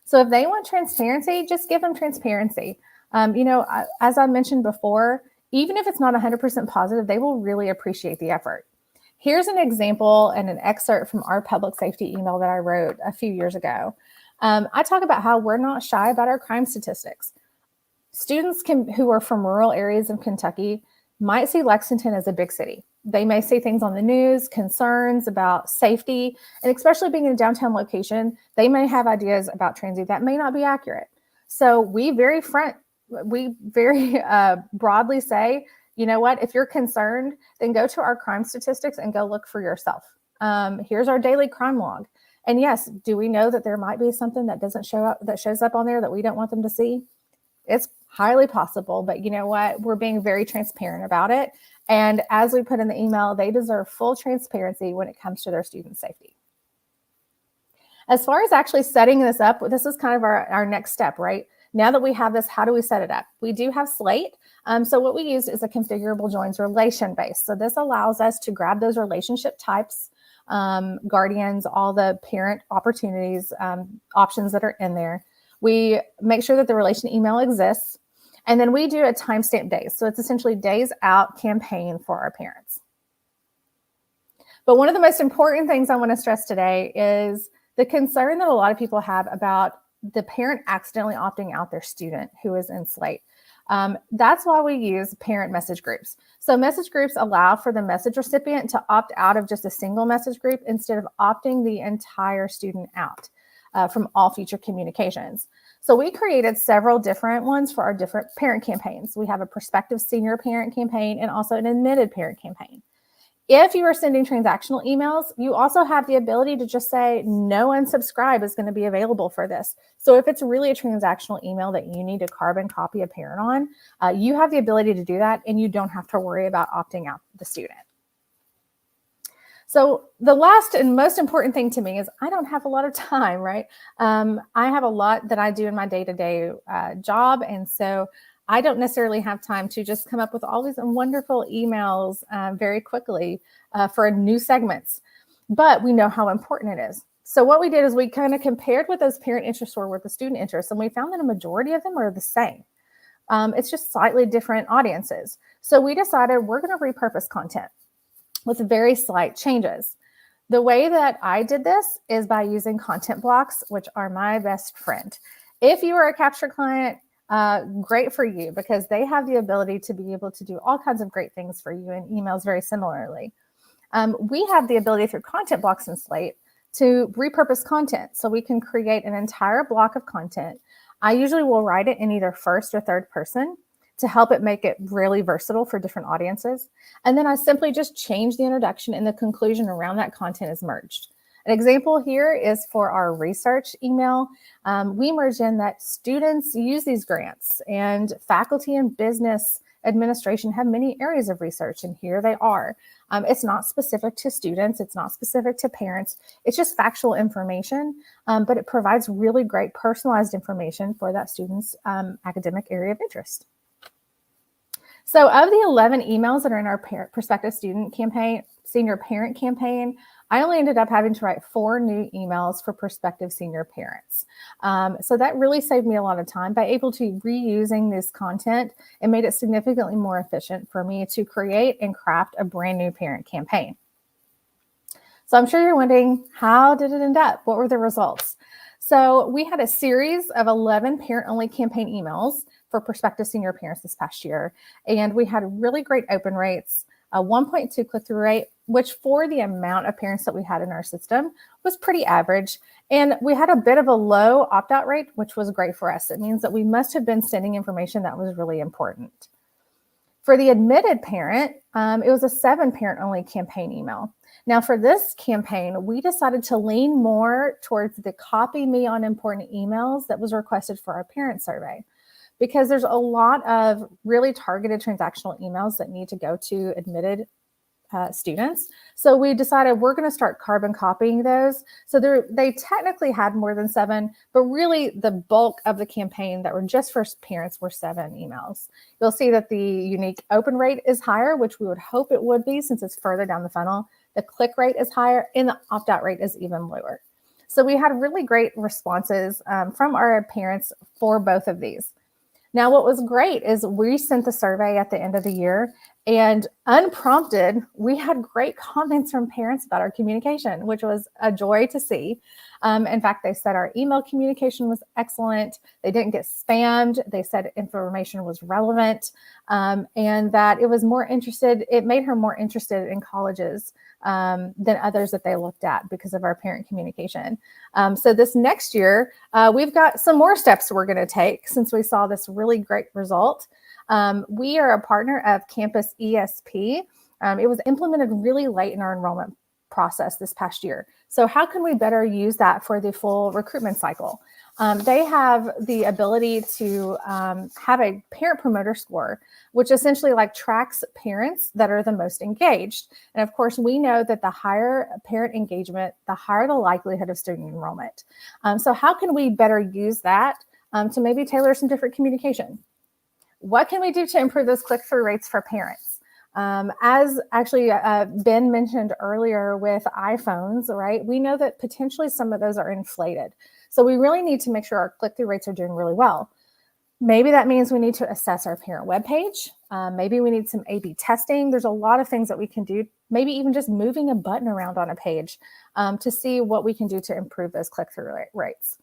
So if they want transparency, just give them transparency. You know, as I mentioned before, even if it's not 100% positive, they will really appreciate the effort. Here's an example and an excerpt from our public safety email that I wrote a few years ago. I talk about how we're not shy about our crime statistics. Students who are from rural areas of Kentucky might see Lexington as a big city. They may see things on the news, concerns about safety, and especially being in a downtown location, they may have ideas about transit that may not be accurate. So we very broadly say, you know what, if you're concerned, then go to our crime statistics and go look for yourself. Here's our daily crime log. And yes, do we know that there might be something that doesn't show up, that shows up on there that we don't want them to see? It's highly possible, but you know what? We're being very transparent about it. And as we put in the email, they deserve full transparency when it comes to their student safety. As far as actually setting this up, this is kind of our next step, right? Now that we have this, how do we set it up? We do have Slate. So what we use is a configurable joins relation base. So this allows us to grab those relationship types, guardians, all the parent opportunities, options that are in there. We make sure that the relation email exists. And then we do a timestamp days. So it's essentially days out campaign for our parents. But one of the most important things I want to stress today is the concern that a lot of people have about the parent accidentally opting out their student who is in Slate. That's why we use parent message groups. So message groups allow for the message recipient to opt out of just a single message group instead of opting the entire student out from all future communications. So we created several different ones for our different parent campaigns. We have a prospective senior parent campaign and also an admitted parent campaign. If you are sending transactional emails, you also have the ability to just say no unsubscribe is going to be available for this. So if it's really a transactional email that you need to carbon copy a parent on, you have the ability to do that and you don't have to worry about opting out the student. So the last and most important thing to me is I don't have a lot of time, right? I have a lot that I do in my day-to-day job. And so I don't necessarily have time to just come up with all these wonderful emails very quickly for new segments, but we know how important it is. So what we did is we kind of compared what those parent interests were with the student interests, and we found that a majority of them are the same. It's just slightly different audiences. So we decided we're going to repurpose content with very slight changes. The way that I did this is by using content blocks, which are my best friend. If you are a Capture client, great for you because they have the ability to be able to do all kinds of great things for you in emails very similarly. We have the ability through content blocks in Slate to repurpose content. So we can create an entire block of content. I usually will write it in either first or third person to help it make it really versatile for different audiences. And then I simply just change the introduction and the conclusion around that content is merged. An example here is for our research email. We merged in that students use these grants and faculty and business administration have many areas of research, and here they are. It's not specific to students. It's not specific to parents. It's just factual information, but it provides really great personalized information for that student's academic area of interest. So of the 11 emails that are in our prospective student campaign, senior parent campaign, I only ended up having to write 4 new emails for prospective senior parents. So that really saved me a lot of time by able to reusing this content and made it significantly more efficient for me to create and craft a brand new parent campaign. So I'm sure you're wondering, how did it end up? What were the results? So we had a series of 11 parent-only campaign emails for prospective senior parents this past year, and we had really great open rates, a 1.2 click-through rate, which for the amount of parents that we had in our system was pretty average. And we had a bit of a low opt-out rate, which was great for us. It means that we must have been sending information that was really important. For the admitted parent, it was a 7 parent-only campaign email. Now for this campaign, we decided to lean more towards the copy me on important emails that was requested for our parent survey, because there's a lot of really targeted transactional emails that need to go to admitted students. So we decided we're going to start carbon copying those. So they technically had more than 7, but really the bulk of the campaign that were just for parents were 7 emails. You'll see that the unique open rate is higher, which we would hope it would be since it's further down the funnel. The click rate is higher and the opt-out rate is even lower. So we had really great responses from our parents for both of these. Now, what was great is we sent the survey at the end of the year, and unprompted, we had great comments from parents about our communication, which was a joy to see. In fact, they said our email communication was excellent. They didn't get spammed. They said information was relevant, and that it was more interested. It made her more interested in colleges than others that they looked at because of our parent communication. So this next year, we've got some more steps we're going to take since we saw this really great result. We are a partner of Campus ESP. It was implemented really late in our enrollment process this past year. So how can we better use that for the full recruitment cycle? They have the ability to have a parent promoter score, which essentially like tracks parents that are the most engaged. And of course, we know that the higher parent engagement, the higher the likelihood of student enrollment. So how can we better use that to maybe tailor some different communication? What can we do to improve those click-through rates for parents? As actually Ben mentioned earlier with iPhones, right? We know that potentially some of those are inflated. So we really need to make sure our click-through rates are doing really well. Maybe that means we need to assess our parent webpage. Maybe we need some A/B testing. There's a lot of things that we can do, maybe even just moving a button around on a page to see what we can do to improve those click-through rates.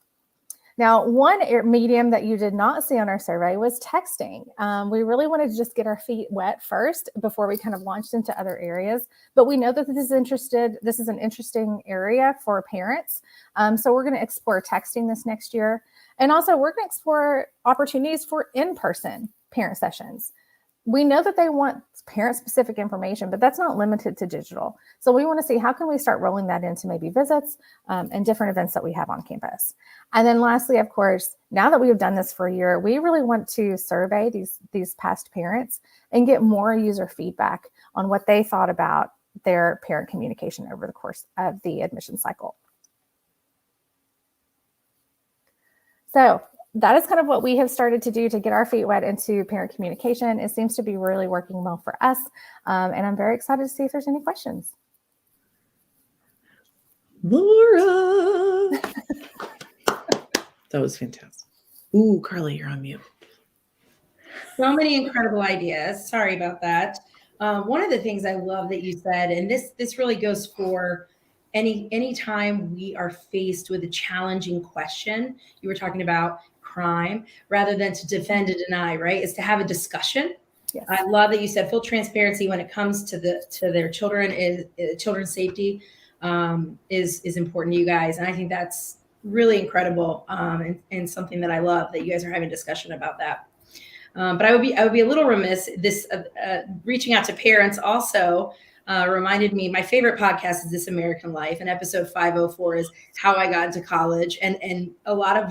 Now, one medium that you did not see on our survey was texting. We really wanted to just get our feet wet first before we kind of launched into other areas. But we know that this is an interesting area for parents. So we're going to explore texting this next year. And also we're going to explore opportunities for in-person parent sessions. We know that they want parent-specific information, but that's not limited to digital. So we want to see how can we start rolling that into maybe visits and different events that we have on campus. And then lastly, of course, now that we have done this for a year, we really want to survey these past parents and get more user feedback on what they thought about their parent communication over the course of the admission cycle. So that is kind of what we have started to do to get our feet wet into parent communication. It seems to be really working well for us. And I'm very excited to see if there's any questions.
Laura. That was fantastic. Ooh, Carla, you're on mute.
So many incredible ideas. Sorry about that. One of the things I love that you said, and this really goes for any time we are faced with a challenging question. You were talking about crime, rather than to defend and deny, right? Is to have a discussion.
Yes.
I love that you said full transparency when it comes to their children. Children's safety is important to you guys, and I think that's really incredible and something that I love that you guys are having a discussion about that. But I would be a little remiss. This reaching out to parents also reminded me. My favorite podcast is This American Life, and episode 504 is How I Got into College, and a lot of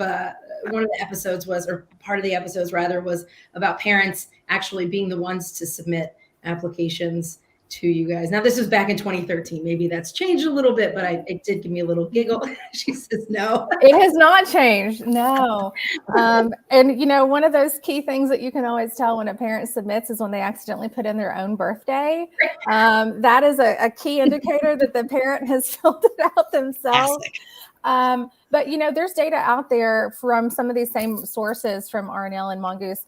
one of the episodes was, or part of the episodes rather, was about parents actually being the ones to submit applications to you guys. Now, this was back in 2013. Maybe that's changed a little bit, but it did give me a little giggle. She says no.
It has not changed. No. And, one of those key things that you can always tell when a parent submits is when they accidentally put in their own birthday. That is a key indicator that the parent has filled it out themselves. But, there's data out there from some of these same sources from RNL and Mongoose.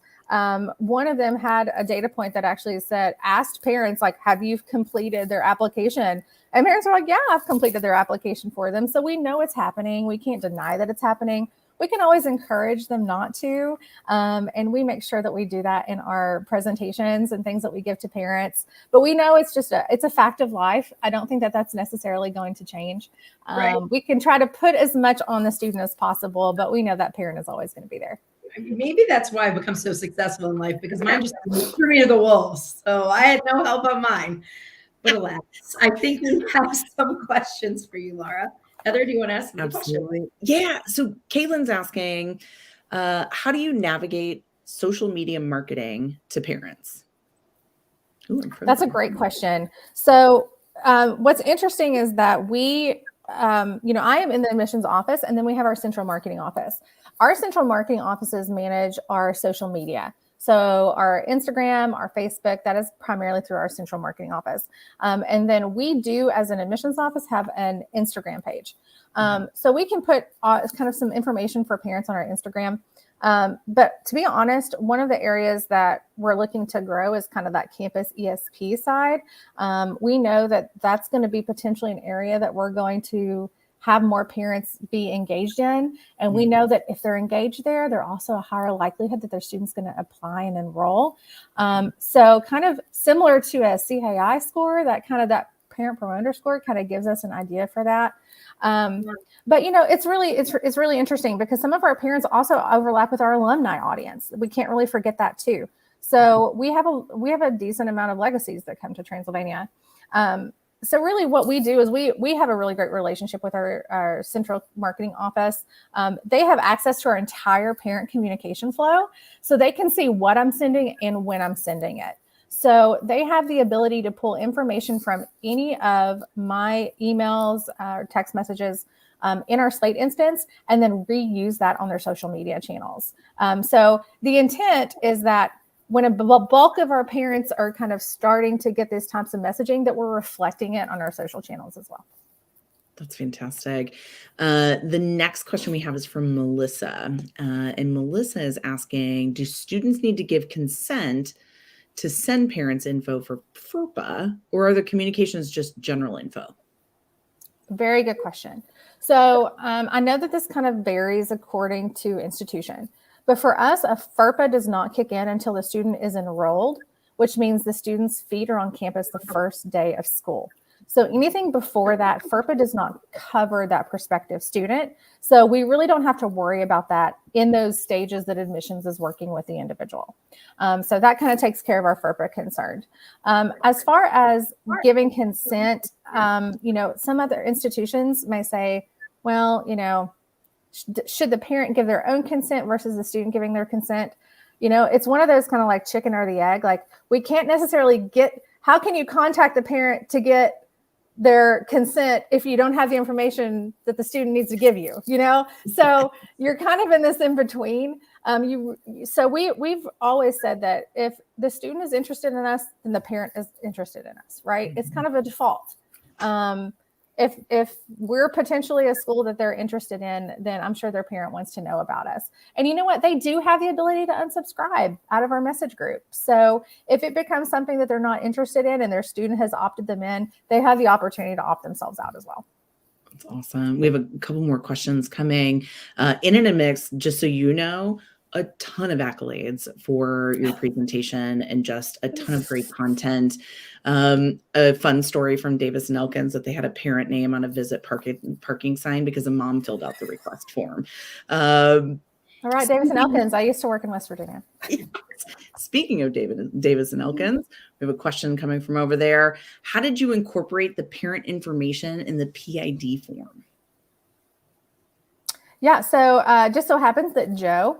One of them had a data point that actually asked parents, like, have you completed their application? And parents are like, yeah, I've completed their application for them. So we know it's happening. We can't deny that it's happening. We can always encourage them not to. And we make sure that we do that in our presentations and things that we give to parents. But we know it's a fact of life. I don't think that that's necessarily going to change.
Right.
We can try to put as much on the student as possible, but we know that parent is always going to be there.
Maybe that's why I've become so successful in life, because mine just threw me to the wolves. So I had no help on mine. But alas, I think we have some questions for you, Laura. Heather, do you want to ask a question?
Yeah. So Caitlin's asking, how do you navigate social media marketing to parents? Ooh,
that's a great question. So what's interesting is that I am in the admissions office, and then we have our central marketing office. Our central marketing offices manage our social media. So our Instagram, our Facebook, that is primarily through our central marketing office. And then we do, as an admissions office, have an Instagram page. So we can put kind of some information for parents on our Instagram. But to be honest, one of the areas that we're looking to grow is kind of that campus ESP side. We know that that's going to be potentially an area that we're going to have more parents be engaged in. And we know that if they're engaged there, they're also a higher likelihood that their student's going to apply and enroll. So kind of similar to a CAI score, that parent promoter score kind of gives us an idea for that. But it's really interesting because some of our parents also overlap with our alumni audience. We can't really forget that too. So we have a decent amount of legacies that come to Transylvania. So really what we do is we have a really great relationship with our central marketing office. They have access to our entire parent communication flow, so they can see what I'm sending and when I'm sending it. So they have the ability to pull information from any of my emails or text messages in our Slate instance, and then reuse that on their social media channels. So the intent is that when a bulk of our parents are kind of starting to get these types of messaging, that we're reflecting it on our social channels as well.
That's fantastic. The next question we have is from Melissa. And Melissa is asking, do students need to give consent to send parents info for FERPA, or are the communications just general info?
Very good question. So I know that this kind of varies according to institution, but for us, a FERPA does not kick in until the student is enrolled, which means the student's feet are on campus the first day of school. So anything before that, FERPA does not cover that prospective student. So we really don't have to worry about that in those stages that admissions is working with the individual. So that kind of takes care of our FERPA concern. As far as giving consent, some other institutions may say, well, should the parent give their own consent versus the student giving their consent? It's one of those kind of like chicken or the egg. Like we can't necessarily how can you contact the parent to get their consent if you don't have the information that the student needs to give you, So you're kind of in this in between. So we've always said that if the student is interested in us, then the parent is interested in us, right? It's kind of a default. If we're potentially a school that they're interested in, then I'm sure their parent wants to know about us. And you know what? They do have the ability to unsubscribe out of our message group. So if it becomes something that they're not interested in and their student has opted them in, they have the opportunity to opt themselves out as well.
That's awesome. We have a couple more questions coming in a mix, just so you know. A ton of accolades for your presentation and just a ton of great content. A fun story from Davis and Elkins that they had a parent name on a visit parking sign because a mom filled out the request form.
All right, Davis and Elkins. I used to work in West Virginia.
Speaking of Davis and Elkins, we have a question coming from over there. How did you incorporate the parent information in the PID form?
Yeah, so just so happens that Joe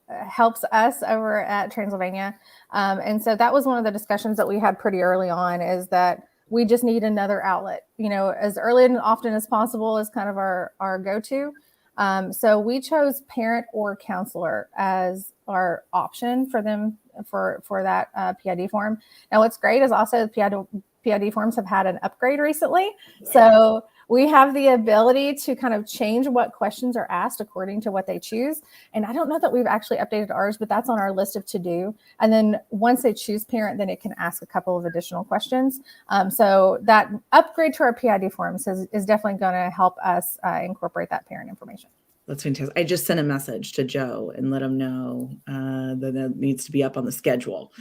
helps us over at Transylvania. And so that was one of the discussions that we had pretty early on, is that we just need another outlet, as early and often as possible is kind of our go-to. So we chose parent or counselor as our option for them for that PID form. Now, what's great is also the PID forms have had an upgrade recently. So we have the ability to kind of change what questions are asked according to what they choose. And I don't know that we've actually updated ours, but that's on our list of to do. And then once they choose parent, then it can ask a couple of additional questions. So that upgrade to our PID forms is definitely going to help us incorporate that parent information.
That's fantastic. I just sent a message to Joe and let him know that needs to be up on the schedule.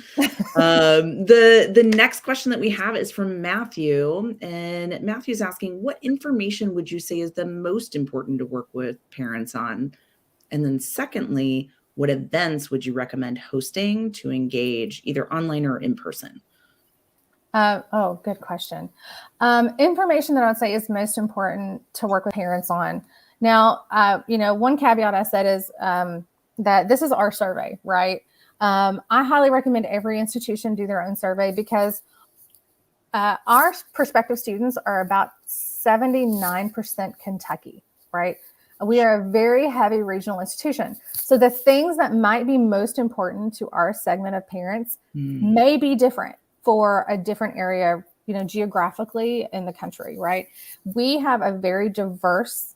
The next question that we have is from Matthew, and Matthew's asking, what information would you say is the most important to work with parents on? And then secondly, what events would you recommend hosting to engage either online or in person?
Good question. Information that I would say is most important to work with parents on. Now, one caveat I said is that this is our survey, right? I highly recommend every institution do their own survey because our prospective students are about 79% Kentucky, right? We are a very heavy regional institution. So the things that might be most important to our segment of parents may be different for a different area, geographically in the country, right? We have a very diverse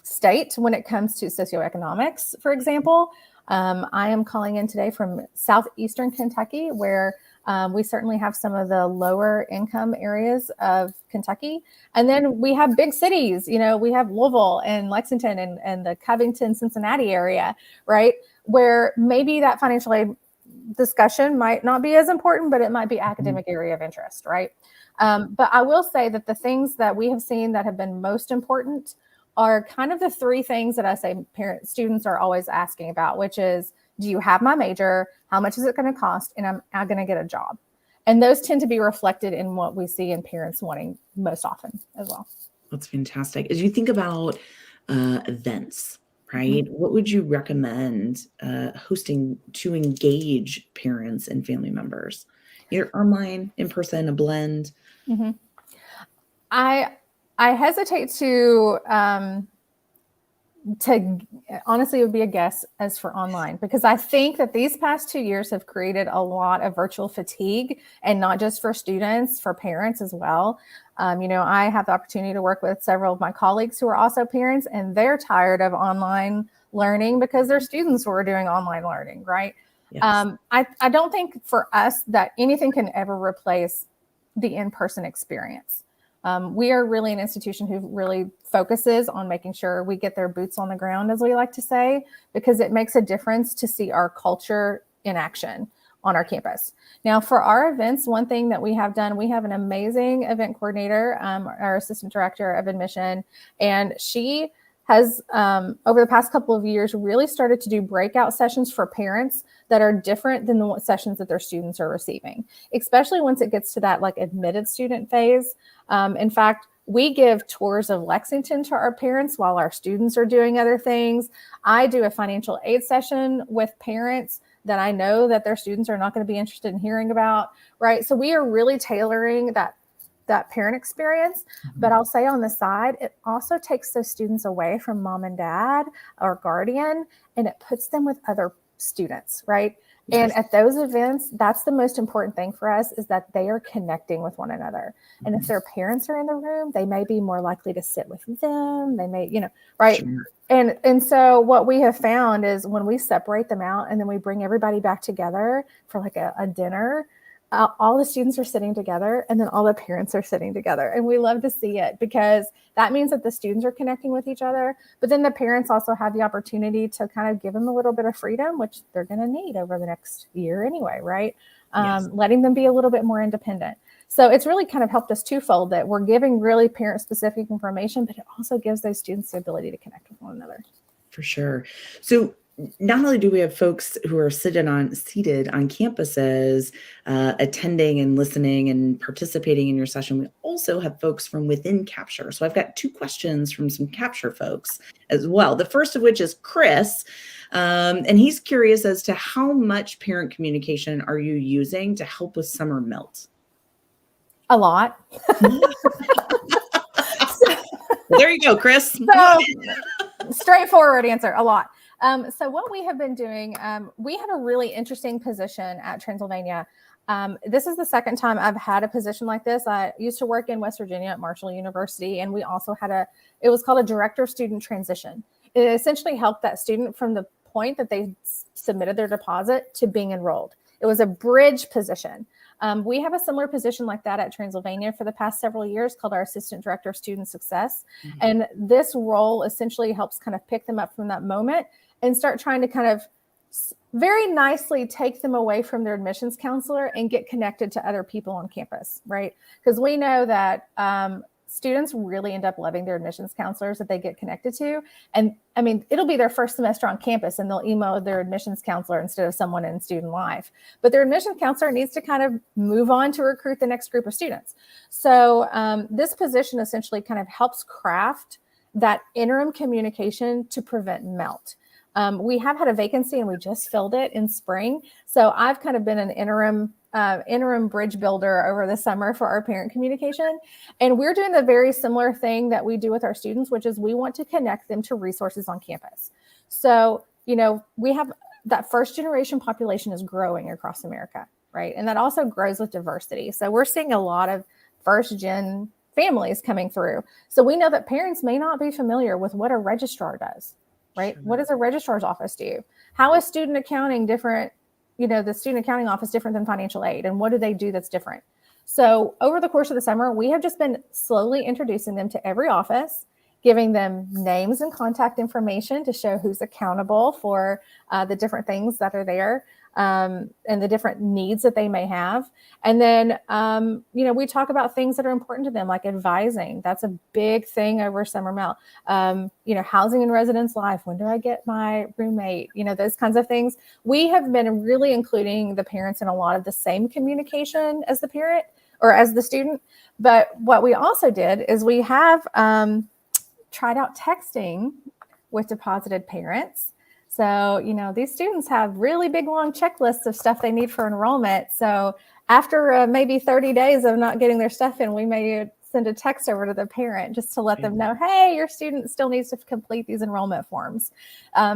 state when it comes to socioeconomics, for example. I am calling in today from southeastern Kentucky, where we certainly have some of the lower income areas of Kentucky. And then we have big cities, we have Louisville and Lexington and the Covington, Cincinnati area, right? Where maybe that financial aid discussion might not be as important, but it might be academic area of interest, right? But I will say that the things that we have seen that have been most important are kind of the three things that I say students are always asking about, which is, do you have my major? How much is it going to cost? And am I going to get a job? And those tend to be reflected in what we see in parents wanting most often as well.
That's fantastic. As you think about events, right? Mm-hmm. What would you recommend hosting to engage parents and family members? Either online, in person, a blend?
Mm-hmm. I hesitate to honestly, it would be a guess as for online, because I think that these past 2 years have created a lot of virtual fatigue, and not just for students, for parents as well. I have the opportunity to work with several of my colleagues who are also parents, and they're tired of online learning because their students were doing online learning, right? Yes. I don't think for us that anything can ever replace the in-person experience. We are really an institution who really focuses on making sure we get their boots on the ground, as we like to say, because it makes a difference to see our culture in action on our campus. Now, for our events, one thing that we have done, we have an amazing event coordinator, our assistant director of admission, and she has, over the past couple of years, really started to do breakout sessions for parents that are different than the sessions that their students are receiving, especially once it gets to that like admitted student phase. In fact, we give tours of Lexington to our parents while our students are doing other things. I do a financial aid session with parents that I know that their students are not going to be interested in hearing about, right? So we are really tailoring that parent experience. But I'll say on the side, it also takes those students away from mom and dad or guardian, and it puts them with other students, right? Yes. And at those events, that's the most important thing for us, is that they are connecting with one another. And if their parents are in the room, they may be more likely to sit with them. They may, right? Sure. And so what we have found is when we separate them out and then we bring everybody back together for like a dinner, all the students are sitting together and then all the parents are sitting together. And we love to see it because that means that the students are connecting with each other, but then the parents also have the opportunity to kind of give them a little bit of freedom, which they're going to need over the next year anyway, right? Yes. Letting them be a little bit more independent. So it's really kind of helped us twofold, that we're giving really parent specific information, but it also gives those students the ability to connect with one another.
For sure. So not only do we have folks who are seated on campuses, attending and listening and participating in your session, we also have folks from within Capture. So I've got 2 questions from some Capture folks as well. The first of which is Chris, and he's curious as to how much parent communication are you using to help with summer melt?
A lot.
There you go, Chris.
So, straightforward answer, a lot. So what we have been doing, we have a really interesting position at Transylvania. This is the second time I've had a position like this. I used to work in West Virginia at Marshall University, and we also had it was called a director student transition. It essentially helped that student from the point that they submitted their deposit to being enrolled. It was a bridge position. We have a similar position like that at Transylvania for the past several years called our Assistant Director of Student Success. Mm-hmm. And this role essentially helps kind of pick them up from that moment and start trying to kind of very nicely take them away from their admissions counselor and get connected to other people on campus, right? Because we know that students really end up loving their admissions counselors that they get connected to. And I mean, it'll be their first semester on campus and they'll email their admissions counselor instead of someone in student life. But their admissions counselor needs to kind of move on to recruit the next group of students. So this position essentially kind of helps craft that interim communication to prevent melt. We have had a vacancy and we just filled it in spring. So I've kind of been an interim bridge builder over the summer for our parent communication. And we're doing the very similar thing that we do with our students, which is we want to connect them to resources on campus. So, we have that first generation population is growing across America, right? And that also grows with diversity. So we're seeing a lot of first gen families coming through. So we know that parents may not be familiar with what a registrar does, right? Sure. What does a registrar's office do? How is student accounting different? The student accounting office different than financial aid, and what do they do that's different? So over the course of the summer, we have just been slowly introducing them to every office, giving them names and contact information to show who's accountable for the different things that are there and the different needs that they may have. And then, we talk about things that are important to them, like advising. That's a big thing over summer melt. Housing and residence life. When do I get my roommate? Those kinds of things. We have been really including the parents in a lot of the same communication as the parent or as the student. But what we also did is we have tried out texting with deposited parents. So, these students have really big, long checklists of stuff they need for enrollment. So after maybe 30 days of not getting their stuff in, we may send a text over to the parent just to let them know, hey, your student still needs to complete these enrollment forms.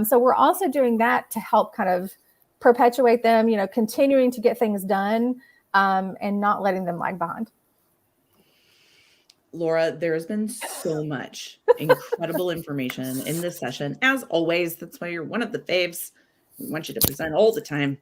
So we're also doing that to help kind of perpetuate them, continuing to get things done and not letting them lag behind.
Laura, there has been so much incredible information in this session. As always, that's why you're one of the faves. We want you to present all the time.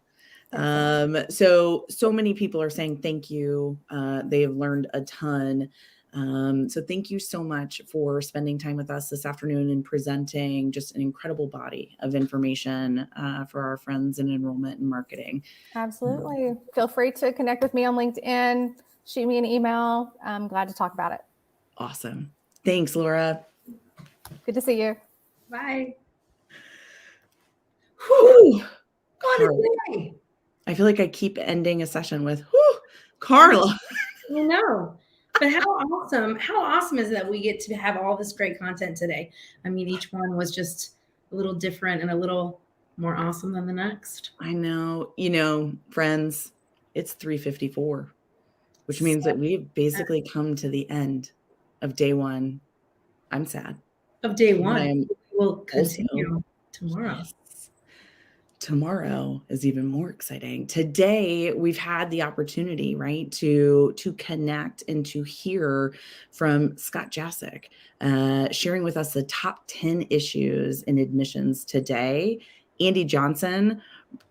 So many people are saying thank you. They have learned a ton. So thank you so much for spending time with us this afternoon and presenting just an incredible body of information for our friends in enrollment and marketing.
Absolutely. Feel free to connect with me on LinkedIn, shoot me an email. I'm glad to talk about it.
Awesome. Thanks, Laura.
Good to see you.
Bye.
Whew.
What
Carla.
a day.
I feel like I keep ending a session with, whew, Carla.
I know. But how awesome is that we get to have all this great content today? I mean, each one was just a little different and a little more awesome than the next.
I know, friends, it's 3:54, which means that we've basically come to the end of day one. I'm sad.
Of day
But I
one.
am
We'll continue tomorrow.
Yes. Tomorrow is even more exciting. Today, we've had the opportunity, right, to connect and to hear from Scott Jasic, sharing with us the top 10 issues in admissions today. Andy Johnson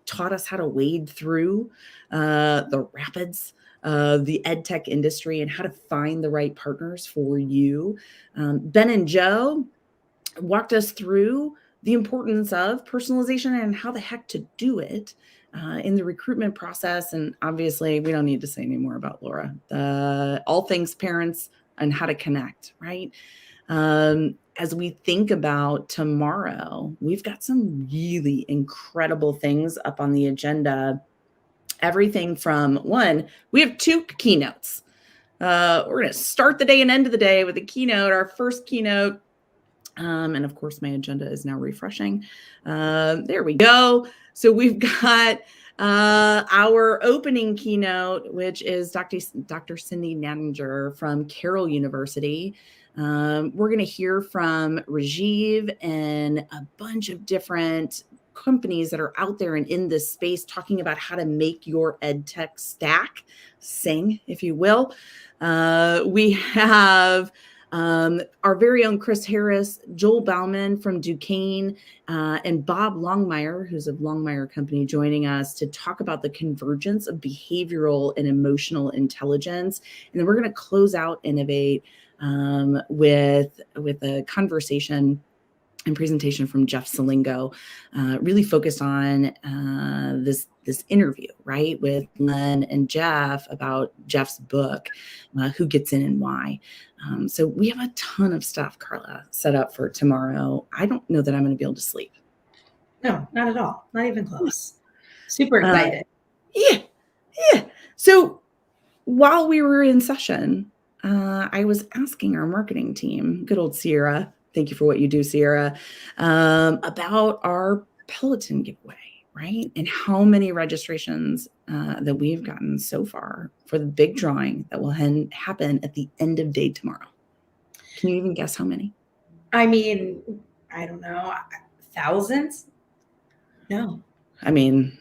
taught us how to wade through the rapids of the ed tech industry and how to find the right partners for you. Ben and Joe walked us through the importance of personalization and how the heck to do it in the recruitment process. And obviously, we don't need to say any more about Laura. All things parents and how to connect, right? As we think about tomorrow, we've got some really incredible things up on the agenda. Everything from we have 2 keynotes. We're going to start the day and end of the day with a keynote, our first keynote. And of course, my agenda is now refreshing. There we go. So we've got our opening keynote, which is Dr. Cindy Nanninger from Carroll University. We're going to hear from Rajiv and a bunch of different companies that are out there and in this space talking about how to make your ed tech stack sing, if you will. We have our very own Chris Harris, Joel Bauman from Duquesne, and Bob Longmire, who's of Longmire Company, joining us to talk about the convergence of behavioral and emotional intelligence. And then we're going to close out Innovate with a conversation and presentation from Jeff Salingo, really focused on this interview, right, with Len and Jeff about Jeff's book, Who Gets In and Why. So we have a ton of stuff, Carla, set up for tomorrow. I don't know that I'm going to be able to sleep.
No, not at all. Not even close. Super excited.
Yeah. So while we were in session, I was asking our marketing team, good old Sierra, thank you for what you do, Sierra, about our Peloton giveaway, right? And how many registrations that we've gotten so far for the big drawing that will happen at the end of day tomorrow. Can you even guess how many?
I mean, I don't know, thousands? No.
I mean,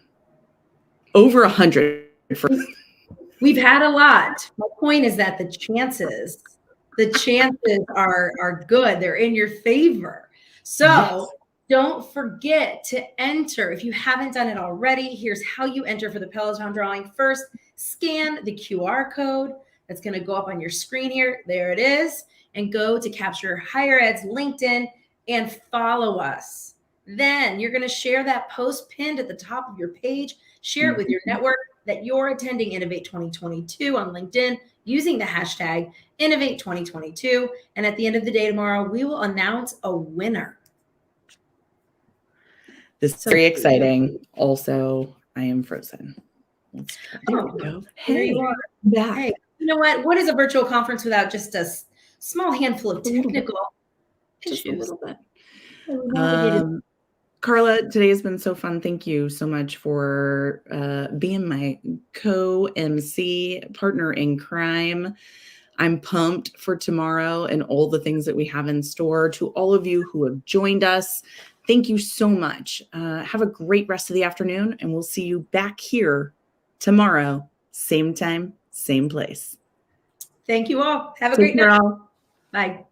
over 100.
We've had a lot. My point is that the chances are good. They're in your favor. So
Yes.
Don't forget to enter. If you haven't done it already, here's how you enter for the Peloton drawing. First, scan the QR code that's going to go up on your screen here. There it is. And go to Capture Higher Ed's LinkedIn and follow us. Then you're going to share that post pinned at the top of your page. Share it with your network that you're attending Innovate 2022 on LinkedIn using the hashtag Innovate 2022. And at the end of the day tomorrow, we will announce a winner.
This is very exciting. Also, I am frozen. Let's try. There we go.
There you are.
Back.
Hey, you know what? What is a virtual conference without just a small handful of technical
Just a
issues?
little bit. Carla, today has been so fun. Thank you so much for being my co-MC, partner in crime. I'm pumped for tomorrow and all the things that we have in store. To all of you who have joined us, thank you so much. Have a great rest of the afternoon, and we'll see you back here tomorrow, same time, same place.
Thank you all. Have a great night. Bye.